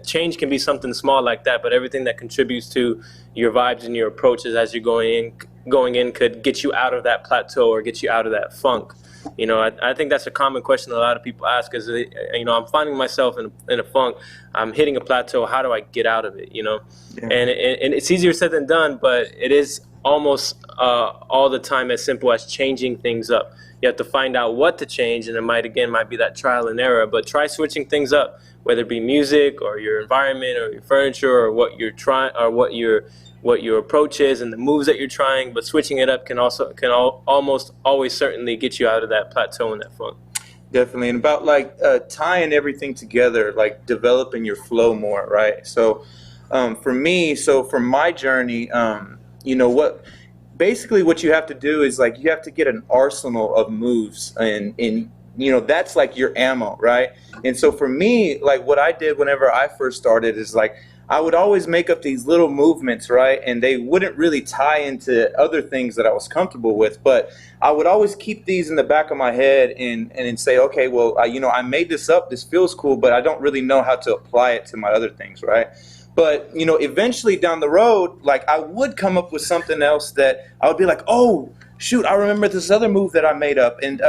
change can be something small like that, but everything that contributes to your vibes and your approaches as you're going in could get you out of that plateau or get you out of that funk. You know, I think that's a common question a lot of people ask is, you know, I'm finding myself in a funk. I'm hitting a plateau. How do I get out of it? You know, and it's easier said than done, but it is almost all the time as simple as changing things up. You have to find out what to change, and it might be that trial and error, but try switching things up, whether it be music or your environment or your furniture or what you're trying or what your approach is and the moves that you're trying. But switching it up can almost always certainly get you out of that plateau and that funk. Definitely. And about like tying everything together, like developing your flow more, right? So for me, from my journey, you know, basically what you have to do is like you have to get an arsenal of moves, and you know, that's like your ammo, right? And so for me, like what I did whenever I first started is like I would always make up these little movements, right? And they wouldn't really tie into other things that I was comfortable with, but I would always keep these in the back of my head and say, okay, well, you know, I made this up, this feels cool, but I don't really know how to apply it to my other things, right? But, you know, eventually down the road, like I would come up with something else that I would be like, oh, shoot, I remember this other move that I made up, and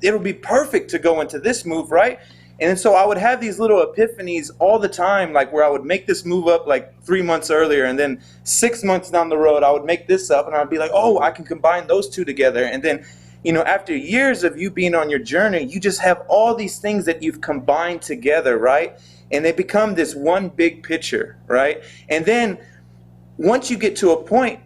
it'll be perfect to go into this move, right? And so I would have these little epiphanies all the time, like where I would make this move up like 3 months earlier, and then 6 months down the road, I would make this up, and I'd be like, oh, I can combine those two together. And then, you know, after years of you being on your journey, you just have all these things that you've combined together, right? And they become this one big picture, right? And then once you get to a point,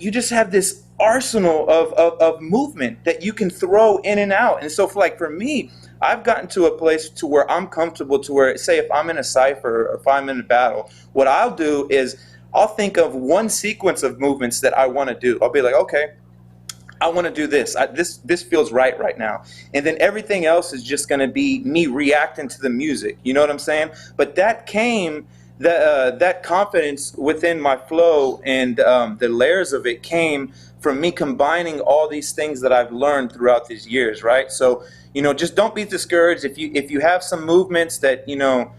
you just have this arsenal of movement that you can throw in and out. And so for me, I've gotten to a place to where I'm comfortable to where, say, if I'm in a cypher or if I'm in a battle, what I'll do is I'll think of one sequence of movements that I want to do. I'll be like, okay, I want to do this. This feels right now. And then everything else is just going to be me reacting to the music. You know what I'm saying? But that came, that confidence within my flow and the layers of it came from me combining all these things that I've learned throughout these years, right? So, you know, just don't be discouraged if you have some movements that, you know,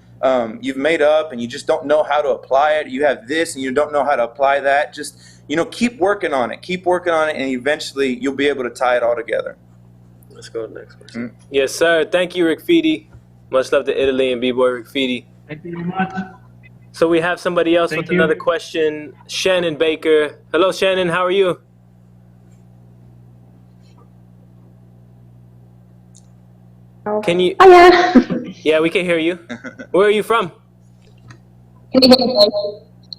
you've made up and you just don't know how to apply it. You have this and you don't know how to apply that. Just, you know, keep working on it, and eventually you'll be able to tie it all together. Let's go to the next question. Yes, sir. Thank you, Rick Feedy. Much love to Italy and B-Boy Rick Feedy. Thank you very much. So we have somebody else with another question. Shannon Baker. Hello, Shannon. How are you? Can you? Oh, yeah. Yeah, we can hear you. Where are you from? Can you hear me?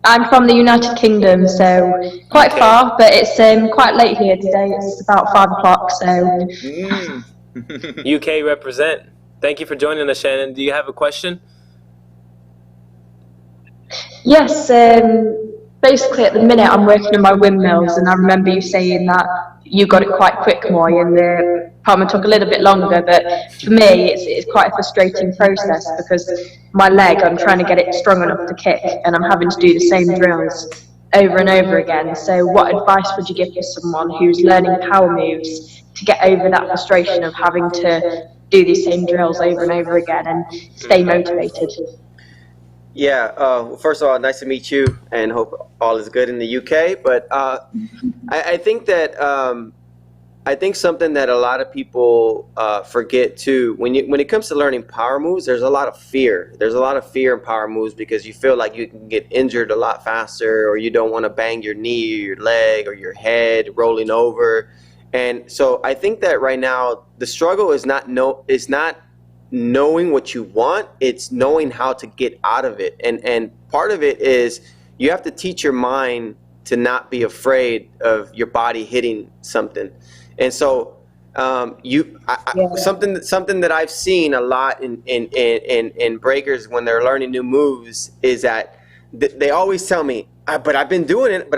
I'm from the United Kingdom, so quite far, but it's quite late here today. It's about 5 o'clock, so. UK represent. Thank you for joining us, Shannon. Do you have a question? Yes, basically at the minute I'm working on my windmills, and I remember you saying that you got it quite quick, Moy, and the apartment took a little bit longer, but for me it's quite a frustrating process because my leg, I'm trying to get it strong enough to kick, and I'm having to do the same drills over and over again. So what advice would you give to someone who's learning power moves to get over that frustration of having to do these same drills over and over again and stay motivated? Yeah, first of all, nice to meet you, and hope all is good in the UK. But I think that I think something that a lot of people forget too, when it comes to learning power moves, there's a lot of fear. There's a lot of fear in power moves because you feel like you can get injured a lot faster, or you don't want to bang your knee or your leg or your head rolling over. And so I think that right now the struggle is not knowing what you want, it's knowing how to get out of it. And part of it is you have to teach your mind to not be afraid of your body hitting something. And so something that I've seen a lot in breakers when they're learning new moves is that they always tell me, but I've been doing it.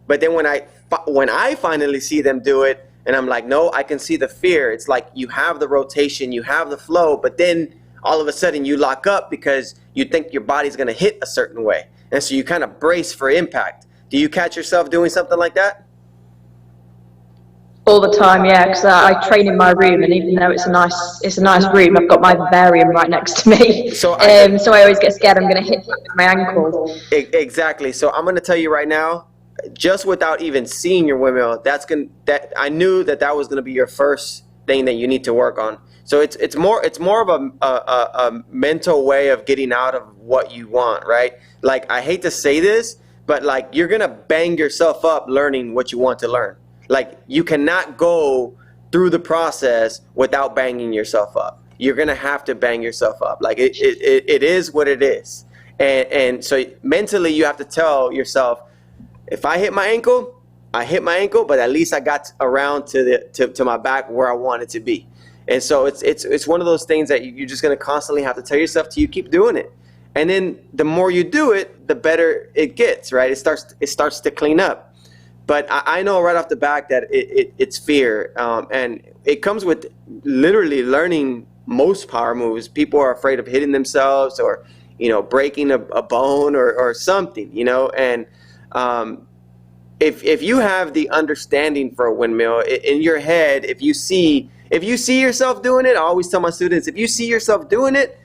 But then when I finally see them do it, and I'm like, no, I can see the fear. It's like you have the rotation, you have the flow, but then all of a sudden you lock up because you think your body's going to hit a certain way. And so you kind of brace for impact. Do you catch yourself doing something like that? All the time, yeah, because I train in my room, and even though it's a nice room, I've got my vivarium right next to me. So I always get scared I'm going to hit my ankle. Exactly. So I'm going to tell you right now, just without even seeing your windmill, I knew that was going to be your first thing that you need to work on. So it's more of a mental way of getting out of what you want, right? Like, I hate to say this, but like, you're going to bang yourself up learning what you want to learn. Like, you cannot go through the process without banging yourself up. You're going to have to bang yourself up. Like, it is what it is. And so mentally you have to tell yourself, if I hit my ankle, I hit my ankle, but at least I got around to my back where I want it to be. And so it's one of those things that you're just going to constantly have to tell yourself till you keep doing it. And then the more you do it, the better it gets, right? It starts to clean up. But I know right off the back that it's fear, and it comes with literally learning most power moves. People are afraid of hitting themselves, or breaking a bone or something, and if you have the understanding for a windmill in your head, if you see yourself doing it, I always tell my students, if you see yourself doing it,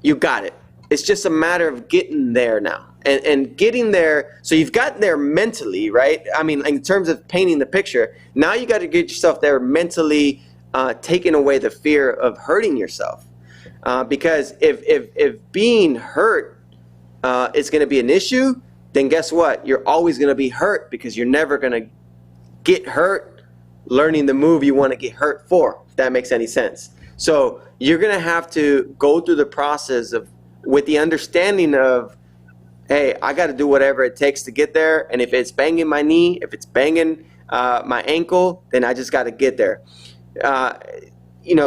you got it. It's just a matter of getting there now. And getting there, so you've gotten there mentally, right? I mean, in terms of painting the picture, now you got to get yourself there mentally, taking away the fear of hurting yourself. Because if being hurt is going to be an issue, then guess what? You're always going to be hurt, because you're never going to get hurt learning the move you want to get hurt for, if that makes any sense. So you're going to have to go through the process with the understanding of, hey, I got to do whatever it takes to get there. And if it's banging my knee, if it's banging my ankle, then I just got to get there.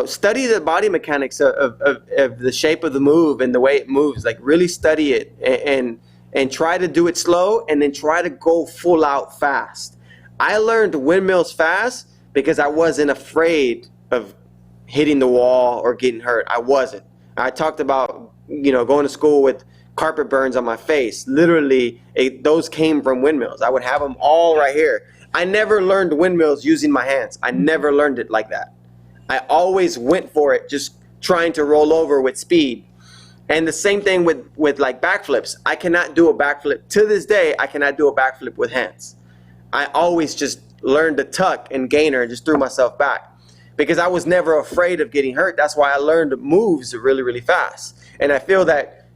Study the body mechanics of the shape of the move and the way it moves. Like, really study it and try to do it slow, and then try to go full out fast. I learned windmills fast because I wasn't afraid of hitting the wall or getting hurt. I wasn't. I talked about, going to school with carpet burns on my face. Literally, those came from windmills. I would have them all right here. I never learned windmills using my hands. I never learned it like that. I always went for it, just trying to roll over with speed. And the same thing with like backflips. I cannot do a backflip. To this day, I cannot do a backflip with hands. I always just learned to tuck and gainer and just threw myself back, because I was never afraid of getting hurt. That's why I learned moves really, really fast. And I feel that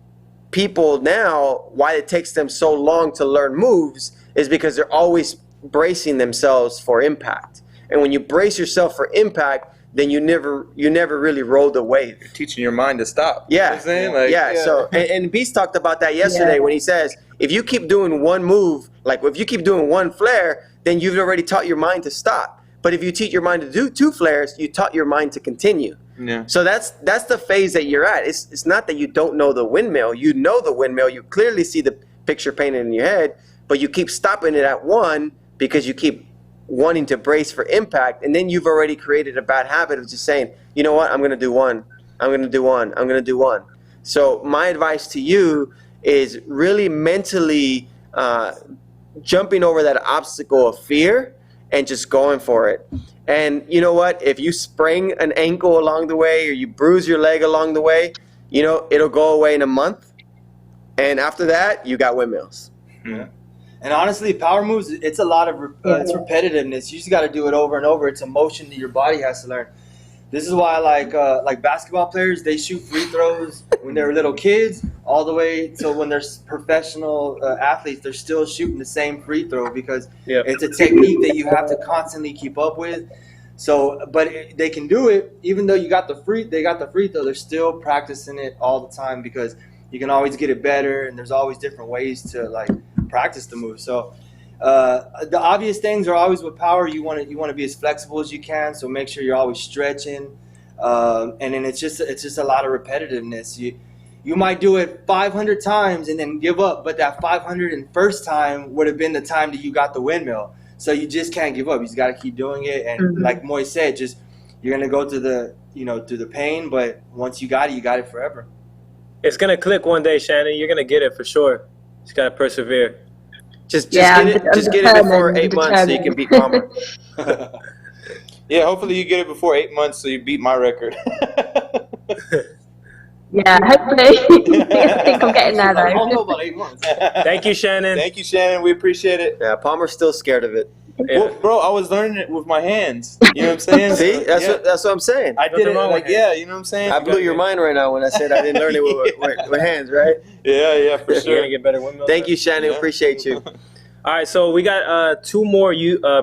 people now, why it takes them so long to learn moves is because they're always bracing themselves for impact. And when you brace yourself for impact, then you never really roll the wave. You're teaching your mind to stop. Yeah. You know what I'm saying? Like, yeah. So, and Beast talked about that yesterday when he says, if you keep doing one move, like if you keep doing one flare, then you've already taught your mind to stop. But if you teach your mind to do 2 flares, you taught your mind to continue. Yeah. So that's the phase that you're at. It's not that you don't know the windmill. You know the windmill. You clearly see the picture painted in your head, but you keep stopping it at 1 because you keep wanting to brace for impact, and then you've already created a bad habit of just saying, you know what, I'm going to do 1. I'm going to do 1. I'm going to do 1. So my advice to you is really mentally jumping over that obstacle of fear and just going for it. And you know what? If you sprain an ankle along the way or you bruise your leg along the way, you know, it'll go away in a month. And after that, you got windmills. Yeah. And honestly, power moves, it's a lot of it's repetitiveness. You just got to do it over and over. It's a motion that your body has to learn. This is why like basketball players, they shoot free throws when they're little kids all the way till when they're professional athletes. They're still shooting the same free throw because it's a technique that you have to constantly keep up with. So, but they can do it even though they got the free throw. They're still practicing it all the time because you can always get it better, and there's always different ways to like practice the move. So. The obvious things are always with power. You want to be as flexible as you can, so make sure you're always stretching. And then it's just a lot of repetitiveness. You might do it 500 times and then give up, but that 501st time would have been the time that you got the windmill. So you just can't give up. You just got to keep doing it. And like Moy said, just you're gonna go through the pain, but once you got it forever. It's gonna click one day, Shannon. You're gonna get it for sure. Just gotta persevere. Just get it before 8 months so you can beat Palmer. Yeah, hopefully you get it before 8 months so you beat my record. Yeah, hopefully. I think I'm getting there though. I don't know about 8 months. Thank you, Shannon. Thank you, Shannon. We appreciate it. Yeah, Palmer's still scared of it. Yeah. Well, bro, I was learning it with my hands. You know what I'm saying? See, that's what I'm saying. I did it like, you know what I'm saying? I blew your mind right now when I said I didn't learn it with hands, right? Yeah, for sure. You're gonna get better windmills. Thank you, Shannon. Appreciate you. All right, so we got 2 more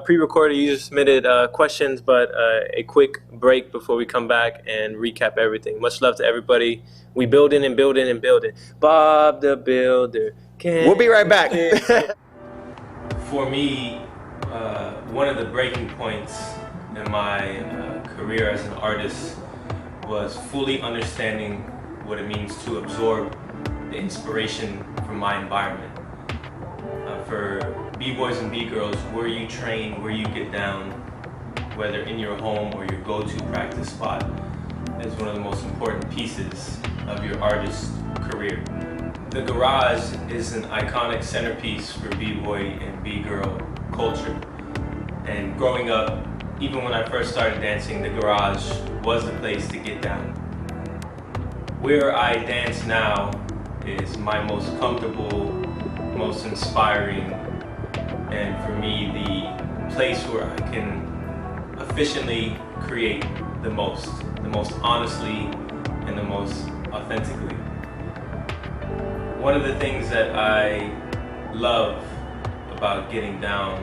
pre-recorded user submitted questions, but a quick break before we come back and recap everything. Much love to everybody. We building and building and building. Bob the Builder. We'll be right back. For me, one of the breaking points in my career as an artist was fully understanding what it means to absorb the inspiration from my environment. For B-boys and B-girls, where you train, where you get down, whether in your home or your go-to practice spot, is one of the most important pieces of your artist career. The garage is an iconic centerpiece for B-boy and B-girl culture. And growing up, even when I first started dancing, the garage was the place to get down. Where I dance now is my most comfortable, most inspiring, and for me, the place where I can efficiently create the most honestly and the most authentically. One of the things that I love about getting down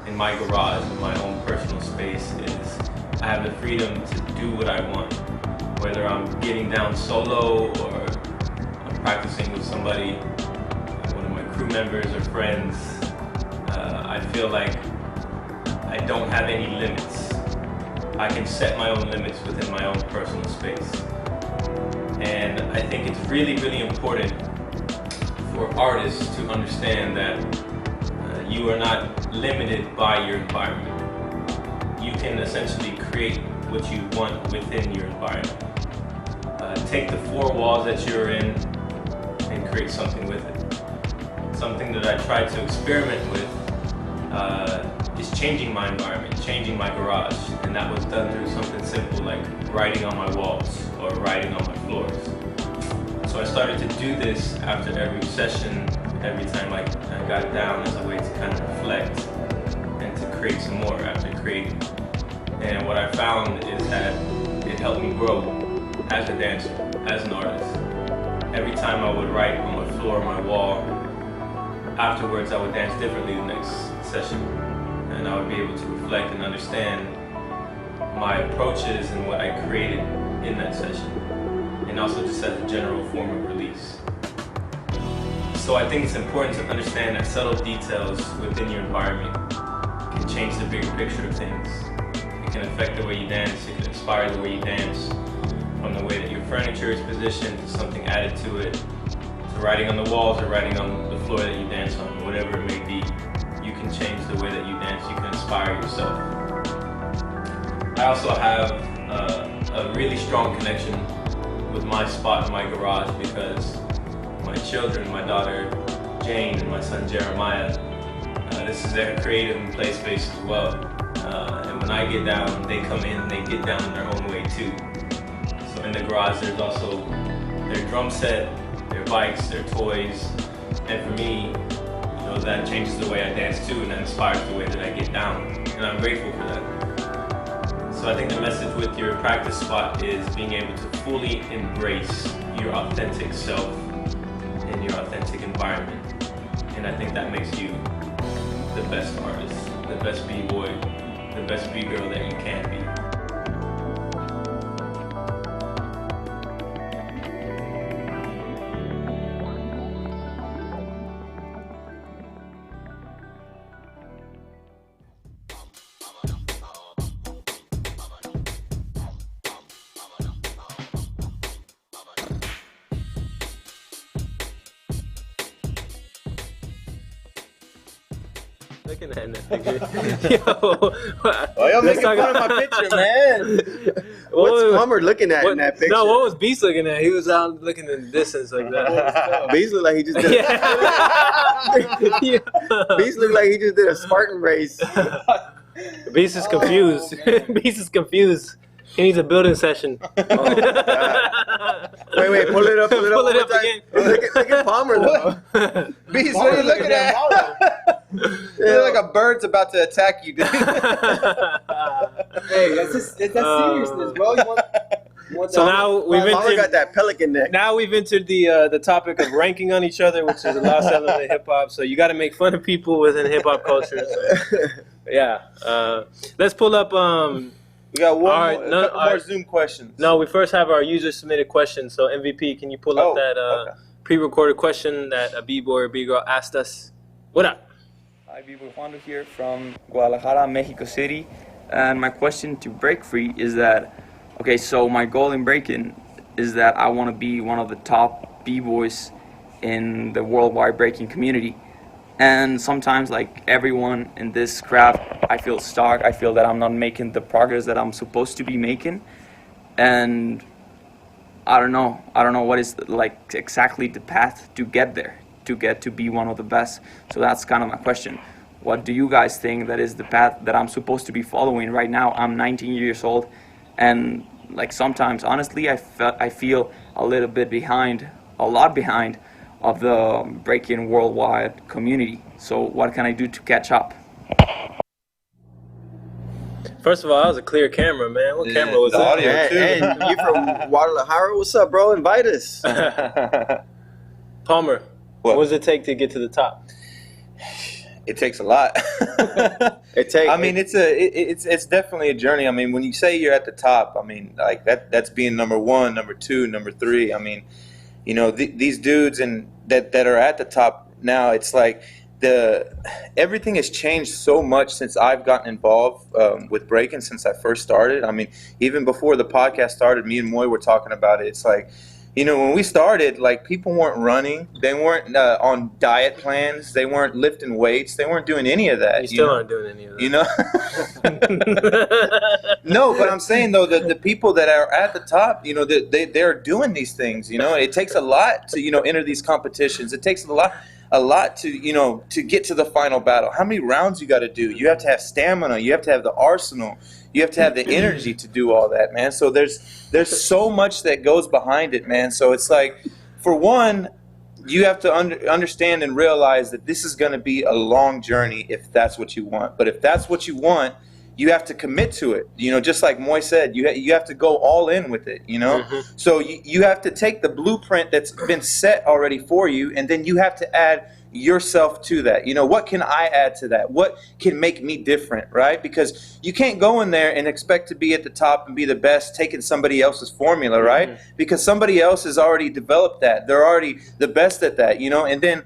in my garage, in my own personal space, is I have the freedom to do what I want. Whether I'm getting down solo or I'm practicing with somebody, one of my crew members or friends, I feel like I don't have any limits. I can set my own limits within my own personal space. And I think it's really, really important for artists to understand that you are not limited by your environment. You can essentially create what you want within your environment. Take the 4 walls that you're in and create something with it. Something that I try to experiment with is changing my environment, changing my garage, and that was done through something simple like writing on my walls or writing on my floors. So I started to do this after every session, every time I got down, as a way to kind of reflect and to create some more after creating. And what I found is that it helped me grow as a dancer, as an artist. Every time I would write on my floor, my wall, afterwards I would dance differently the next session. And I would be able to reflect and understand my approaches and what I created in that session. And also just as a general form of release. So I think it's important to understand that subtle details within your environment can can change the bigger picture of things. It can affect the way you dance, it can inspire the way you dance, from the way that your furniture is positioned to something added to it, to writing on the walls or writing on the floor that you dance on, whatever it may be. You can change the way that you dance, you can inspire yourself. I also have a really strong connection with my spot in my garage because my children, my daughter Jane and my son Jeremiah, this is their creative and play space as well. And when I get down, they come in and they get down in their own way too. So in the garage there's also their drum set, their bikes, their toys, and for me, that changes the way I dance too, and that inspires the way that I get down, and I'm grateful for that. So I think the message with your practice spot is being able to fully embrace your authentic self in your authentic environment, and I think that makes you the best artist, the best b-boy, the best b-girl that you can be. Looking at that nigga. Why y'all making fun of my picture, man? What's Palmer looking at in that picture? No, what was Beast looking at? He was out looking in the distance like that. Beast looked like he just did. Beast looked like he just did a Spartan race. Beast is confused. Beast is confused. He needs a building session. Wait, pull it up. Pull it up again. Look at Palmer though. Beast, what are you looking at? You look like a bird's about to attack you, dude. Hey, that's seriousness, bro. So now we've entered. Got that pelican neck. Now we've entered the topic of ranking on each other, which is a lost element of hip hop. So you got to make fun of people within hip hop culture. So, yeah, let's pull up. We got couple more Zoom questions. No, we first have our user submitted questions. So MVP, can you pull up that pre-recorded question that a b-boy or b-girl asked us? What up? Hi, b-boy Juando here from Guadalajara, Mexico City. And my question to Break Free is that, okay, so my goal in breaking is that I want to be one of the top b-boys in the worldwide breaking community. And sometimes, like everyone in this craft, I feel stuck. I feel that I'm not making the progress that I'm supposed to be making. And I don't know what is like exactly the path to get there, to get to be one of the best. So that's kind of my question. What do you guys think that is the path that I'm supposed to be following right now? I'm 19 years old, and like sometimes, honestly, I feel a little bit behind, a lot behind of the breaking worldwide community. So what can I do to catch up? First of all, that was a clear camera, man. What camera was that? Audio too. And you from Guadalajara? What's up, bro? Invite us. Palmer, what does it take to get to the top? It takes a lot. I mean, it's definitely a journey. I mean, when you say you're at the top, I mean, like that's being number one, number two, number three. I mean, these dudes that are at the top now, it's like everything has changed so much since I've gotten involved with breaking, since I first started. I mean, even before the podcast started, me and Moy were talking about it. It's like, when we started, like, people weren't running, they weren't on diet plans, they weren't lifting weights, they weren't doing any of that. You still aren't doing any of that. No, but I'm saying though that the people that are at the top, they're doing these things. It takes a lot to enter these competitions. It takes a lot to to get to the final battle. How many rounds you got to do? You have to have stamina. You have to have the arsenal. You have to have the energy to do all that, man. So there's so much that goes behind it, man. So it's like, for one, you have to understand and realize that this is going to be a long journey if that's what you want. But if that's what you want, you have to commit to it. Just like Moy said, you have to go all in with it, So you have to take the blueprint that's been set already for you, and then you have to add yourself to that. What can I add to that? What can make me different, right? Because you can't go in there and expect to be at the top and be the best taking somebody else's formula, right? Because somebody else has already developed that. They're already the best at that, and then,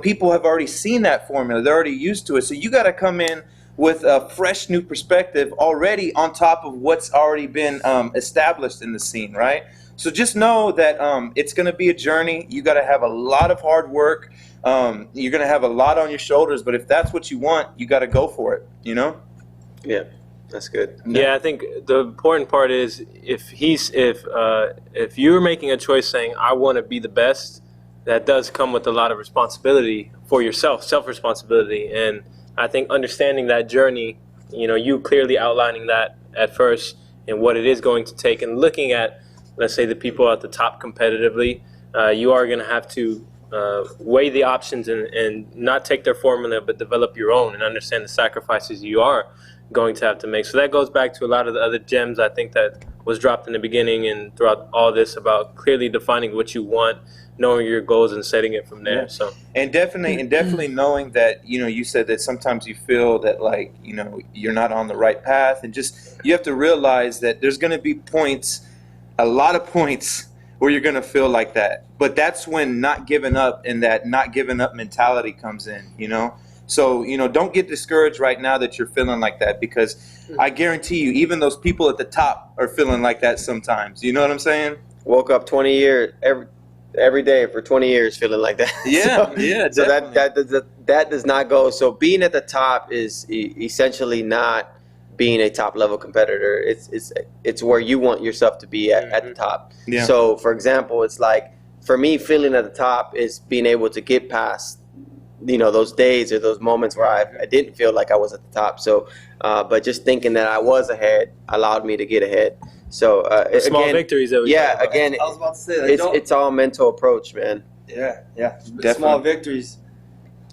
people have already seen that formula. They're already used to it. So you got to come in with a fresh new perspective already on top of what's already been established in the scene, right? So just know that it's going to be a journey. You got to have a lot of hard work. You're going to have a lot on your shoulders, but if that's what you want, you got to go for it, you know? Yeah, that's good. Yeah, I think the important part is if you're making a choice saying I want to be the best, that does come with a lot of responsibility for yourself, self-responsibility. And I think understanding that journey, you know, you clearly outlining that at first and what it is going to take, and looking at, let's say, the people at the top competitively, you are going to have to weigh the options and not take their formula, but develop your own and understand the sacrifices you are going to have to make. So that goes back to a lot of the other gems I think that was dropped in the beginning and throughout all this about clearly defining what you want, knowing your goals and setting it from there. Yeah. So and definitely knowing that, you know, you said that sometimes you feel that, like, you know, you're not on the right path, and just you have to realize that there's going to be points, a lot of points, where you're going to feel like that. But that's when not giving up and that not giving up mentality comes in, you know? So, you know, don't get discouraged right now that you're feeling like that, because I guarantee you, even those people at the top are feeling like that sometimes. You know what I'm saying? Woke up 20 years every day for 20 years feeling like that. Yeah, so that does not go. So being at the top is essentially not being a top level competitor. It's where you want yourself to be at the top. Yeah. So for example, it's like for me, feeling at the top is being able to get past, you know, those days or those moments where I didn't feel like I was at the top. So, but just thinking that I was ahead allowed me to get ahead. So small again, victories that we yeah, talk about. again, I was about to say, like, it's all mental approach, man. Yeah, Definitely. small victories.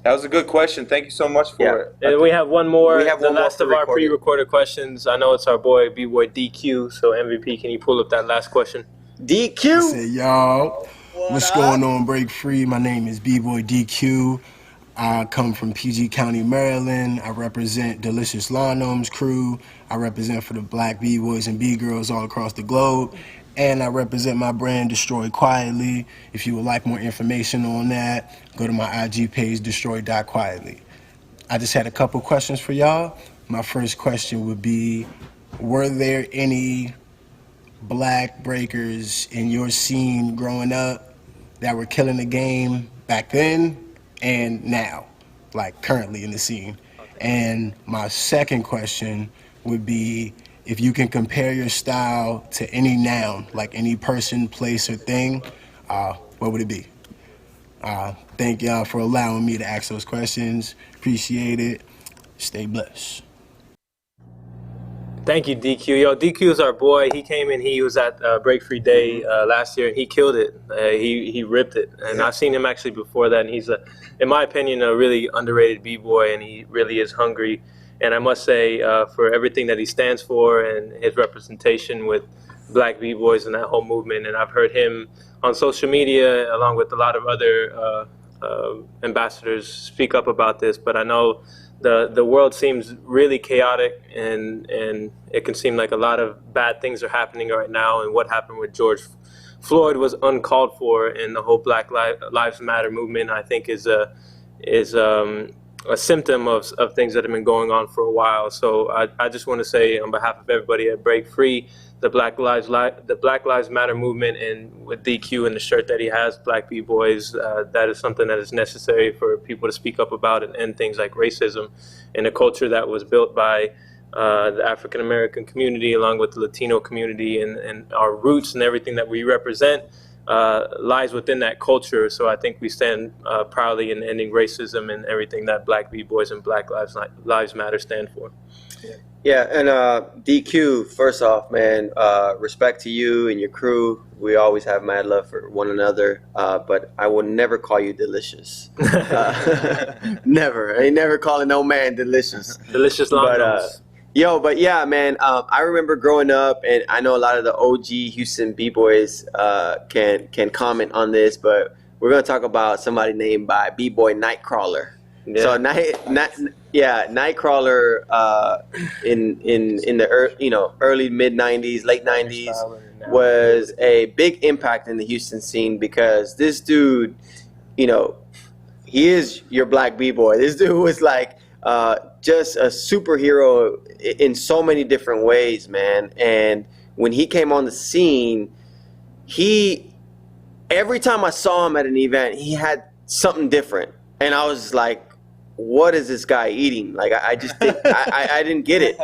That was a good question. Thank you so much for it. And we have one more, We have the one more last of our pre-recorded questions. I know it's our boy, B-Boy DQ. So MVP, can you pull up that last question? DQ. Say, y'all, what's going on, Break Free? My name is B-Boy DQ. I come from PG County, Maryland. I represent Delicious Lawn Gnomes crew. I represent for the black B-boys and B-girls all across the globe. And I represent my brand, Destroy Quietly. If you would like more information on that, go to my IG page, destroy.quietly. I just had a couple questions for y'all. My first question would be, were there any black breakers in your scene growing up that were killing the game back then and now, like currently in the scene? And my second question would be, if you can compare your style to any noun, like any person, place, or thing, what would it be? Thank y'all for allowing me to ask those questions. Appreciate it. Stay blessed. Thank you, DQ. Yo, DQ is our boy. He came in, he was at Break Free Day last year, and he killed it. He ripped it. And I've seen him actually before that, and he's, in my opinion, a really underrated B-boy, and he really is hungry. And I must say, for everything that he stands for and his representation with black B-boys and that whole movement, and I've heard him on social media along with a lot of other ambassadors speak up about this, but I know the world seems really chaotic, and it can seem like a lot of bad things are happening right now, and what happened with George Floyd was uncalled for, and the whole Black Lives Matter movement, I think, is a symptom of things that have been going on for a while. So I just want to say on behalf of everybody at Break Free, the Black Lives Matter movement, and with DQ and the shirt that he has, Black B-Boys, that is something that is necessary for people to speak up about and end things like racism in a culture that was built by the African American community along with the Latino community, and our roots and everything that we represent lies within that culture. So I think we stand proudly in ending racism and everything that Black B-Boys and Black Lives Matter stand for. Yeah, and DQ, first off, man, respect to you and your crew. We always have mad love for one another, but I will never call you delicious. Never. I ain't never calling no man delicious. Delicious Longos. But yeah, man, I remember growing up, and I know a lot of the OG Houston B-Boys can comment on this, but we're going to talk about somebody named by B-Boy Nightcrawler. Yeah. So Nightcrawler in the early mid 90s, late 90s was a big impact in the Houston scene, because this dude, he is your black B-boy. This dude was like just a superhero in so many different ways, man. And when he came on the scene, every time I saw him at an event, he had something different. And I was like, what is this guy eating? Like, I just didn't, I didn't get it.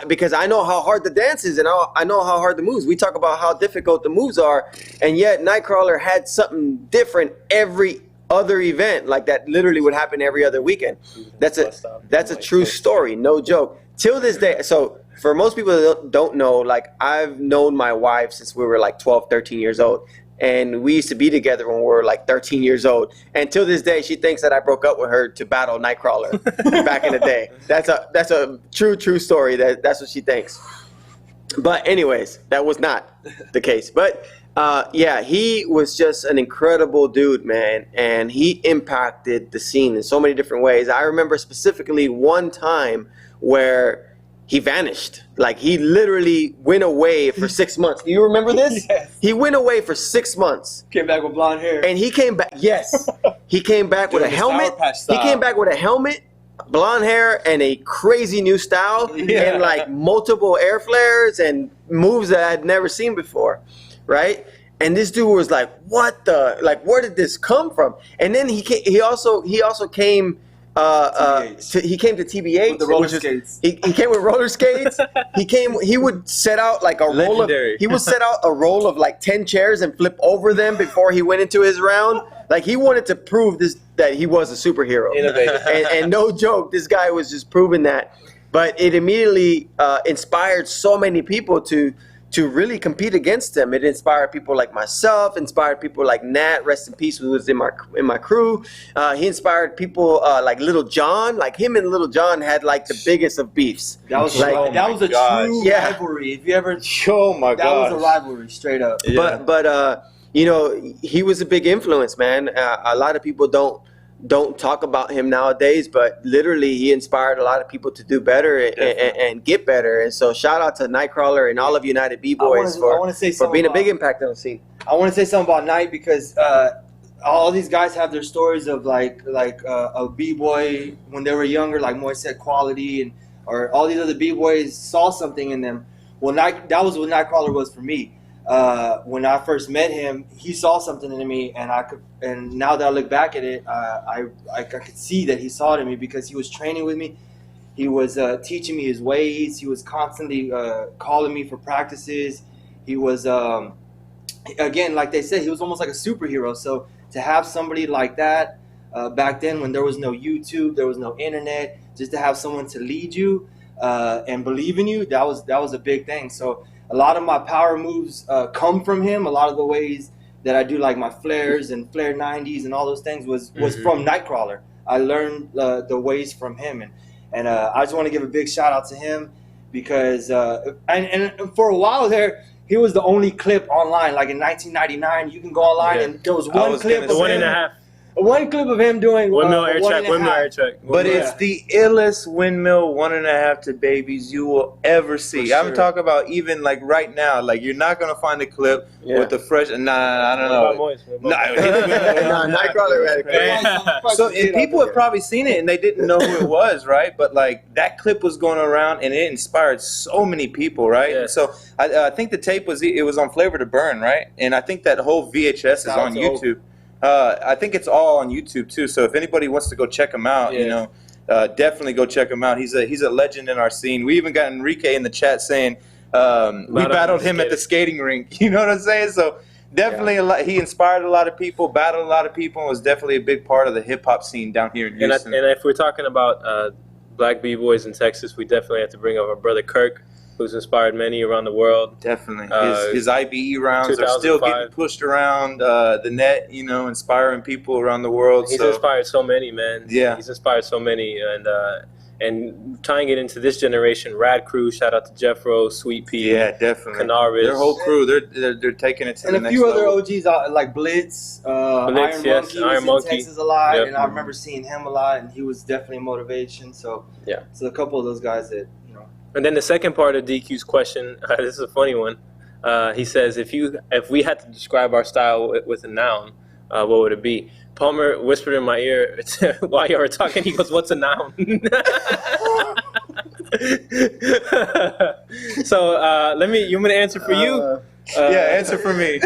Because I know how hard the dance is, and I know how hard the moves. We talk about how difficult the moves are, and yet Nightcrawler had something different every other event. Like, that literally would happen every other weekend. That's a true story, no joke. Till this day, so for most people that don't know, like, I've known my wife since we were like 12, 13 years old. And we used to be together when we were like 13 years old. And till this day, she thinks that I broke up with her to battle Nightcrawler back in the day. That's a true story. That's what she thinks. But anyways, that was not the case. But yeah, he was just an incredible dude, man. And he impacted the scene in so many different ways. I remember specifically one time where he vanished. Like, he literally went away for 6 months. Do you remember this? Yes. He went away for 6 months. Came back with blonde hair. And he came back, yes. He came back with a helmet. He came back with a helmet, blonde hair, and a crazy new style, and like multiple air flares and moves that I had never seen before, right? And this dude was like, what the, like, where did this come from? And then he also came he came to TBH with the roller skates. He came with roller skates. He would set out like a roll of, he would set out a roll of like 10 chairs and flip over them before he went into his round. Like, he wanted to prove that he was a superhero. Innovative. And no joke, this guy was just proving that. But it immediately inspired so many people to really compete against him. It inspired people like myself, inspired people like Nat, rest in peace, who was in my crew. He inspired people like Little John. Like, him and Little John had like the biggest of beefs. That was like, that was a true rivalry. If you ever, that was a rivalry, straight up. Yeah. But you know, he was a big influence, man. A lot of people don't talk about him nowadays, but literally he inspired a lot of people to do better and get better. And so shout out to Nightcrawler and all of United B-Boys for being a big impact on the scene. I want to say something about Night because all these guys have their stories of like a B-boy when they were younger, like Moy said, quality, or all these other B-boys saw something in them. Well, that was what Nightcrawler was for me. When I first met him, he saw something in me, and now that I look back at it, I could see that he saw it in me because he was training with me. He was teaching me his ways. He was constantly calling me for practices. He was, again, like they said, he was almost like a superhero. So to have somebody like that back then, when there was no YouTube, there was no internet, just to have someone to lead you and believe in you, that was a big thing. So a lot of my power moves come from him. A lot of the ways that I do, like my flares and flare 90s and all those things, was from Nightcrawler. I learned the ways from him, and I just want to give a big shout out to him because and for a while there, he was the only clip online. Like in 1999, you can go online and there was one clip, the 1.5. One clip of him doing windmill air track. But it's the illest windmill 1.5 to babies you will ever see. Sure. I'm talking about even like right now. Like, you're not gonna find a clip with the fresh. I don't know. Nightcrawler had a clip. So people have probably seen it and they didn't know who it was, right? But like, that clip was going around and it inspired so many people, right? Yeah. And so I think the tape was on Flavor to Burn, right? And I think that whole VHS is on YouTube. I think it's all on YouTube too. So if anybody wants to go check him out, you know, definitely go check him out. He's a legend in our scene. We even got Enrique in the chat saying we battled him at the skating rink. You know what I'm saying? So definitely he inspired a lot of people, battled a lot of people, and was definitely a big part of the hip hop scene down here in Houston. And if we're talking about black B-boys in Texas, we definitely have to bring up our brother Kirk, who's inspired many around the world. Definitely. His IBE rounds are still getting pushed around the net, you know, inspiring people around the world. He's inspired so many, man. Yeah. He's inspired so many. And tying it into this generation, Rad Crew, shout out to Jeffro, Sweet Pea. Yeah, definitely. Canaris. Their whole crew, they're taking it to the next level. And a few other OGs like Blitz, Iron Monkey Iron was Monkey. in Texas a lot, Yep. and I remember seeing him a lot, and he was definitely a motivation. So so a couple of those guys that, you know. And then the second part of DQ's question, this is a funny one. He says, if we had to describe our style with a noun, what would it be? Palmer whispered in my ear while you were talking. He goes, "What's a noun?" So you want me to answer for you? Yeah, answer for me.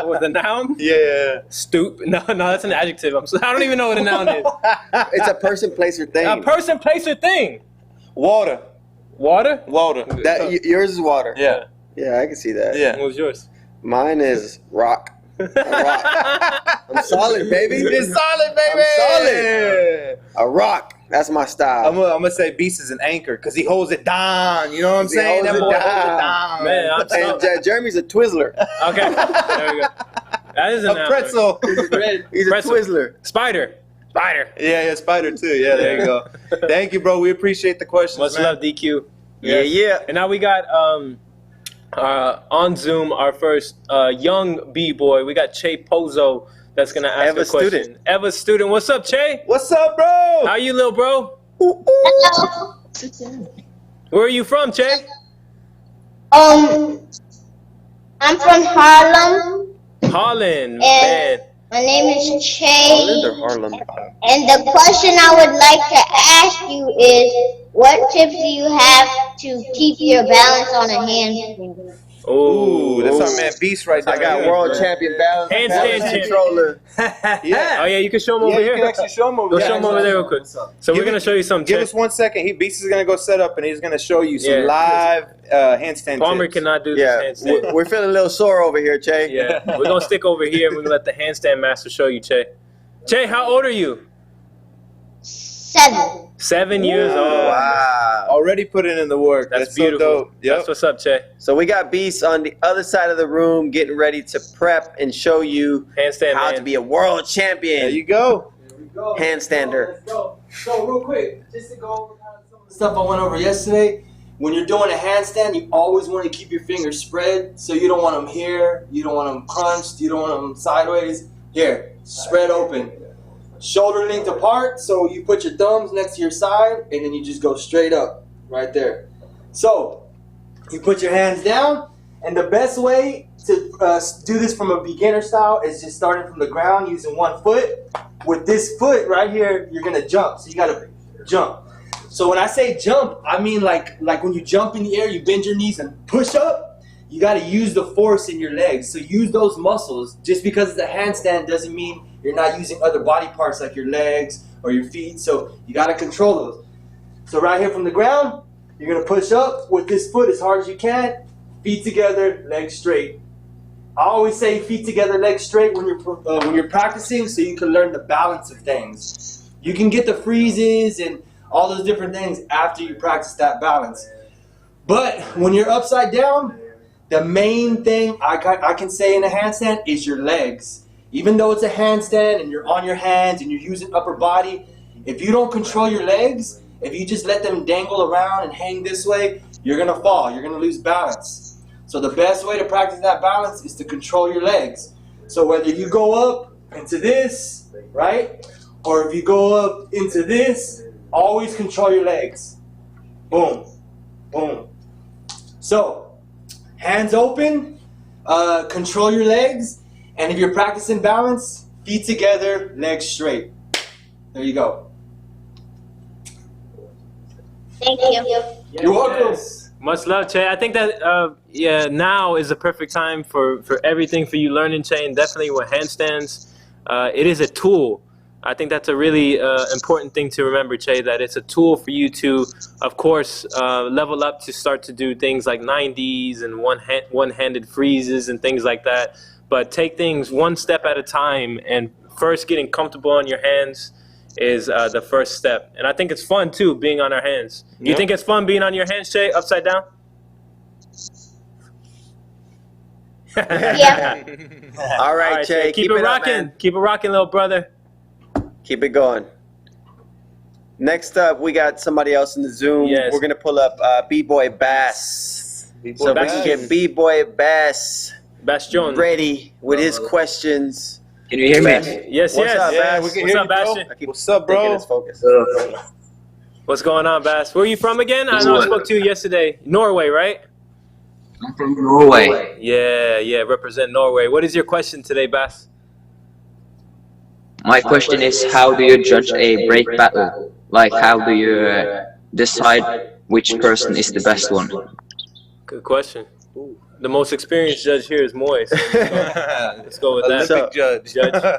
With a noun? Yeah. Stoop. No, that's an adjective. I don't even know what a noun is. It's a person, place, or thing. A person, place, or thing. Water. Water? Water. Yours is water. Yeah. Yeah, I can see that. Yeah. What was yours? Mine is rock. A rock. I'm solid, baby. You're solid, baby. I'm solid. A rock. That's my style. I'm gonna say Beast is an anchor because he holds it down. You know what I'm saying? That boy holds it down. Man, and Jeremy's a Twizzler. Okay, there we go. That is a pretzel. He's a Twizzler. Spider. Yeah, spider too. Yeah, there you go. Thank you, bro. We appreciate the questions. Much love, DQ. Yes. Yeah. And now we got on Zoom our first young B-boy. We got Che Pozo that's gonna ask a question. Eva's student. What's up, Che? What's up, bro? How you, little bro? Hello. Where are you from, Che? I'm from Harlem. Holland, man. My name is Che. Holland or Harlem? And the question I would like to ask you is, what tips do you have to keep your balance on a handstand? Ooh, that's our man Beast right there. I got world champion balance controller. Yeah. Oh yeah, you can show him over here. You can actually show him over there. Show him over there real quick. So we're gonna show you some. Give us 1 second. Beast is gonna go set up and he's gonna show you some live handstand. Palmer tips. cannot do this handstand. We're feeling a little sore over here, Che. Yeah, we're gonna stick over here and we're gonna let the handstand master show you, Che. Che, how old are you? 7. 7 years old. Wow. Already putting in the work. That's beautiful. So dope. Yep. That's what's up, Che. So we got Beast on the other side of the room getting ready to prep and show you handstand how to be a world champion. There you go. Handstander. So real quick, just to go over kind of some of the stuff I went over yesterday. When you're doing a handstand, you always want to keep your fingers spread. So you don't want them here. You don't want them crunched. You don't want them sideways. Here, spread open. Shoulder length apart, so you put your thumbs next to your side, and then you just go straight up, right there. So, you put your hands down, and the best way to do this from a beginner style is just starting from the ground using 1 foot. With this foot right here, you're gonna jump, so you gotta jump. So when I say jump, I mean like when you jump in the air, you bend your knees and push up. You gotta use the force in your legs, so use those muscles. Just because it's a handstand doesn't mean you're not using other body parts like your legs or your feet, so you gotta control those. So right here from the ground, you're gonna push up with this foot as hard as you can, feet together, legs straight. I always say feet together, legs straight when you're practicing, so you can learn the balance of things. You can get the freezes and all those different things after you practice that balance. But when you're upside down, the main thing I can say in a handstand is your legs. Even though it's a handstand and you're on your hands and you're using upper body, if you don't control your legs, if you just let them dangle around and hang this way, you're gonna fall, you're gonna lose balance. So the best way to practice that balance is to control your legs. So whether you go up into this, right? Or if you go up into this, always control your legs. Boom, boom. So, hands open, control your legs, and if you're practicing balance, feet together, legs straight. There you go. Thank you. You're welcome. Much love, Che. I think that now is the perfect time for everything for you learning, Che, and definitely with handstands. It is a tool. I think that's a really important thing to remember, Che, that it's a tool for you to, of course, level up to start to do things like 90s and one-handed freezes and things like that. But take things one step at a time, and first getting comfortable on your hands is the first step. And I think it's fun, too, being on our hands. You think it's fun being on your hands, Che, upside down? Yeah. All right, Che, keep it rocking. Keep it rocking, little brother. Keep it going. Next up, we got somebody else in the Zoom. Yes. We're going to pull up B-Boy Bass. So we can get B-Boy Bass ready with his questions. Can you hear me? Yes, What's up, Bass? We can hear you, bro. What's up, bro? What's going on, Bass? Where are you from again? I know I spoke to you yesterday. Norway, right? I'm from Norway. Yeah, represent Norway. What is your question today, Bass? My question is, how do you judge a break battle? Like, how do you decide which person is the best one? Good question. The most experienced judge here is Moy, so let's go with that. Olympic judge.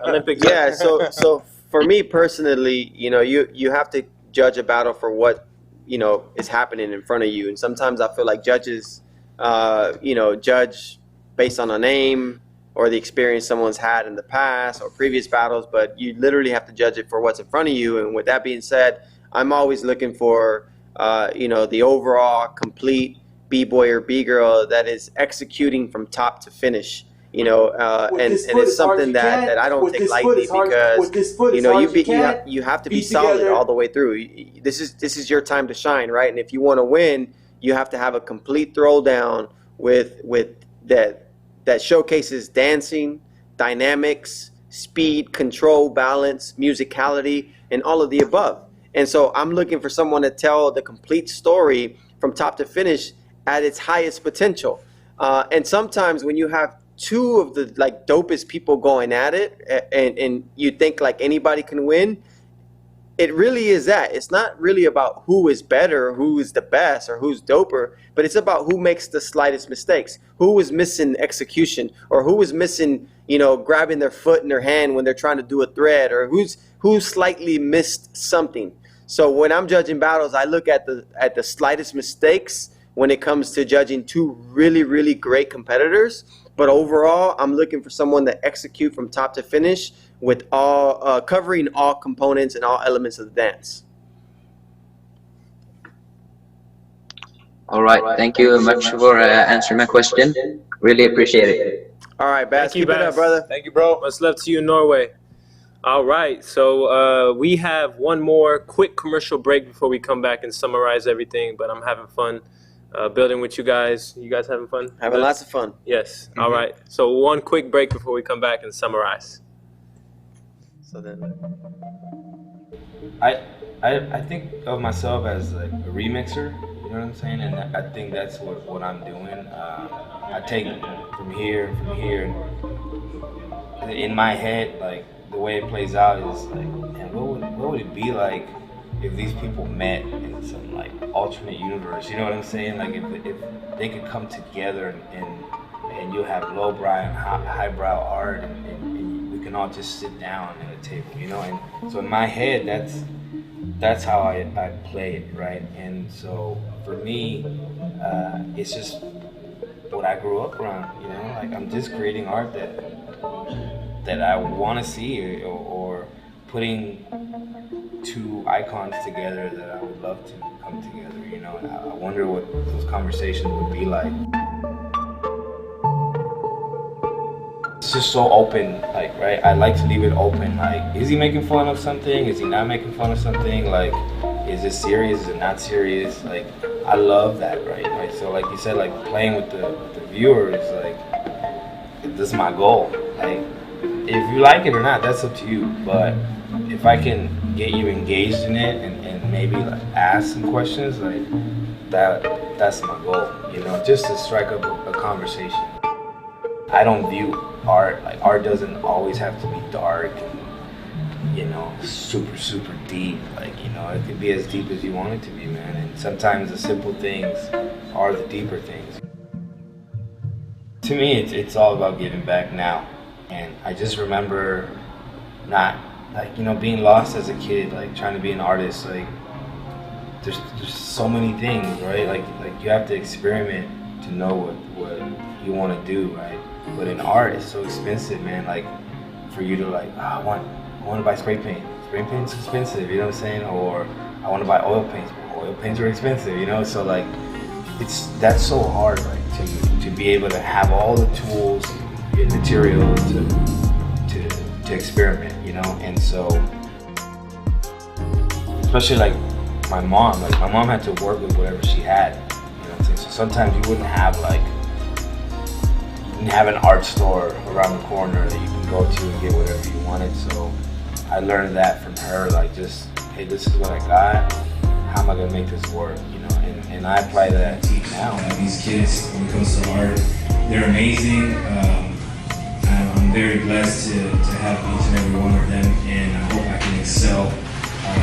Olympic judge. Yeah, so for me personally, you have to judge a battle for what is happening in front of you, and sometimes I feel like judges judge based on a name or the experience someone's had in the past or previous battles, but you literally have to judge it for what's in front of you. And with that being said, I'm always looking for the overall complete B-boy or B-girl that is executing from top to finish. And it's something that I don't take lightly, because you have to be solid all the way through. This is your time to shine, right? And if you want to win, you have to have a complete throwdown with that showcases dancing, dynamics, speed, control, balance, musicality, and all of the above. And so I'm looking for someone to tell the complete story from top to finish at its highest potential. And sometimes when you have two of the dopest people going at it, and you think like anybody can win, it really is that. It's not really about who is better, who is the best, or who's doper, but it's about who makes the slightest mistakes, who is missing execution, or who is missing, grabbing their foot in their hand when they're trying to do a thread, or who slightly missed something. So when I'm judging battles, I look at the slightest mistakes when it comes to judging two really, really great competitors. But overall, I'm looking for someone that execute from top to finish with all covering all components and all elements of the dance. All right, thank you much for answering my question. Really appreciate it. All right, Bass, keep it up, brother. Thank you, bro. Much love to you in Norway. All right, so we have one more quick commercial break before we come back and summarize everything, but I'm having fun building with you guys. You guys having fun? Having lots of fun. Yes. Mm-hmm. All right, so one quick break before we come back and summarize. So then, I think of myself as like a remixer, you know what I'm saying? And I think that's what I'm doing. I take from here, in my head, like the way it plays out is like, man, what would it be like if these people met in some like alternate universe? You know what I'm saying? Like if they could come together and you have lowbrow and highbrow art and we can all just sit down at a table, And so in my head, that's how I play it, right? And so for me, it's just what I grew up around, Like I'm just creating art that I want to see, or putting two icons together that I would love to come together, And I wonder what those conversations would be like. It's just so open, like, right? I like to leave it open. Like, is he making fun of something? Is he not making fun of something? Like, is it serious? Is it not serious? Like, I love that, right? So, like you said, like playing with the viewers, like, this is my goal. Like, if you like it or not, that's up to you. But if I can get you engaged in it and maybe like ask some questions, like that's my goal, just to strike up a conversation. I don't view art, like art doesn't always have to be dark and, super, super deep. Like, it could be as deep as you want it to be, man. And sometimes the simple things are the deeper things. To me, it's all about giving back now. And I just remember not, like, being lost as a kid, like trying to be an artist. Like, there's so many things, right? Like you have to experiment to know what you want to do, right? But in art, it's so expensive, man. Like, for you to like, I want to buy spray paint. Spray paint's expensive, you know what I'm saying? Or I want to buy oil paints. Oil paints are expensive, So like, that's so hard, like to be able to have all the tools and material to experiment, And so, especially like my mom had to work with whatever she had, So sometimes you wouldn't have an art store around the corner that you can go to and get whatever you wanted. So I learned that from her, like, just, hey, this is what I got, how am I gonna make this work, and I apply that now. These kids, when it comes to art, they're amazing. I'm I'm very blessed to have each and every one of them, and I hope I can excel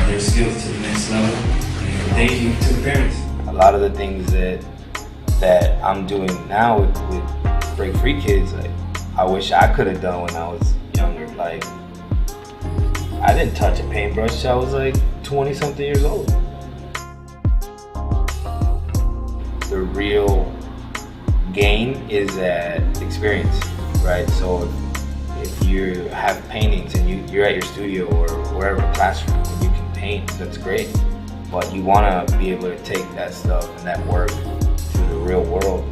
their skills to the next level. And thank you to the parents. A lot of the things that I'm doing now with Break Free kids, like I wish I could have done when I was younger. Like I didn't touch a paintbrush till I was like 20-something years old. The real gain is that experience, right? So if you have paintings and you're at your studio or wherever, classroom, and you can paint, that's great. But you want to be able to take that stuff and that work to the real world,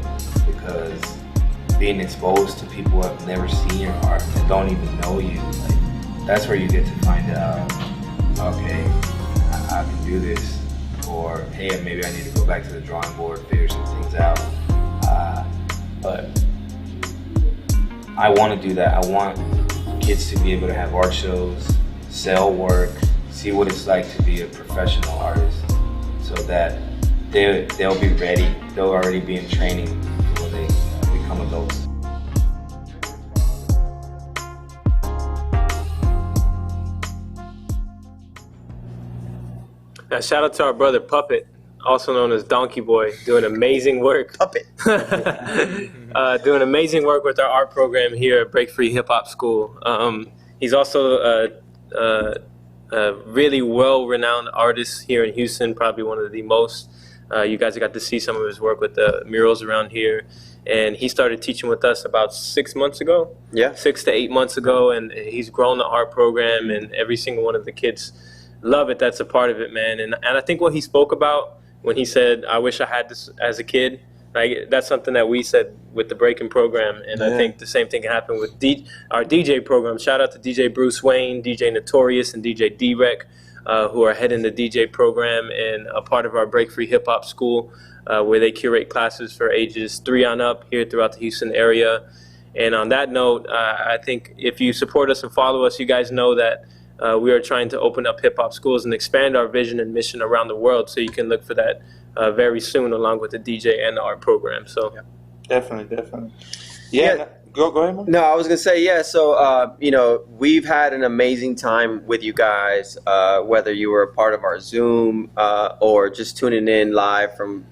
because being exposed to people who have never seen your art and don't even know you, like, that's where you get to find out, okay, I can do this, or hey, maybe I need to go back to the drawing board, figure some things out. But I want to do that. I want kids to be able to have art shows, sell work, see what it's like to be a professional artist, so that they'll be ready. They'll already be in training when they become adults. Now, shout out to our brother Puppet, also known as Donkey Boy, doing amazing work. Puppet. Doing amazing work with our art program here at Break Free Hip Hop School. He's also a really well-renowned artist here in Houston, probably one of the most. You guys got to see some of his work with the murals around here. And he started teaching with us about 6 months ago. Yeah. 6 to 8 months ago, and he's grown the art program, and every single one of the kids love it. That's a part of it, man. And I think what he spoke about when he said, I wish I had this as a kid, like, that's something that we said with the breaking program. And I think the same thing can happen with our DJ program. Shout out to DJ Bruce Wayne, DJ Notorious, and DJ D-Rec, who are heading the DJ program and a part of our Break Free Hip Hop School, where they curate classes for ages 3 on up here throughout the Houston area. And on that note, I think if you support us and follow us, you guys know that we are trying to open up hip-hop schools and expand our vision and mission around the world, so you can look for that very soon, along with the DJ and the art program. So definitely. Yeah. Go ahead, man. No, I was gonna say, yeah. So we've had an amazing time with you guys. Whether you were a part of our Zoom or just tuning in live from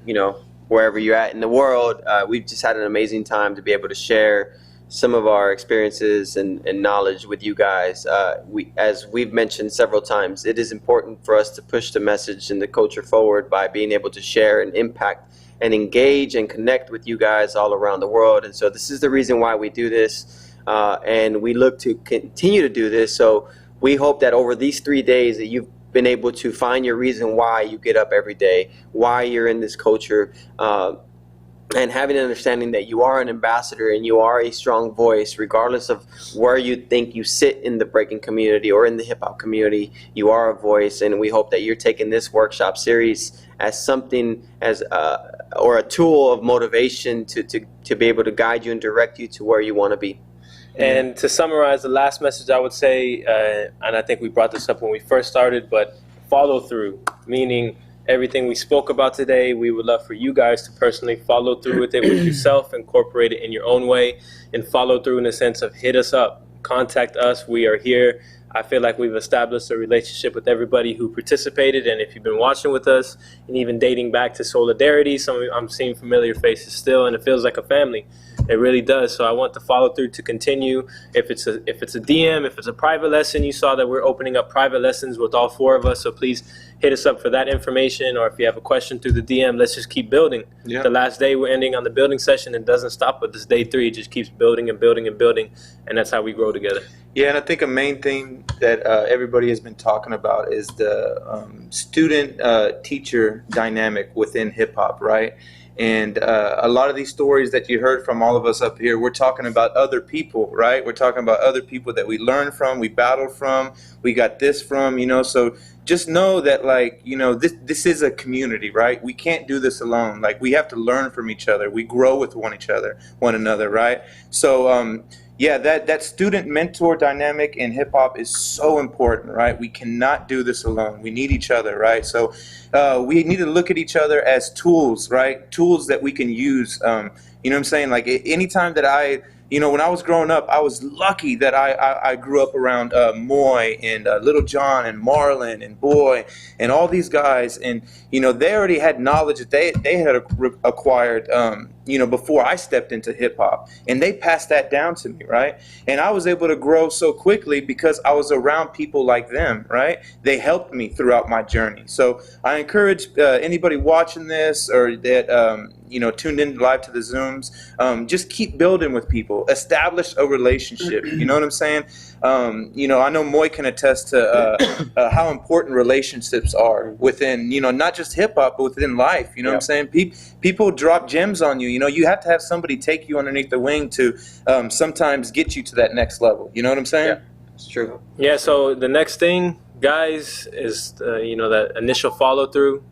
wherever you're at in the world, we've just had an amazing time to be able to share some of our experiences and knowledge with you guys. As we've mentioned several times, it is important for us to push the message and the culture forward by being able to share and impact and engage and connect with you guys all around the world. And so this is the reason why we do this, and we look to continue to do this. So we hope that over these 3 days that you've been able to find your reason why you get up every day, why you're in this culture, and having an understanding that you are an ambassador and you are a strong voice, regardless of where you think you sit in the breaking community or in the hip-hop community. You are a voice, and we hope that you're taking this workshop series as something, or a tool of motivation to be able to guide you and direct you to where you want to be. And to summarize, the last message I would say, and I think we brought this up when we first started, but follow through, meaning everything we spoke about today, we would love for you guys to personally follow through with it with yourself, incorporate it in your own way, and follow through in the sense of hit us up, contact us. We are here. I feel like we've established a relationship with everybody who participated, and if you've been watching with us, and even dating back to Solidarity, I'm seeing familiar faces still, and it feels like a family. It really does. So I want the follow through to continue. If it's a DM, if it's a private lesson, you saw that we're opening up private lessons with all 4 of us. So please hit us up for that information. Or if you have a question through the DM, let's just keep building. Yeah. The last day we're ending on the building session, and doesn't stop with this day 3. It just keeps building and building and building, and that's how we grow together. Yeah, and I think a main thing that everybody has been talking about is the student-teacher dynamic within hip-hop, right? And a lot of these stories that you heard from all of us up here, we're talking about other people, right? We're talking about other people that we learned from, we battled from, we got this from, so just know that, this is a community, right? We can't do this alone. Like, we have to learn from each other. We grow with one another, right? So, yeah, that student mentor dynamic in hip hop is so important, right? We cannot do this alone. We need each other, right? So we need to look at each other as tools, right? Tools that we can use. You know what I'm saying? Like, anytime that I You know, when I was growing up, I was lucky that I grew up around Moy and Little John and Marlon and Boy and all these guys. And, you know, they already had knowledge that they had acquired, you know, before I stepped into hip hop. And they passed that down to me, right? And I was able to grow so quickly because I was around people like them, right? They helped me throughout my journey. So I encourage anybody watching this or that, you know, tuned in live to the Zooms, just keep building with people, establish a relationship. You know what I'm saying? You know, I know Moy can attest to how important relationships are within, you know, not just hip hop, but within life. You know what I'm saying? People drop gems on you. You know, you have to have somebody take you underneath the wing to sometimes get you to that next level. You know what I'm saying? Yeah, it's true. Yeah, so the next thing, guys, is, you know, that initial follow through.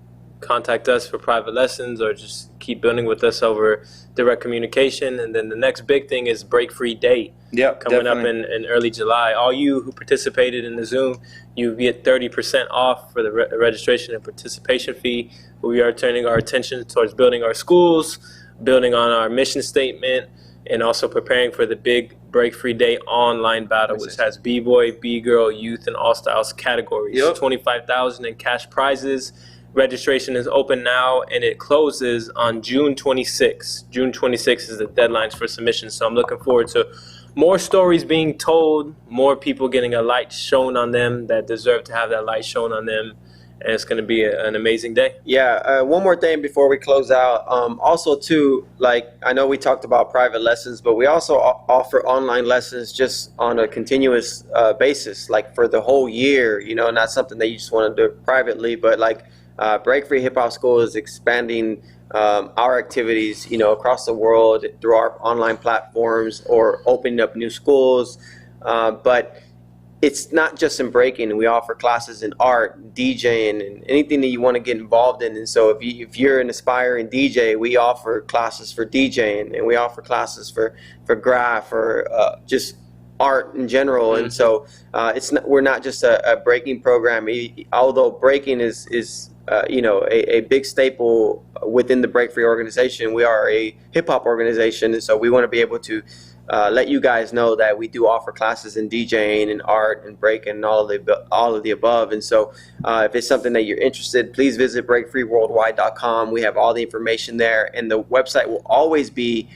Contact us for private lessons or just keep building with us over direct communication. And then the next big thing is Break Free Day. Yep, coming definitely. up in early July. All you who participated in the Zoom, you get 30% off for the registration and participation fee. We are turning our attention towards building our schools, building on our mission statement, and also preparing for the big Break Free Day online battle, which has B-Boy, B-Girl, Youth, and All Styles categories. Yep. $25,000 in cash prizes. Registration is open now, and it closes on June 26th. June 26th is the deadlines for submissions, so I'm looking forward to more stories being told, more people getting a light shown on them that deserve to have that light shown on them, and it's going to be an amazing day. Yeah, one more thing before we close out. Also, too, like, I know we talked about private lessons, but we also offer online lessons just on a continuous basis, like for the whole year, you know, not something that you just want to do privately, but like Break Free Hip Hop School is expanding our activities, you know, across the world through our online platforms or opening up new schools. But it's not just in breaking. We offer classes in art, DJing, and anything that you want to get involved in. And so if you're an aspiring DJ, we offer classes for DJing, and we offer classes for graph or just art in general. And so we're not just a breaking program, although breaking is you know, a big staple within the Break Free organization. We are a hip hop organization, and so we want to be able to let you guys know that we do offer classes in DJing and art and breaking and all of the above. And so if it's something that you're interested, please visit breakfreeworldwide.com. We have all the information there, and the website will always be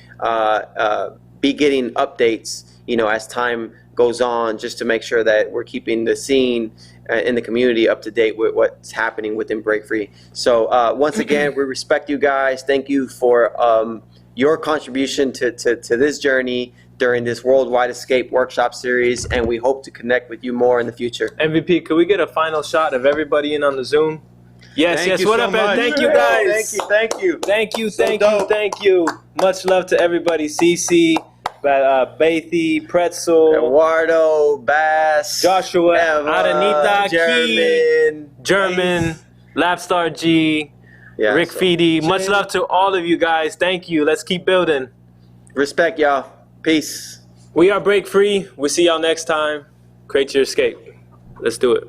getting updates, you know, as time goes on, just to make sure that we're keeping the scene in the community up to date with what's happening within Break Free. So once again, we respect you guys. Thank you for your contribution to this journey during this Worldwide Escape workshop series, and we hope to connect with you more in the future. MVP, could we get a final shot of everybody in on the Zoom? Yes, Thank yes. you What so up, much. Thank you, guys. Thank you. Thank you. Much love to everybody. CC, Bathy, Pretzel, Eduardo, Bass, Joshua, Eva, Aranita, Key, German, Lapstar G, Yeah, Rick so- Feedy. Much love to all of you guys. Thank you. Let's keep building. Respect, y'all. Peace. We are Break Free. We'll see y'all next time. Create your escape. Let's do it.